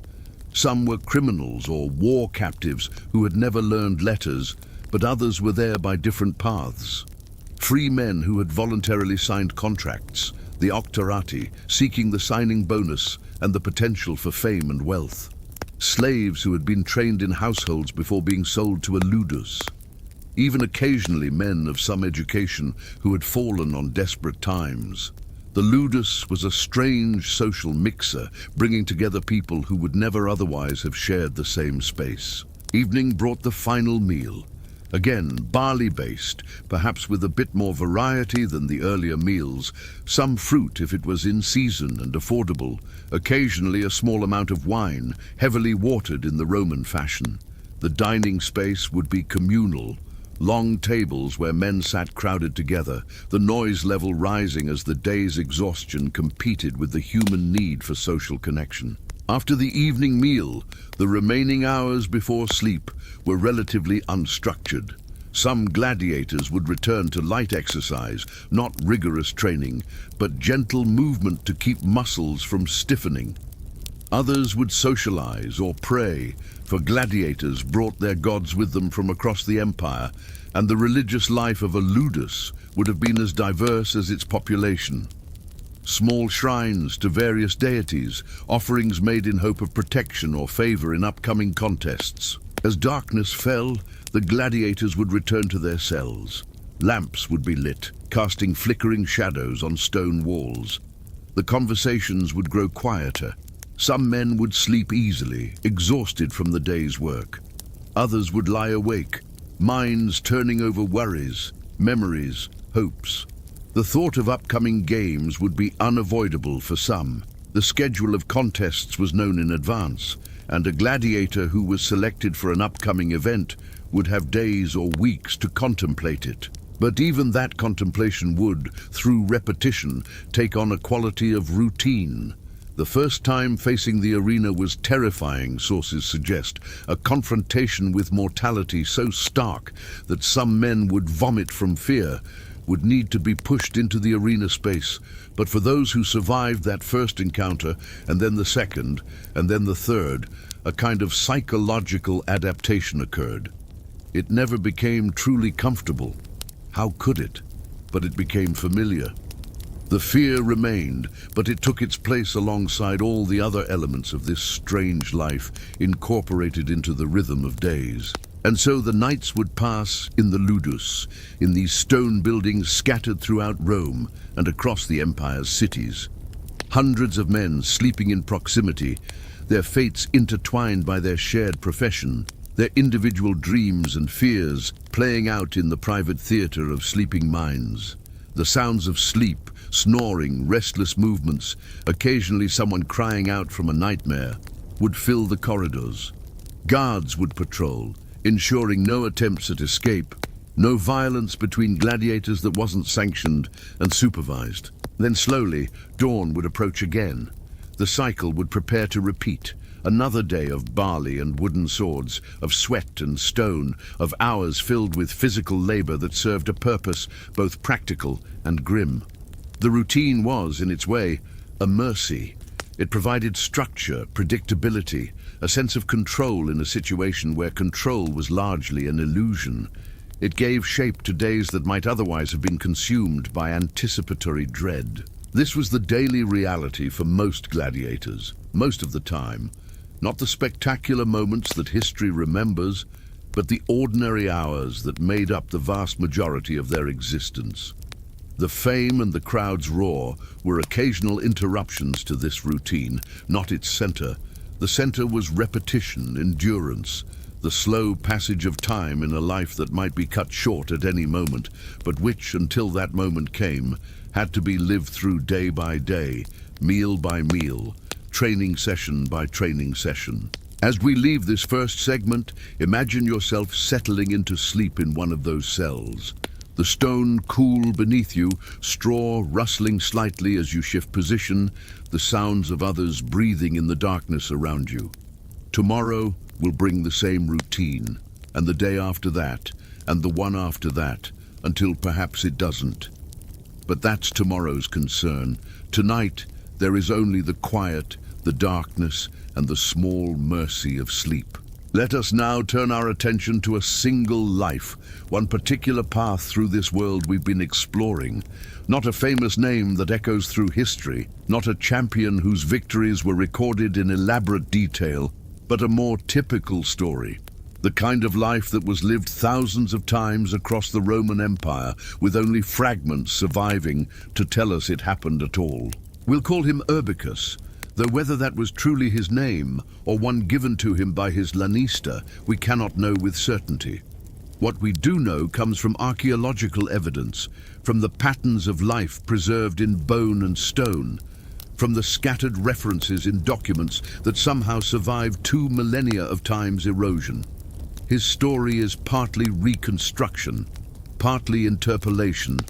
Speaker 1: Some were criminals or war captives who had never learned letters, but others were there by different paths. Free men who had voluntarily signed contracts, the octorati, seeking the signing bonus and the potential for fame and wealth. Slaves who had been trained in households before being sold to a ludus. Even occasionally men of some education who had fallen on desperate times. The ludus was a strange social mixer, bringing together people who would never otherwise have shared the same space. Evening brought the final meal. Again, barley-based, perhaps with a bit more variety than the earlier meals, some fruit if it was in season and affordable, occasionally a small amount of wine, heavily watered in the Roman fashion. The dining space would be communal, long tables where men sat crowded together, the noise level rising as the day's exhaustion competed with the human need for social connection. After the evening meal, the remaining hours before sleep were relatively unstructured. Some gladiators would return to light exercise, not rigorous training, but gentle movement to keep muscles from stiffening. Others would socialize or pray, for gladiators brought their gods with them from across the empire, and the religious life of a ludus would have been as diverse as its population. Small shrines to various deities, offerings made in hope of protection or favor in upcoming contests. As darkness fell, the gladiators would return to their cells. Lamps would be lit, casting flickering shadows on stone walls. The conversations would grow quieter. Some men would sleep easily, exhausted from the day's work. Others would lie awake, minds turning over worries, memories, hopes. The thought of upcoming games would be unavoidable for some. The schedule of contests was known in advance, and a gladiator who was selected for an upcoming event would have days or weeks to contemplate it. But even that contemplation would, through repetition, take on a quality of routine. The first time facing the arena was terrifying, sources suggest, a confrontation with mortality so stark that some men would vomit from fear, would need to be pushed into the arena space. But for those who survived that first encounter, and then the second, and then the third, a kind of psychological adaptation occurred. It never became truly comfortable. How could it? But it became familiar. The fear remained, but it took its place alongside all the other elements of this strange life, incorporated into the rhythm of days. And so the nights would pass in the ludus, in these stone buildings scattered throughout Rome and across the empire's cities. Hundreds of men sleeping in proximity, their fates intertwined by their shared profession, their individual dreams and fears playing out in the private theater of sleeping minds. The sounds of sleep, snoring, restless movements, occasionally someone crying out from a nightmare, would fill the corridors. Guards would patrol, ensuring no attempts at escape, no violence between gladiators that wasn't sanctioned and supervised. Then slowly, dawn would approach again. The cycle would prepare to repeat. Another day of barley and wooden swords, of sweat and stone, of hours filled with physical labor that served a purpose both practical and grim. The routine was, in its way, a mercy. It provided structure, predictability, a sense of control in a situation where control was largely an illusion. It gave shape to days that might otherwise have been consumed by anticipatory dread. This was the daily reality for most gladiators, most of the time. Not the spectacular moments that history remembers, but the ordinary hours that made up the vast majority of their existence. The fame and the crowd's roar were occasional interruptions to this routine, not its center. The center was repetition, endurance, the slow passage of time in a life that might be cut short at any moment, but which, until that moment came, had to be lived through day by day, meal by meal, training session by training session. As we leave this first segment, imagine yourself settling into sleep in one of those cells. The stone cool beneath you, straw rustling slightly as you shift position, the sounds of others breathing in the darkness around you. Tomorrow will bring the same routine, and the day after that, and the one after that, until perhaps it doesn't. But that's tomorrow's concern. Tonight, there is only the quiet, the darkness, and the small mercy of sleep. Let us now turn our attention to a single life, one particular path through this world we've been exploring. Not a famous name that echoes through history, not a champion whose victories were recorded in elaborate detail, but a more typical story. The kind of life that was lived thousands of times across the Roman Empire, with only fragments surviving to tell us it happened at all. We'll call him Urbicus, though whether that was truly his name or one given to him by his lanista, we cannot know with certainty. What we do know comes from archaeological evidence, from the patterns of life preserved in bone and stone, from the scattered references in documents that somehow survived 2 millennia of time's erosion. His story is partly reconstruction, partly interpolation,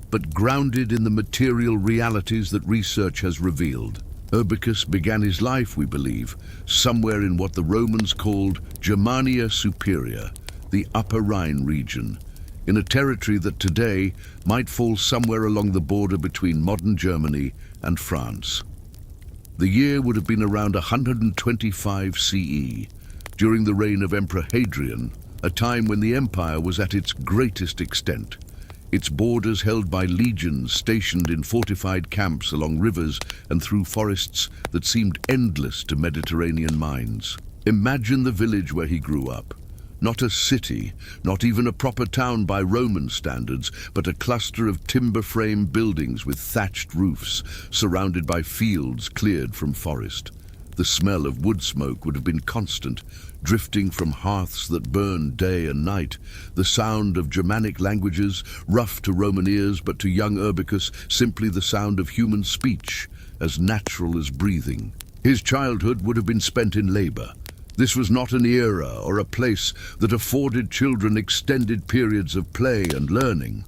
Speaker 1: but grounded in the material realities that research has revealed. Urbicus began his life, we believe, somewhere in what the Romans called Germania Superior, the Upper Rhine region, in a territory that today might fall somewhere along the border between modern Germany and France. The year would have been around 125 CE, during the reign of Emperor Hadrian, a time when the empire was at its greatest extent, its borders held by legions stationed in fortified camps along rivers and through forests that seemed endless to Mediterranean minds. Imagine the village where he grew up. Not a city, not even a proper town by Roman standards, but a cluster of timber-frame buildings with thatched roofs, surrounded by fields cleared from forest. The smell of wood smoke would have been constant, drifting from hearths that burned day and night. The sound of Germanic languages, rough to Roman ears, but to young Urbicus simply the sound of human speech, as natural as breathing. His childhood would have been spent in labor, This was not an era or a place that afforded children extended periods of play and learning.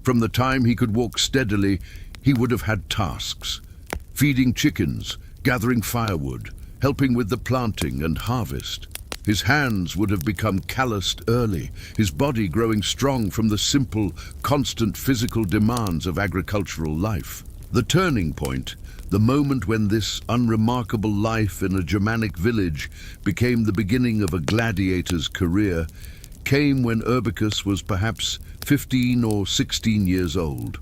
Speaker 1: From the time he could walk steadily, he would have had tasks: feeding chickens, gathering firewood, helping with the planting and harvest. His hands would have become calloused early, his body growing strong from the simple, constant physical demands of agricultural life. The turning point, the moment when this unremarkable life in a Germanic village became the beginning of a gladiator's career, came when Urbicus was perhaps 15 or 16 years old.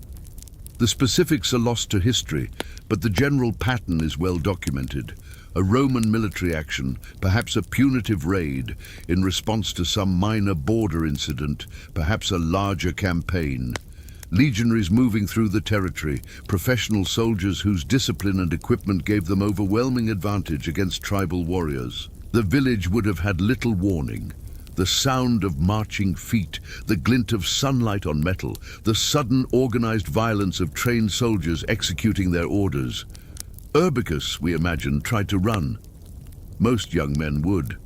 Speaker 1: The specifics are lost to history, but the general pattern is well documented. A Roman military action, perhaps a punitive raid in response to some minor border incident, perhaps a larger campaign. Legionaries moving through the territory, professional soldiers whose discipline and equipment gave them overwhelming advantage against tribal warriors. The village would have had little warning. The sound of marching feet, the glint of sunlight on metal, the sudden organized violence of trained soldiers executing their orders. Urbicus, we imagine, tried to run. Most young men would.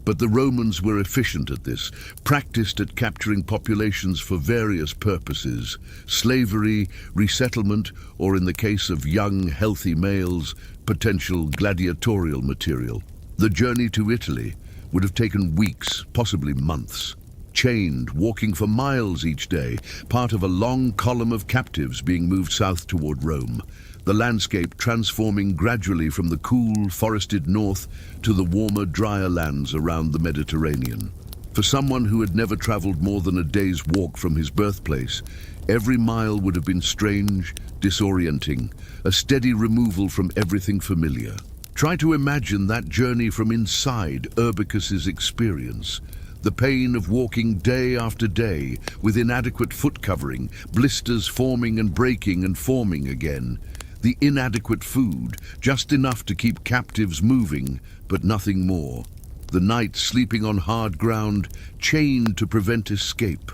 Speaker 1: But the Romans were efficient at this, practiced at capturing populations for various purposes: slavery, resettlement, or in the case of young, healthy males, potential gladiatorial material. The journey to Italy would have taken weeks, possibly months. Chained, walking for miles each day, part of a long column of captives being moved south toward Rome. The landscape transforming gradually from the cool, forested north to the warmer, drier lands around the Mediterranean. For someone who had never traveled more than a day's walk from his birthplace, every mile would have been strange, disorienting, a steady removal from everything familiar. Try to imagine that journey from inside Urbicus's experience. The pain of walking day after day with inadequate foot covering, blisters forming and breaking and forming again. The inadequate food, just enough to keep captives moving, but nothing more. The night sleeping on hard ground, chained to prevent escape.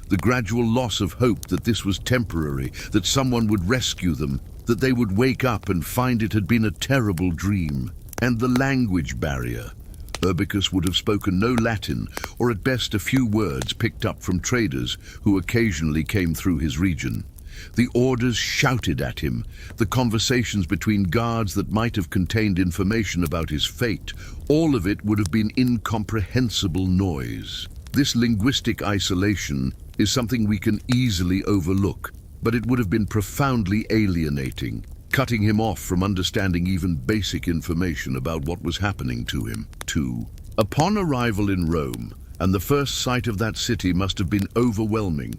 Speaker 1: The gradual loss of hope that this was temporary, that someone would rescue them, that they would wake up and find it had been a terrible dream. And the language barrier. Urbicus would have spoken no Latin, or at best a few words picked up from traders who occasionally came through his region. The orders shouted at him, the conversations between guards that might have contained information about his fate, all of it would have been incomprehensible noise. This linguistic isolation is something we can easily overlook, but it would have been profoundly alienating, cutting him off from understanding even basic information about what was happening to him. 2. Upon arrival in Rome, and the first sight of that city must have been overwhelming,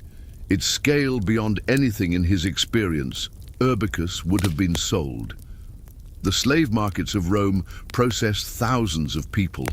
Speaker 1: its scale beyond anything in his experience, Urbicus would have been sold. The slave markets of Rome processed thousands of people,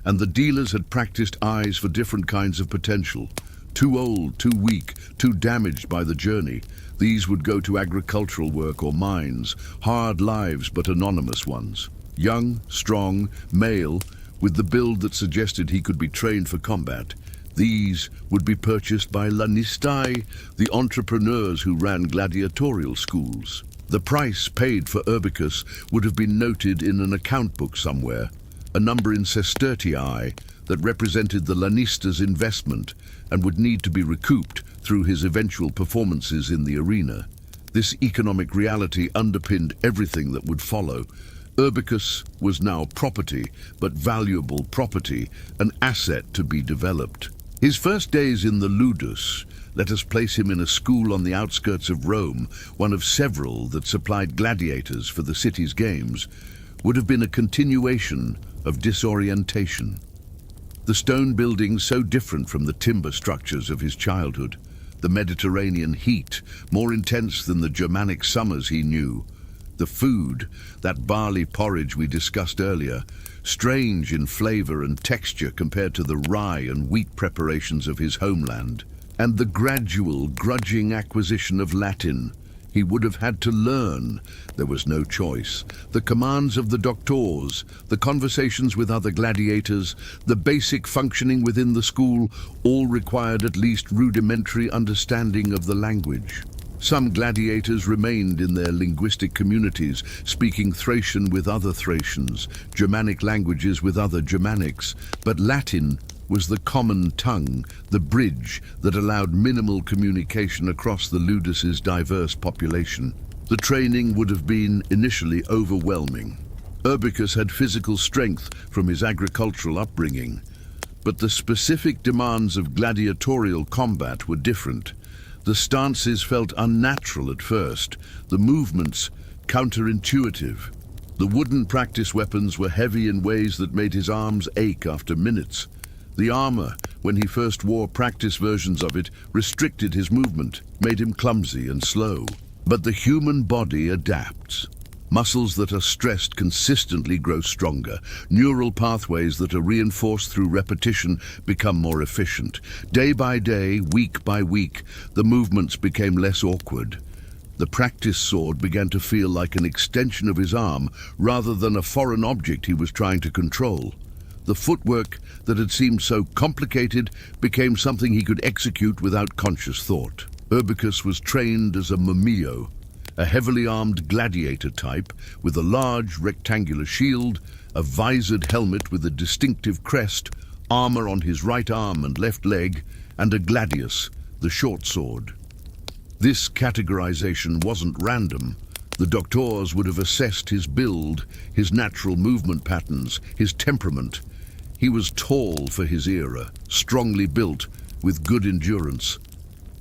Speaker 1: and the dealers had practiced eyes for different kinds of potential. Too old, too weak, too damaged by the journey, these would go to agricultural work or mines, hard lives but anonymous ones. Young, strong, male, with the build that suggested he could be trained for combat, these would be purchased by Lanistai, the entrepreneurs who ran gladiatorial schools. The price paid for Urbicus would have been noted in an account book somewhere, a number in sestertii that represented the Lanista's investment and would need to be recouped through his eventual performances in the arena. This economic reality underpinned everything that would follow. Urbicus was now property, but valuable property, an asset to be developed. His first days in the Ludus, let us place him in a school on the outskirts of Rome, one of several that supplied gladiators for the city's games, would have been a continuation of disorientation. The stone buildings so different from the timber structures of his childhood, the Mediterranean heat, more intense than the Germanic summers he knew, the food, that barley porridge we discussed earlier, strange in flavor and texture compared to the rye and wheat preparations of his homeland, and the gradual, grudging acquisition of Latin. He would have had to learn. There was no choice. The commands of the doctors, the conversations with other gladiators, the basic functioning within the school, all required at least rudimentary understanding of the language. Some gladiators remained in their linguistic communities, speaking Thracian with other Thracians, Germanic languages with other Germanics, but Latin was the common tongue, the bridge that allowed minimal communication across the Ludus's diverse population. The training would have been initially overwhelming. Urbicus had physical strength from his agricultural upbringing, but the specific demands of gladiatorial combat were different. The stances felt unnatural at first, the movements counterintuitive. The wooden practice weapons were heavy in ways that made his arms ache after minutes. The armor, when he first wore practice versions of it, restricted his movement, made him clumsy and slow. But the human body adapts. Muscles that are stressed consistently grow stronger. Neural pathways that are reinforced through repetition become more efficient. Day by day, week by week, the movements became less awkward. The practice sword began to feel like an extension of his arm rather than a foreign object he was trying to control. The footwork that had seemed so complicated became something he could execute without conscious thought. Urbicus was trained as a mumillo, a heavily armed gladiator type with a large rectangular shield, a visored helmet with a distinctive crest, armor on his right arm and left leg, and a gladius, the short sword. This categorization wasn't random. The doctors would have assessed his build, his natural movement patterns, his temperament. He was tall for his era, strongly built, with good endurance.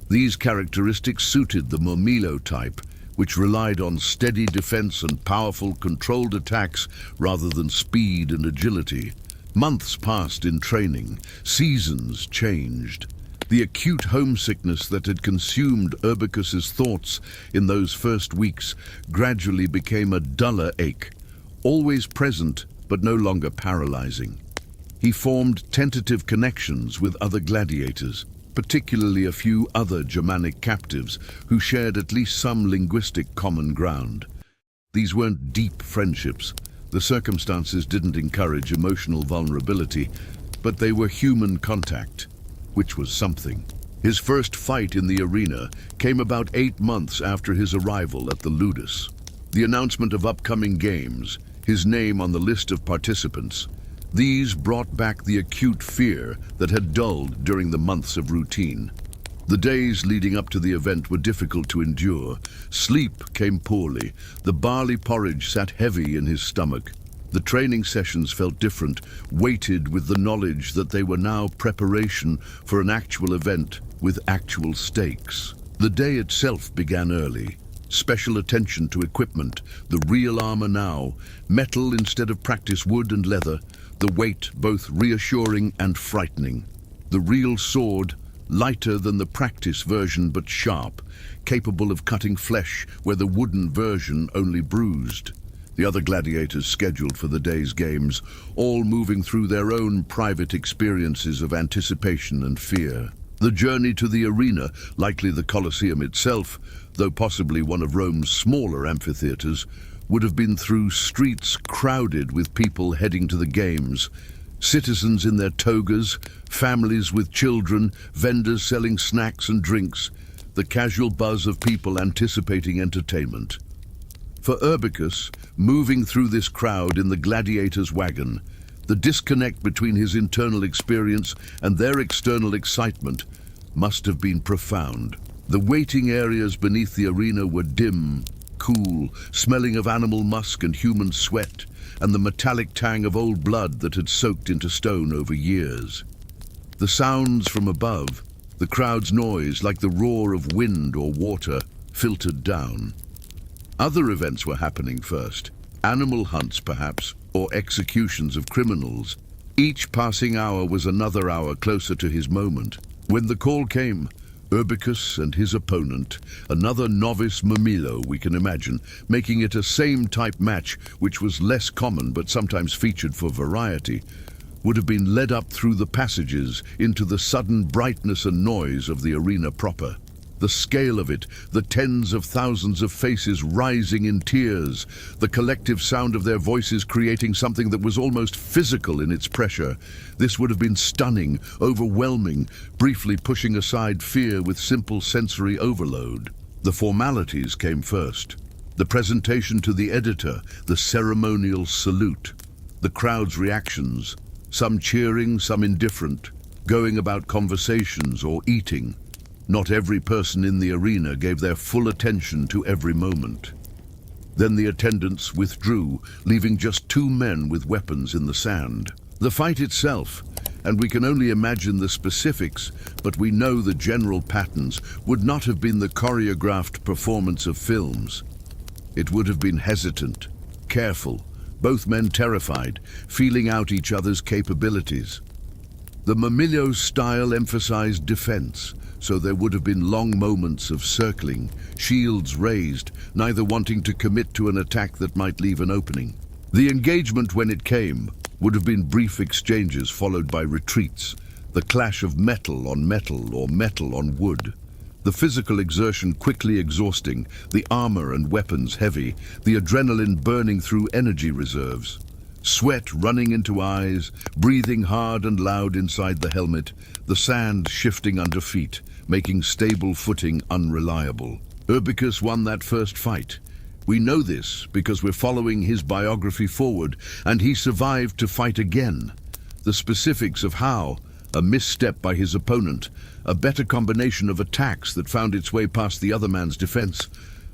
Speaker 1: These characteristics suited the mumillo type, which relied on steady defense and powerful, controlled attacks rather than speed and agility. Months passed in training, seasons changed. The acute homesickness that had consumed Urbicus's thoughts in those first weeks gradually became a duller ache, always present but no longer paralyzing. He formed tentative connections with other gladiators, particularly a few other Germanic captives who shared at least some linguistic common ground. These weren't deep friendships. The circumstances didn't encourage emotional vulnerability, but they were human contact, which was something. His first fight in the arena came about 8 months after his arrival at the Ludus. The announcement of upcoming games, his name on the list of participants, these brought back the acute fear that had dulled during the months of routine. The days leading up to the event were difficult to endure. Sleep came poorly. The barley porridge sat heavy in his stomach. The training sessions felt different, weighted with the knowledge that they were now preparation for an actual event with actual stakes. The day itself began early. Special attention to equipment, the real armor now, metal instead of practice wood and leather, the weight both reassuring and frightening. The real sword, lighter than the practice version but sharp, capable of cutting flesh where the wooden version only bruised. The other gladiators scheduled for the day's games, all moving through their own private experiences of anticipation and fear. The journey to the arena, likely the Colosseum itself, though possibly one of Rome's smaller amphitheaters, would have been through streets crowded with people heading to the games. Citizens in their togas, families with children, vendors selling snacks and drinks, the casual buzz of people anticipating entertainment. For Urbicus, moving through this crowd in the gladiator's wagon, the disconnect between his internal experience and their external excitement must have been profound. The waiting areas beneath the arena were dim, cool, smelling of animal musk and human sweat, and the metallic tang of old blood that had soaked into stone over years. The sounds from above, the crowd's noise like the roar of wind or water, filtered down. Other events were happening first, animal hunts perhaps, or executions of criminals. Each passing hour was another hour closer to his moment. When the call came, Urbicus and his opponent, another novice mumillo we can imagine, making it a same-type match which was less common but sometimes featured for variety, would have been led up through the passages into the sudden brightness and noise of the arena proper. The scale of it, the tens of thousands of faces rising in tears, the collective sound of their voices creating something that was almost physical in its pressure. This would have been stunning, overwhelming, briefly pushing aside fear with simple sensory overload. The formalities came first. The presentation to the editor, the ceremonial salute, the crowd's reactions, some cheering, some indifferent, going about conversations or eating. Not every person in the arena gave their full attention to every moment. Then the attendants withdrew, leaving just 2 men with weapons in the sand. The fight itself, and we can only imagine the specifics, but we know the general patterns, would not have been the choreographed performance of films. It would have been hesitant, careful, both men terrified, feeling out each other's capabilities. The Mamilio style emphasized defense, so there would have been long moments of circling, shields raised, neither wanting to commit to an attack that might leave an opening. The engagement, when it came, would have been brief exchanges followed by retreats, the clash of metal on metal or metal on wood. The physical exertion quickly exhausting, the armor and weapons heavy, the adrenaline burning through energy reserves. Sweat running into eyes, breathing hard and loud inside the helmet, the sand shifting under feet, making stable footing unreliable. Urbicus won that first fight. We know this because we're following his biography forward, and he survived to fight again. The specifics of how, a misstep by his opponent, a better combination of attacks that found its way past the other man's defense,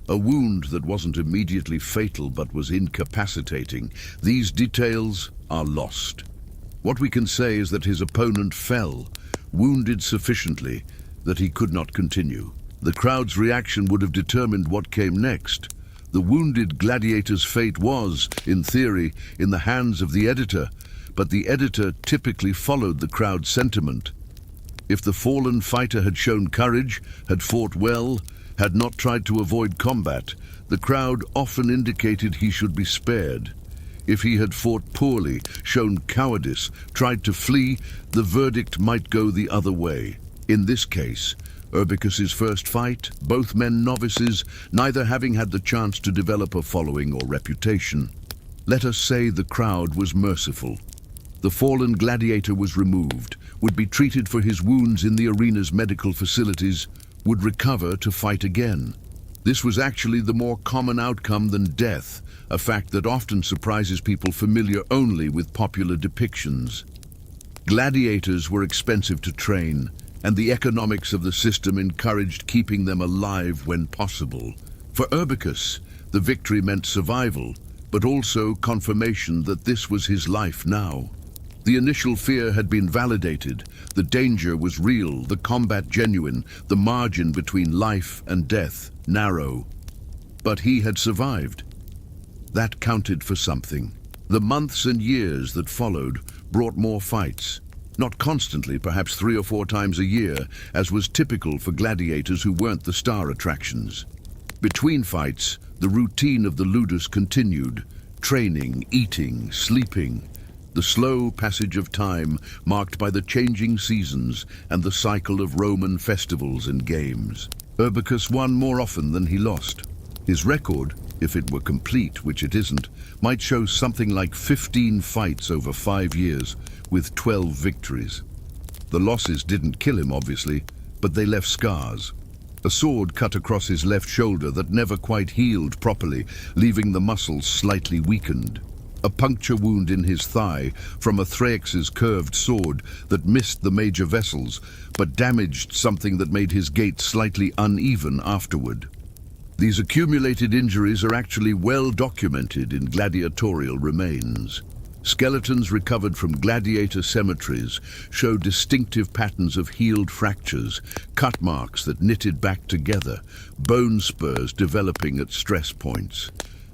Speaker 1: a wound that wasn't immediately fatal but was incapacitating. These details are lost. What we can say is that his opponent fell, wounded sufficiently that he could not continue. The crowd's reaction would have determined what came next. The wounded gladiator's fate was, in theory, in the hands of the editor, but the editor typically followed the crowd's sentiment. If the fallen fighter had shown courage, had fought well, had not tried to avoid combat, the crowd often indicated he should be spared. If he had fought poorly, shown cowardice, tried to flee, the verdict might go the other way. In this case, Urbicus's first fight, both men novices, neither having had the chance to develop a following or reputation. Let us say the crowd was merciful. The fallen gladiator was removed, would be treated for his wounds in the arena's medical facilities, would recover to fight again. This was actually the more common outcome than death, a fact that often surprises people familiar only with popular depictions. Gladiators were expensive to train, and the economics of the system encouraged keeping them alive when possible. For Urbicus, the victory meant survival, but also confirmation that this was his life now. The initial fear had been validated, the danger was real, the combat genuine, the margin between life and death narrow. But he had survived. That counted for something. The months and years that followed brought more fights. Not constantly, perhaps 3 or 4 times a year, as was typical for gladiators who weren't the star attractions. Between fights, the routine of the ludus continued, training, eating, sleeping. The slow passage of time marked by the changing seasons and the cycle of Roman festivals and games. Urbicus won more often than he lost. His record, if it were complete, which it isn't, might show something like 15 fights over 5 years, with 12 victories. The losses didn't kill him, obviously, but they left scars. A sword cut across his left shoulder that never quite healed properly, leaving the muscles slightly weakened. A puncture wound in his thigh from a Thraex's curved sword that missed the major vessels, but damaged something that made his gait slightly uneven afterward. These accumulated injuries are actually well documented in gladiatorial remains. Skeletons recovered from gladiator cemeteries show distinctive patterns of healed fractures, cut marks that knitted back together, bone spurs developing at stress points.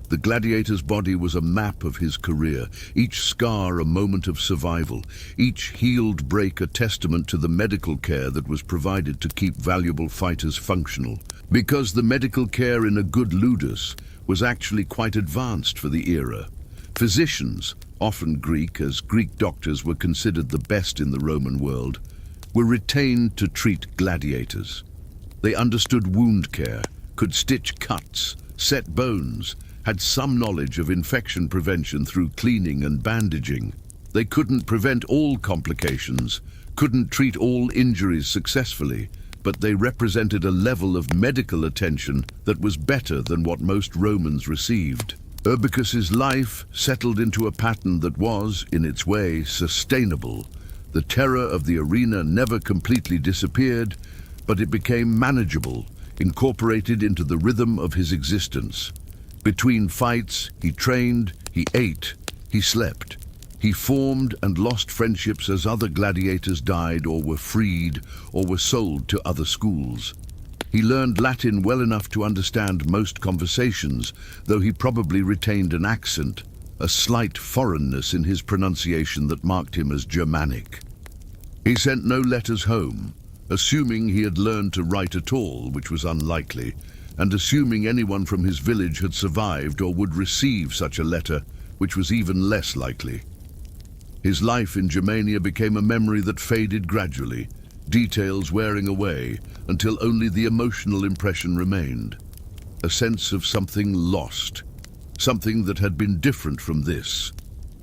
Speaker 1: The gladiator's body was a map of his career, each scar a moment of survival, each healed break a testament to the medical care that was provided to keep valuable fighters functional. Because the medical care in a good ludus was actually quite advanced for the era. Physicians, often Greek, as Greek doctors were considered the best in the Roman world, were retained to treat gladiators. They understood wound care, could stitch cuts, set bones, had some knowledge of infection prevention through cleaning and bandaging. They couldn't prevent all complications, couldn't treat all injuries successfully, but they represented a level of medical attention that was better than what most Romans received. Urbicus's life settled into a pattern that was, in its way, sustainable. The terror of the arena never completely disappeared, but it became manageable, incorporated into the rhythm of his existence. Between fights, he trained, he ate, he slept. He formed and lost friendships as other gladiators died or were freed or were sold to other schools. He learned Latin well enough to understand most conversations, though he probably retained an accent, a slight foreignness in his pronunciation that marked him as Germanic. He sent no letters home, assuming he had learned to write at all, which was unlikely, and assuming anyone from his village had survived or would receive such a letter, which was even less likely. His life in Germania became a memory that faded gradually, details wearing away until only the emotional impression remained. A sense of something lost, something that had been different from this,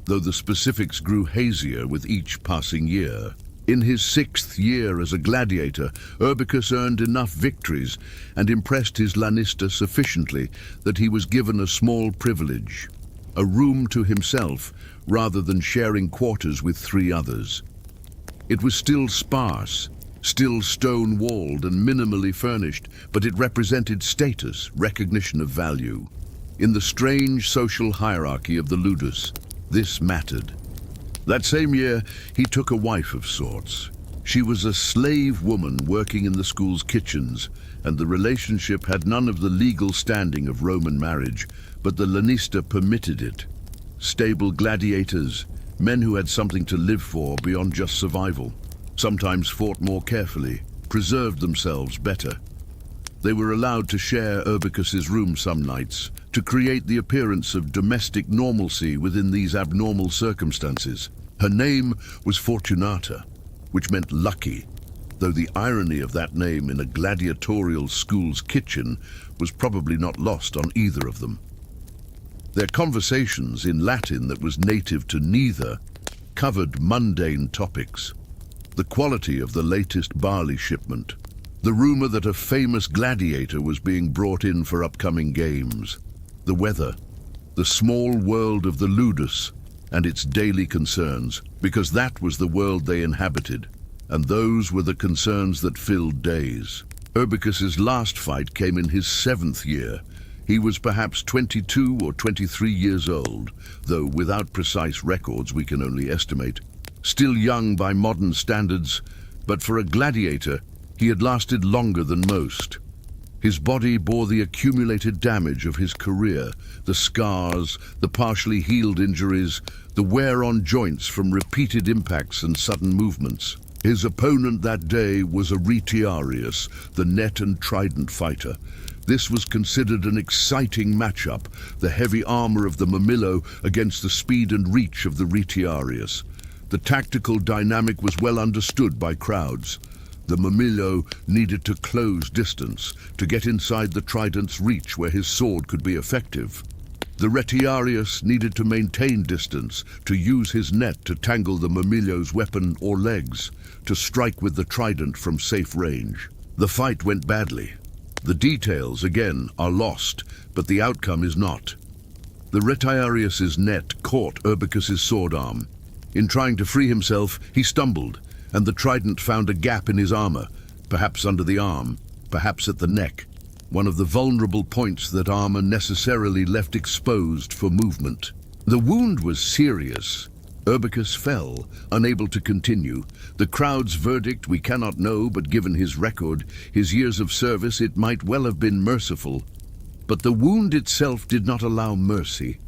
Speaker 1: though the specifics grew hazier with each passing year. In his 6th year as a gladiator, Urbicus earned enough victories and impressed his lanista sufficiently that he was given a small privilege, a room to himself rather than sharing quarters with 3 others. It was still sparse, still stone-walled and minimally furnished, but it represented status, recognition of value. In the strange social hierarchy of the ludus, this mattered. That same year, he took a wife of sorts. She was a slave woman working in the school's kitchens, and the relationship had none of the legal standing of Roman marriage, but the lanista permitted it. Stable gladiators, men who had something to live for beyond just survival, sometimes fought more carefully, preserved themselves better. They were allowed to share Urbicus's room some nights, to create the appearance of domestic normalcy within these abnormal circumstances. Her name was Fortunata, which meant lucky, though the irony of that name in a gladiatorial school's kitchen was probably not lost on either of them. Their conversations in Latin that was native to neither covered mundane topics. The quality of the latest barley shipment, the rumor that a famous gladiator was being brought in for upcoming games, the weather, the small world of the ludus and its daily concerns, because that was the world they inhabited, and those were the concerns that filled days. Urbicus's last fight came in his 7th year. He was perhaps 22 or 23 years old, though without precise records we can only estimate. Still young by modern standards, but for a gladiator, he had lasted longer than most. His body bore the accumulated damage of his career, the scars, the partially healed injuries, the wear on joints from repeated impacts and sudden movements. His opponent that day was a retiarius, the net and trident fighter. This was considered an exciting matchup, the heavy armor of the Mamillo against the speed and reach of the retiarius. The tactical dynamic was well understood by crowds. The Mamillo needed to close distance, to get inside the trident's reach where his sword could be effective. The retiarius needed to maintain distance, to use his net to tangle the Mamillo's weapon or legs, to strike with the trident from safe range. The fight went badly. The details, again, are lost, but the outcome is not. The retiarius's net caught Urbicus's sword arm. In trying to free himself, he stumbled, and the trident found a gap in his armor, perhaps under the arm, perhaps at the neck, one of the vulnerable points that armor necessarily left exposed for movement. The wound was serious. Urbicus fell, unable to continue. The crowd's verdict we cannot know, but given his record, his years of service, it might well have been merciful. But the wound itself did not allow mercy.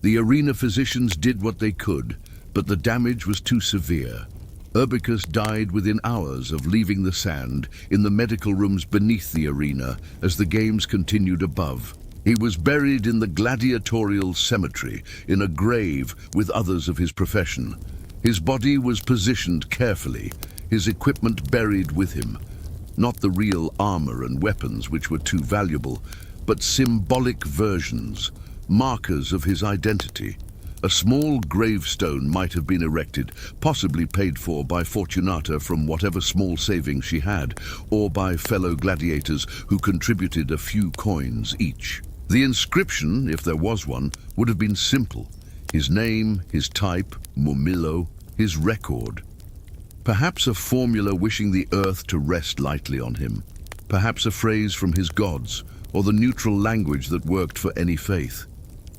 Speaker 1: The arena physicians did what they could, but the damage was too severe. Urbicus died within hours of leaving the sand in the medical rooms beneath the arena as the games continued above. He was buried in the gladiatorial cemetery, in a grave with others of his profession. His body was positioned carefully, his equipment buried with him. Not the real armor and weapons, which were too valuable, but symbolic versions, markers of his identity. A small gravestone might have been erected, possibly paid for by Fortunata from whatever small savings she had, or by fellow gladiators who contributed a few coins each. The inscription, if there was one, would have been simple. His name, his type, murmillo, his record. Perhaps a formula wishing the earth to rest lightly on him. Perhaps a phrase from his gods, or the neutral language that worked for any faith.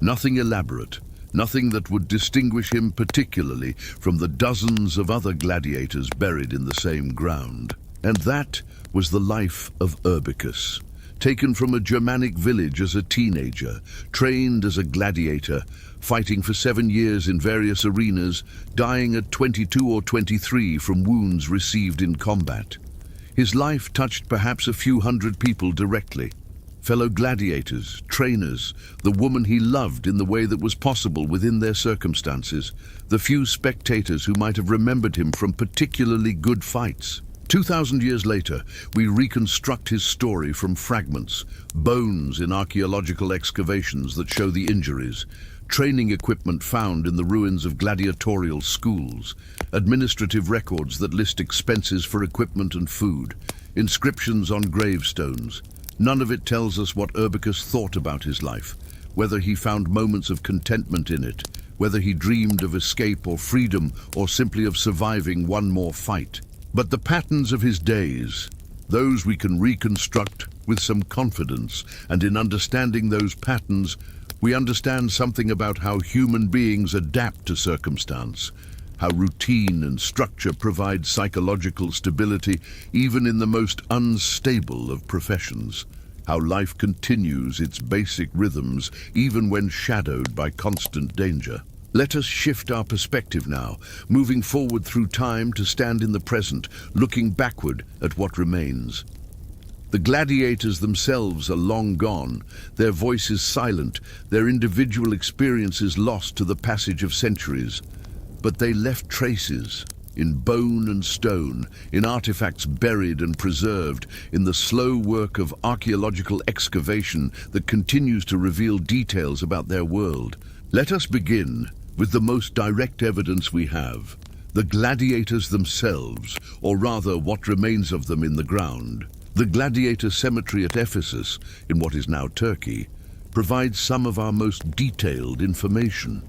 Speaker 1: Nothing elaborate, nothing that would distinguish him particularly from the dozens of other gladiators buried in the same ground. And that was the life of Urbicus, taken from a Germanic village as a teenager, trained as a gladiator, fighting for 7 years in various arenas, dying at 22 or 23 from wounds received in combat. His life touched perhaps a few hundred people directly. Fellow gladiators, trainers, the woman he loved in the way that was possible within their circumstances, the few spectators who might have remembered him from particularly good fights. 2,000 years later, we reconstruct his story from fragments, bones in archaeological excavations that show the injuries, training equipment found in the ruins of gladiatorial schools, administrative records that list expenses for equipment and food, inscriptions on gravestones. None of it tells us what Urbicus thought about his life, whether he found moments of contentment in it, whether he dreamed of escape or freedom, or simply of surviving one more fight. But the patterns of his days, those we can reconstruct with some confidence, and in understanding those patterns, we understand something about how human beings adapt to circumstance, how routine and structure provide psychological stability even in the most unstable of professions, how life continues its basic rhythms even when shadowed by constant danger. Let us shift our perspective now, moving forward through time to stand in the present, looking backward at what remains. The gladiators themselves are long gone, their voices silent, their individual experiences lost to the passage of centuries. But they left traces, in bone and stone, in artifacts buried and preserved, in the slow work of archaeological excavation that continues to reveal details about their world. Let us begin with the most direct evidence we have, the gladiators themselves, or rather what remains of them in the ground. The gladiator cemetery at Ephesus, in what is now Turkey, provides some of our most detailed information.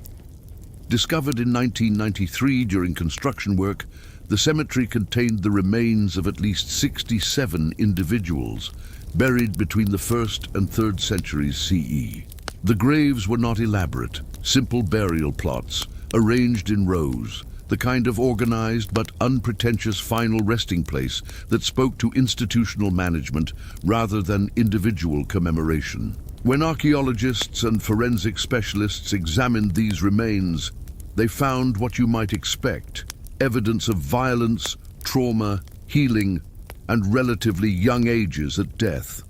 Speaker 1: Discovered in 1993 during construction work, the cemetery contained the remains of at least 67 individuals, buried between the 1st and 3rd centuries CE. The graves were not elaborate, simple burial plots, arranged in rows, the kind of organized but unpretentious final resting place that spoke to institutional management rather than individual commemoration. When archaeologists and forensic specialists examined these remains, they found what you might expect: evidence of violence, trauma, healing, and relatively young ages at death.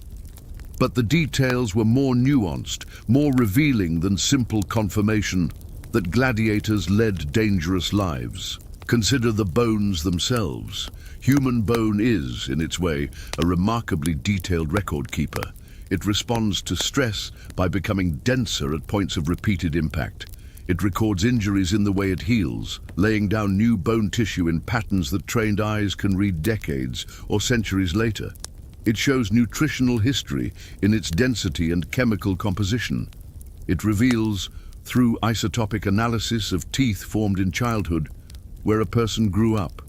Speaker 1: But the details were more nuanced, more revealing than simple confirmation that gladiators led dangerous lives. Consider the bones themselves. Human bone is, in its way, a remarkably detailed record keeper. It responds to stress by becoming denser at points of repeated impact. It records injuries in the way it heals, laying down new bone tissue in patterns that trained eyes can read decades or centuries later. It shows nutritional history in its density and chemical composition. It reveals, through isotopic analysis of teeth formed in childhood, where a person grew up,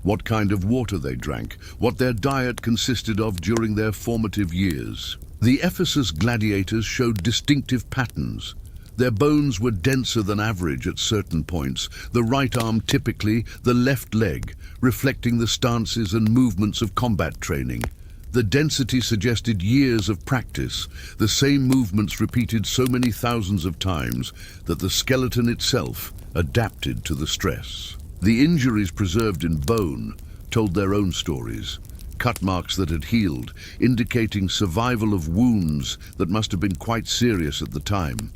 Speaker 1: what kind of water they drank, what their diet consisted of during their formative years. The Ephesus gladiators showed distinctive patterns. Their bones were denser than average at certain points, the right arm typically, the left leg, reflecting the stances and movements of combat training. The density suggested years of practice, the same movements repeated so many thousands of times that the skeleton itself adapted to the stress. The injuries preserved in bone told their own stories, cut marks that had healed, indicating survival of wounds that must have been quite serious at the time.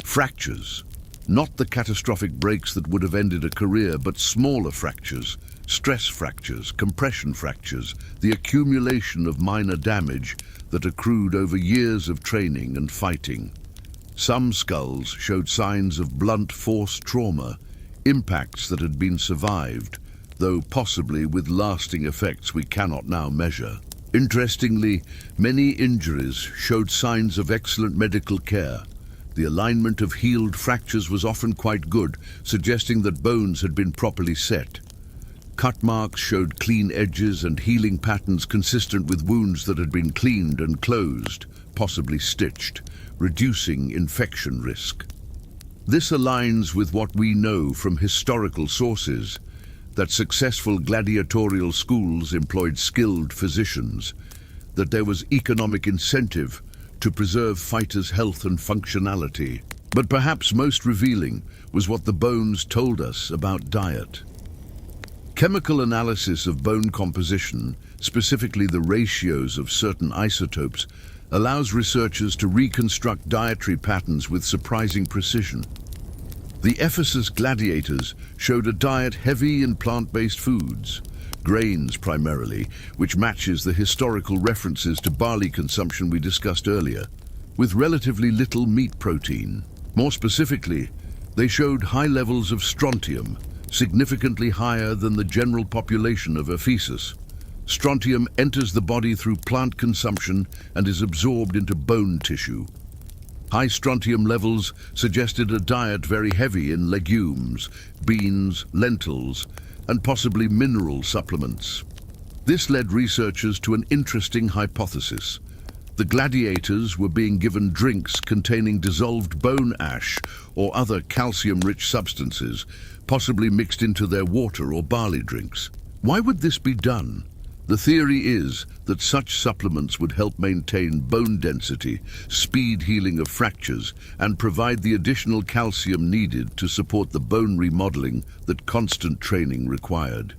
Speaker 1: Fractures, not the catastrophic breaks that would have ended a career, but smaller fractures, stress fractures, compression fractures, the accumulation of minor damage that accrued over years of training and fighting. Some skulls showed signs of blunt force trauma, impacts that had been survived, though possibly with lasting effects we cannot now measure. Interestingly, many injuries showed signs of excellent medical care. The alignment of healed fractures was often quite good, suggesting that bones had been properly set. Cut marks showed clean edges and healing patterns consistent with wounds that had been cleaned and closed, possibly stitched, reducing infection risk. This aligns with what we know from historical sources, that successful gladiatorial schools employed skilled physicians, that there was economic incentive to preserve fighters' health and functionality. But perhaps most revealing was what the bones told us about diet. Chemical analysis of bone composition, specifically the ratios of certain isotopes, allows researchers to reconstruct dietary patterns with surprising precision. The Ephesus gladiators showed a diet heavy in plant-based foods, grains primarily, which matches the historical references to barley consumption we discussed earlier, with relatively little meat protein. More specifically, they showed high levels of strontium, significantly higher than the general population of Ephesus. Strontium enters the body through plant consumption and is absorbed into bone tissue. High strontium levels suggested a diet very heavy in legumes, beans, lentils, and possibly mineral supplements. This led researchers to an interesting hypothesis. The gladiators were being given drinks containing dissolved bone ash or other calcium-rich substances, possibly mixed into their water or barley drinks. Why would this be done? The theory is that such supplements would help maintain bone density, speed healing of fractures, and provide the additional calcium needed to support the bone remodeling that constant training required.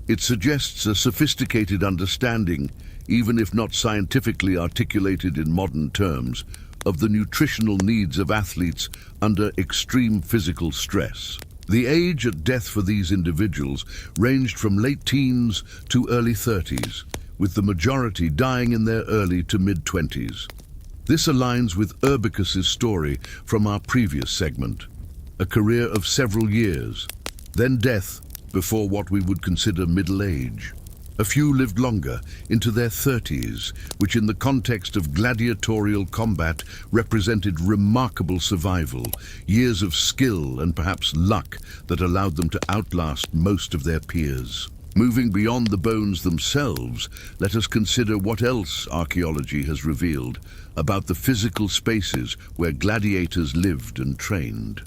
Speaker 1: It suggests a sophisticated understanding, even if not scientifically articulated in modern terms, of the nutritional needs of athletes under extreme physical stress. The age at death for these individuals ranged from late teens to early 30s, with the majority dying in their early to mid-20s. This aligns with Urbicus's story from our previous segment, a career of several years, then death before what we would consider middle age. A few lived longer, into their 30s, which in the context of gladiatorial combat represented remarkable survival, years of skill and perhaps luck that allowed them to outlast most of their peers. Moving beyond the bones themselves, let us consider what else archaeology has revealed about the physical spaces where gladiators lived and trained.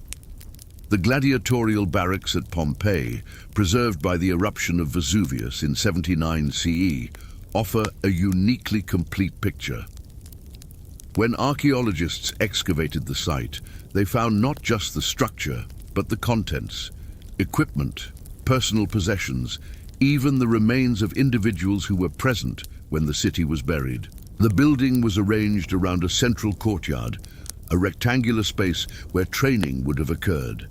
Speaker 1: The gladiatorial barracks at Pompeii, preserved by the eruption of Vesuvius in 79 CE, offer a uniquely complete picture. When archaeologists excavated the site, they found not just the structure, but the contents, equipment, personal possessions, even the remains of individuals who were present when the city was buried. The building was arranged around a central courtyard, a rectangular space where training would have occurred.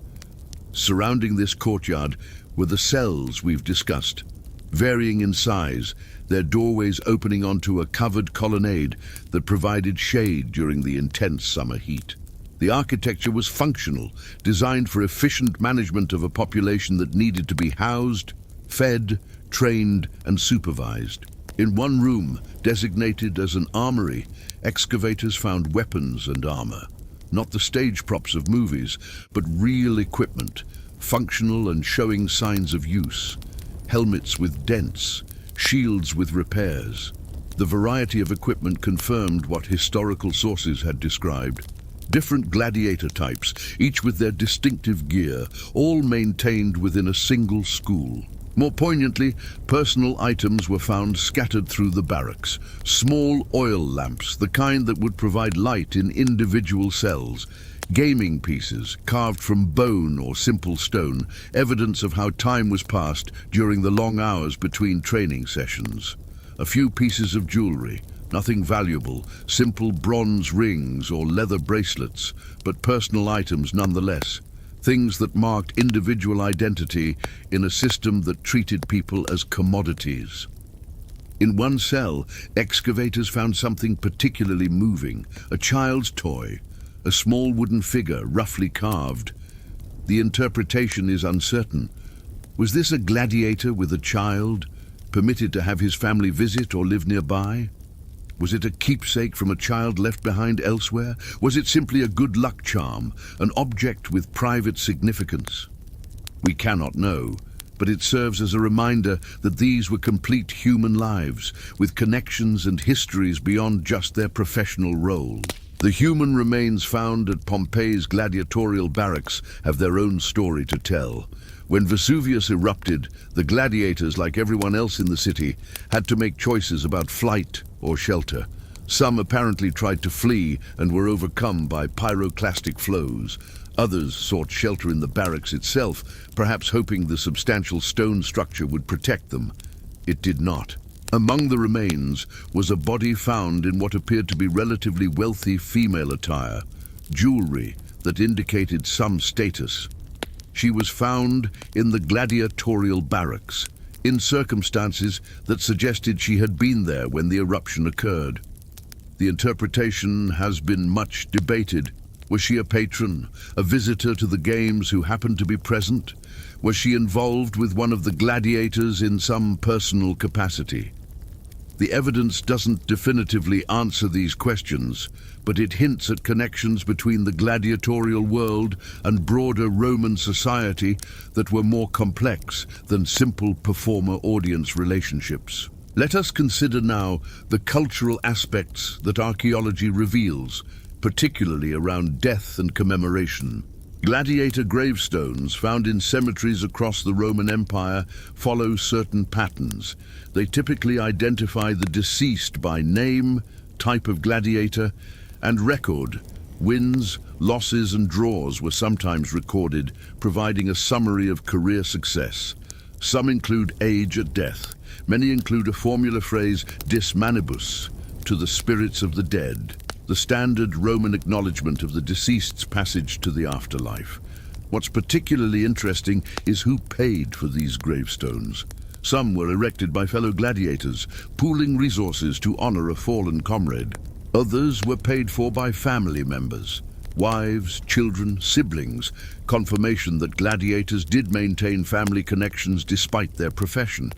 Speaker 1: Surrounding this courtyard were the cells we've discussed, varying in size, their doorways opening onto a covered colonnade that provided shade during the intense summer heat. The architecture was functional, designed for efficient management of a population that needed to be housed, fed, trained, and supervised. In one room, designated as an armory, excavators found weapons and armor. Not the stage props of movies, but real equipment, functional and showing signs of use. Helmets with dents, shields with repairs. The variety of equipment confirmed what historical sources had described. Different gladiator types, each with their distinctive gear, all maintained within a single school. More poignantly, personal items were found scattered through the barracks. Small oil lamps, the kind that would provide light in individual cells. Gaming pieces, carved from bone or simple stone, evidence of how time was passed during the long hours between training sessions. A few pieces of jewelry, nothing valuable, simple bronze rings or leather bracelets, but personal items nonetheless. Things that marked individual identity in a system that treated people as commodities. In one cell, excavators found something particularly moving, a child's toy, a small wooden figure, roughly carved. The interpretation is uncertain. Was this a gladiator with a child, permitted to have his family visit or live nearby? Was it a keepsake from a child left behind elsewhere? Was it simply a good luck charm, an object with private significance? We cannot know, but it serves as a reminder that these were complete human lives, with connections and histories beyond just their professional role. The human remains found at Pompeii's gladiatorial barracks have their own story to tell. When Vesuvius erupted, the gladiators, like everyone else in the city, had to make choices about flight or shelter. Some apparently tried to flee and were overcome by pyroclastic flows. Others sought shelter in the barracks itself, perhaps hoping the substantial stone structure would protect them. It did not. Among the remains was a body found in what appeared to be relatively wealthy female attire, jewelry that indicated some status. She was found in the gladiatorial barracks, in circumstances that suggested she had been there when the eruption occurred. The interpretation has been much debated. Was she a patron, a visitor to the games who happened to be present? Was she involved with one of the gladiators in some personal capacity? The evidence doesn't definitively answer these questions, but it hints at connections between the gladiatorial world and broader Roman society that were more complex than simple performer-audience relationships. Let us consider now the cultural aspects that archaeology reveals, particularly around death and commemoration. Gladiator gravestones found in cemeteries across the Roman Empire follow certain patterns. They typically identify the deceased by name, type of gladiator, and record. Wins, losses, and draws were sometimes recorded, providing a summary of career success. Some include age at death. Many include a formula phrase, dis manibus, to the spirits of the dead, the standard Roman acknowledgement of the deceased's passage to the afterlife. What's particularly interesting is who paid for these gravestones. Some were erected by fellow gladiators, pooling resources to honor a fallen comrade. Others were paid for by family members, wives, children, siblings, confirmation that gladiators did maintain family connections despite their profession.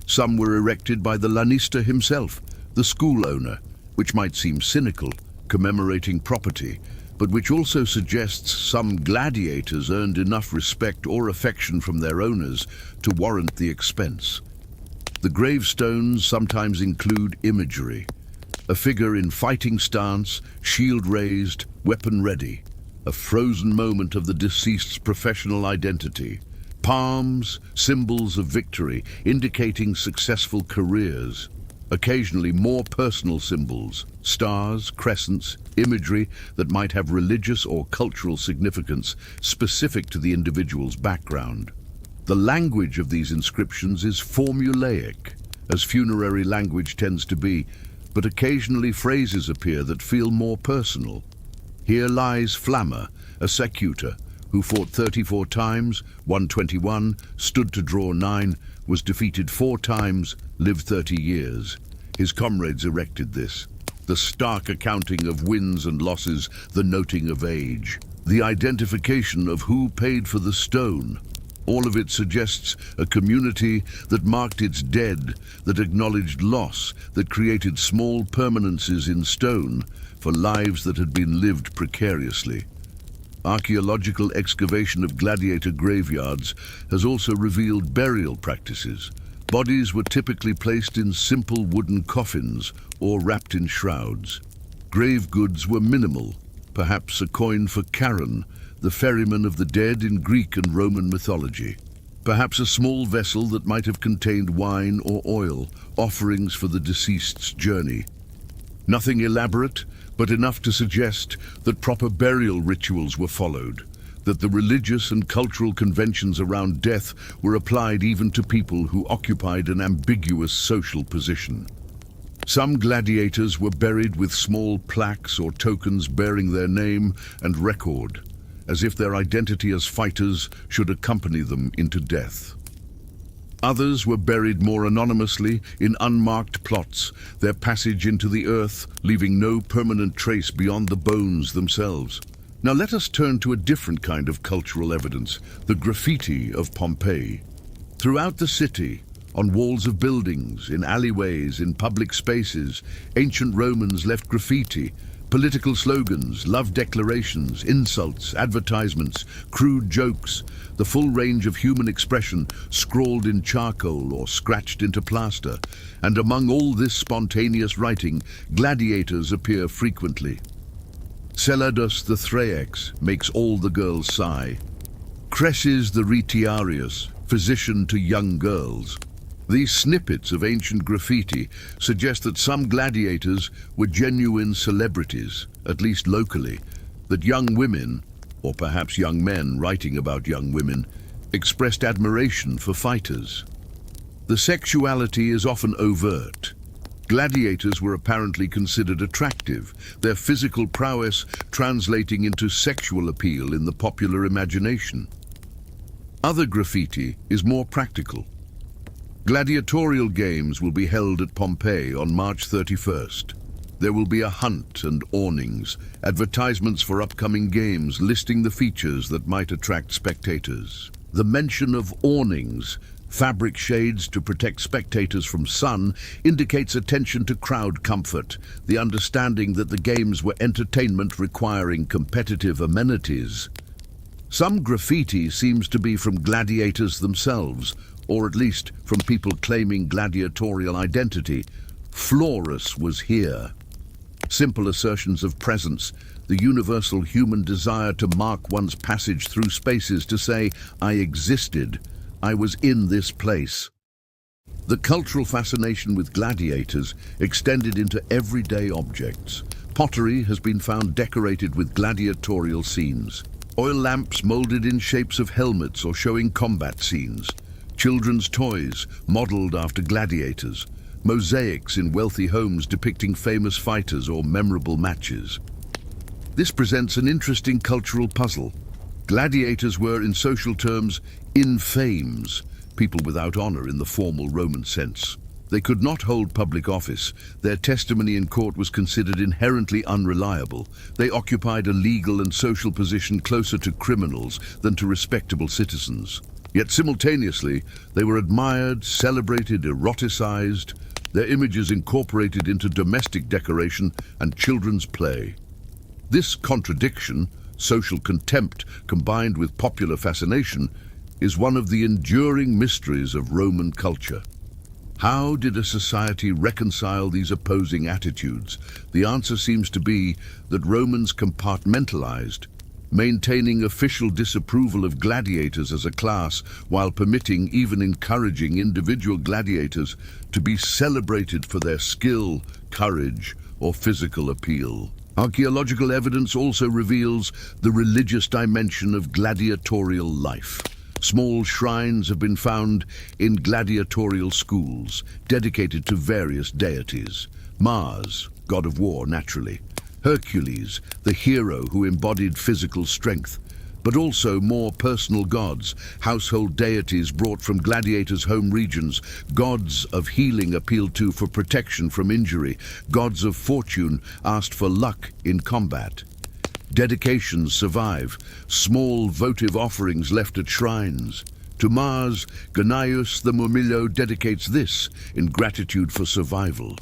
Speaker 1: Some were erected by the lanista himself, the school owner, which might seem cynical, commemorating property, but which also suggests some gladiators earned enough respect or affection from their owners to warrant the expense. The gravestones sometimes include imagery, a figure in fighting stance, shield raised, weapon ready, a frozen moment of the deceased's professional identity. Palms, symbols of victory, indicating successful careers. Occasionally more personal symbols, stars, crescents, imagery that might have religious or cultural significance specific to the individual's background. The language of these inscriptions is formulaic, as funerary language tends to be, but occasionally phrases appear that feel more personal. Here lies Flamma, a secutor, who fought 34 times, won 21, stood to draw 9, was defeated 4 times, lived 30 years. His comrades erected this. The stark accounting of wins and losses, the noting of age, the identification of who paid for the stone. All of it suggests a community that marked its dead, that acknowledged loss, that created small permanences in stone for lives that had been lived precariously. Archaeological excavation of gladiator graveyards has also revealed burial practices. Bodies were typically placed in simple wooden coffins or wrapped in shrouds. Grave goods were minimal, perhaps a coin for Charon, the ferryman of the dead in Greek and Roman mythology. Perhaps a small vessel that might have contained wine or oil, offerings for the deceased's journey. Nothing elaborate, but enough to suggest that proper burial rituals were followed, that the religious and cultural conventions around death were applied even to people who occupied an ambiguous social position. Some gladiators were buried with small plaques or tokens bearing their name and record, as if their identity as fighters should accompany them into death. Others were buried more anonymously in unmarked plots, their passage into the earth leaving no permanent trace beyond the bones themselves. Now let us turn to a different kind of cultural evidence, the graffiti of Pompeii. Throughout the city, on walls of buildings, in alleyways, in public spaces, ancient Romans left graffiti, political slogans, love declarations, insults, advertisements, crude jokes, the full range of human expression scrawled in charcoal or scratched into plaster. And among all this spontaneous writing, gladiators appear frequently. Celadus the Thraex makes all the girls sigh. Cresses the Retiarius, physician to young girls. These snippets of ancient graffiti suggest that some gladiators were genuine celebrities, at least locally, that young women, or perhaps young men writing about young women, expressed admiration for fighters. The sexuality is often overt. Gladiators were apparently considered attractive, their physical prowess translating into sexual appeal in the popular imagination. Other graffiti is more practical. Gladiatorial games will be held at Pompeii on March 31st. There will be a hunt and awnings, advertisements for upcoming games listing the features that might attract spectators. The mention of awnings, fabric shades to protect spectators from sun, indicates attention to crowd comfort, the understanding that the games were entertainment requiring competitive amenities. Some graffiti seems to be from gladiators themselves, or at least from people claiming gladiatorial identity. Florus was here. Simple assertions of presence, the universal human desire to mark one's passage through spaces, to say, I existed, I was in this place. The cultural fascination with gladiators extended into everyday objects. Pottery has been found decorated with gladiatorial scenes. Oil lamps molded in shapes of helmets or showing combat scenes. Children's toys modeled after gladiators. Mosaics in wealthy homes depicting famous fighters or memorable matches. This presents an interesting cultural puzzle. Gladiators were, in social terms, infames, people without honor in the formal Roman sense. They could not hold public office. Their testimony in court was considered inherently unreliable. They occupied a legal and social position closer to criminals than to respectable citizens. Yet simultaneously, they were admired, celebrated, eroticized, their images incorporated into domestic decoration and children's play. This contradiction, social contempt combined with popular fascination, is one of the enduring mysteries of Roman culture. How did a society reconcile these opposing attitudes? The answer seems to be that Romans compartmentalized, maintaining official disapproval of gladiators as a class while permitting, even encouraging, individual gladiators to be celebrated for their skill, courage, or physical appeal. Archaeological evidence also reveals the religious dimension of gladiatorial life. Small shrines have been found in gladiatorial schools, dedicated to various deities. Mars, god of war, naturally. Hercules, the hero who embodied physical strength, but also more personal gods, household deities brought from gladiators' home regions, gods of healing appealed to for protection from injury, gods of fortune asked for luck in combat. Dedications survive, small votive offerings left at shrines. To Mars, Gnaeus the Murmillo dedicates this in gratitude for survival.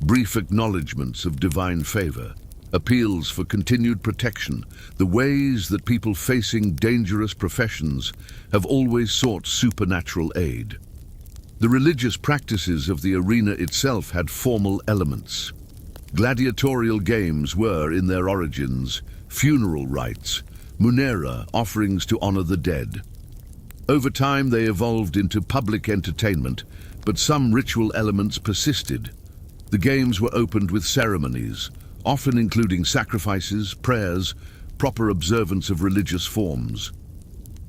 Speaker 1: Brief acknowledgements of divine favor. Appeals for continued protection, the ways that people facing dangerous professions have always sought supernatural aid. The religious practices of the arena itself had formal elements. Gladiatorial games were, in their origins, funeral rites, munera, offerings to honor the dead. Over time they evolved into public entertainment, but some ritual elements persisted. The games were opened with ceremonies, often including sacrifices, prayers, proper observance of religious forms.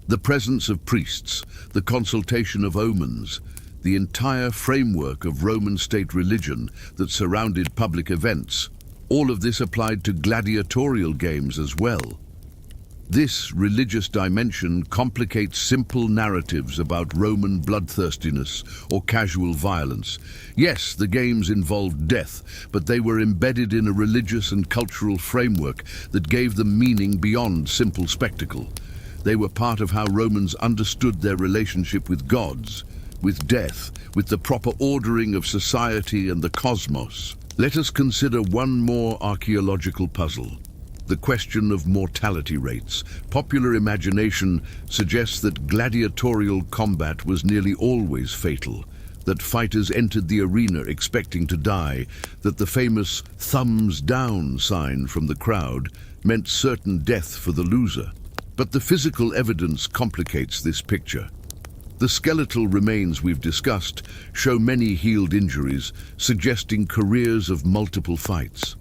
Speaker 1: The presence of priests, the consultation of omens, the entire framework of Roman state religion that surrounded public events, all of this applied to gladiatorial games as well. This religious dimension complicates simple narratives about Roman bloodthirstiness or casual violence. Yes, the games involved death, but they were embedded in a religious and cultural framework that gave them meaning beyond simple spectacle. They were part of how Romans understood their relationship with gods, with death, with the proper ordering of society and the cosmos. Let us consider one more archaeological puzzle. The question of mortality rates. Popular imagination suggests that gladiatorial combat was nearly always fatal, that fighters entered the arena expecting to die, that the famous thumbs down sign from the crowd meant certain death for the loser. But the physical evidence complicates this picture. The skeletal remains we've discussed show many healed injuries, suggesting careers of multiple fights.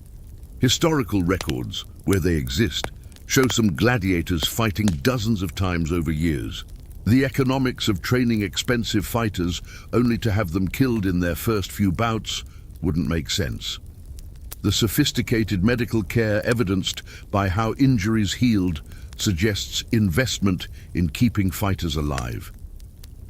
Speaker 1: Historical records, where they exist, show some gladiators fighting dozens of times over years. The economics of training expensive fighters only to have them killed in their first few bouts wouldn't make sense. The sophisticated medical care evidenced by how injuries healed suggests investment in keeping fighters alive.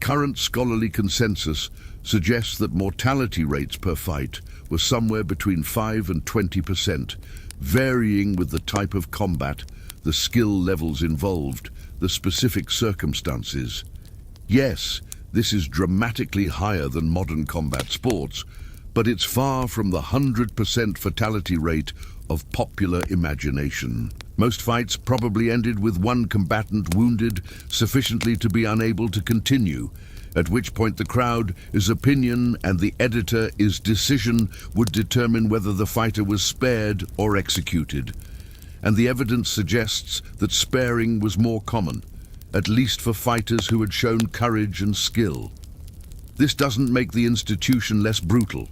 Speaker 1: Current scholarly consensus suggests that mortality rates per fight were somewhere between 5 and 20%, varying with the type of combat, the skill levels involved, the specific circumstances. Yes, this is dramatically higher than modern combat sports, but it's far from the 100% fatality rate of popular imagination. Most fights probably ended with one combatant wounded sufficiently to be unable to continue, at which point the crowd's opinion and the editor's decision would determine whether the fighter was spared or executed. And the evidence suggests that sparing was more common, at least for fighters who had shown courage and skill. This doesn't make the institution less brutal.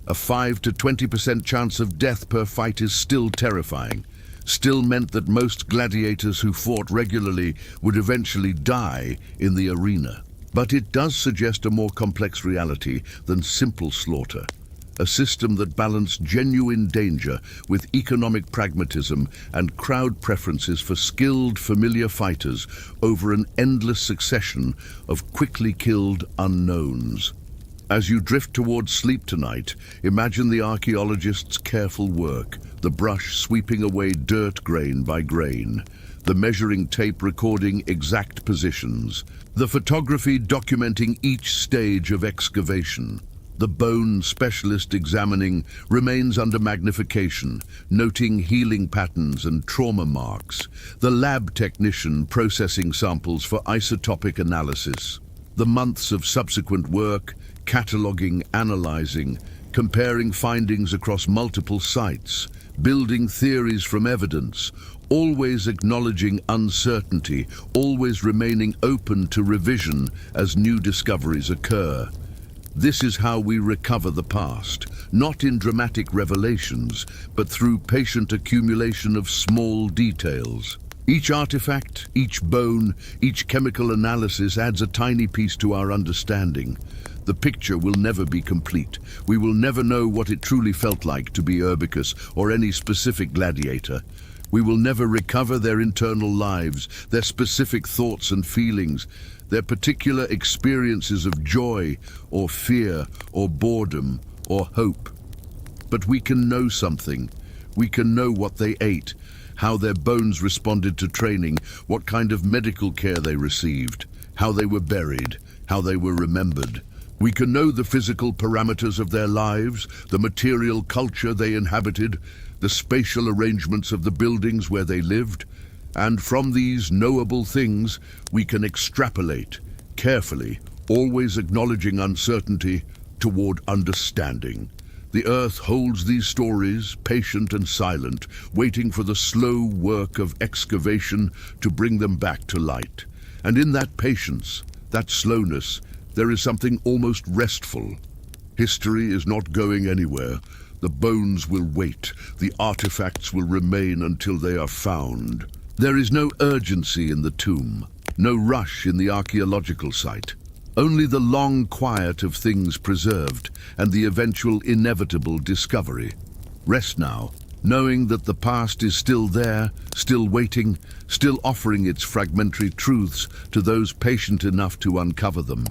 Speaker 1: A 5 to 20% chance of death per fight is still terrifying, still meant that most gladiators who fought regularly would eventually die in the arena. But it does suggest a more complex reality than simple slaughter, a system that balanced genuine danger with economic pragmatism and crowd preferences for skilled, familiar fighters over an endless succession of quickly killed unknowns. As you drift towards sleep tonight, imagine the archaeologist's careful work, the brush sweeping away dirt grain by grain, the measuring tape recording exact positions, the photography documenting each stage of excavation. The bone specialist examining remains under magnification, noting healing patterns and trauma marks, the lab technician processing samples for isotopic analysis, the months of subsequent work, cataloging, analyzing, comparing findings across multiple sites, building theories from evidence, always acknowledging uncertainty, always remaining open to revision as new discoveries occur. This is how we recover the past, not in dramatic revelations, but through patient accumulation of small details. Each artifact, each bone, each chemical analysis adds a tiny piece to our understanding. The picture will never be complete. We will never know what it truly felt like to be Urbicus or any specific gladiator. We will never recover their internal lives, their specific thoughts and feelings, their particular experiences of joy or fear or boredom or hope. But we can know something. We can know what they ate, how their bones responded to training, what kind of medical care they received, how they were buried, how they were remembered. We can know the physical parameters of their lives, the material culture they inhabited, the spatial arrangements of the buildings where they lived, and from these knowable things we can extrapolate, carefully, always acknowledging uncertainty, toward understanding. The earth holds these stories, patient and silent, waiting for the slow work of excavation to bring them back to light. And in that patience, that slowness, there is something almost restful. History is not going anywhere. The bones will wait. The artifacts will remain until they are found. There is no urgency in the tomb, no rush in the archaeological site. Only the long quiet of things preserved and the eventual inevitable discovery. Rest now, knowing that the past is still there, still waiting, still offering its fragmentary truths to those patient enough to uncover them.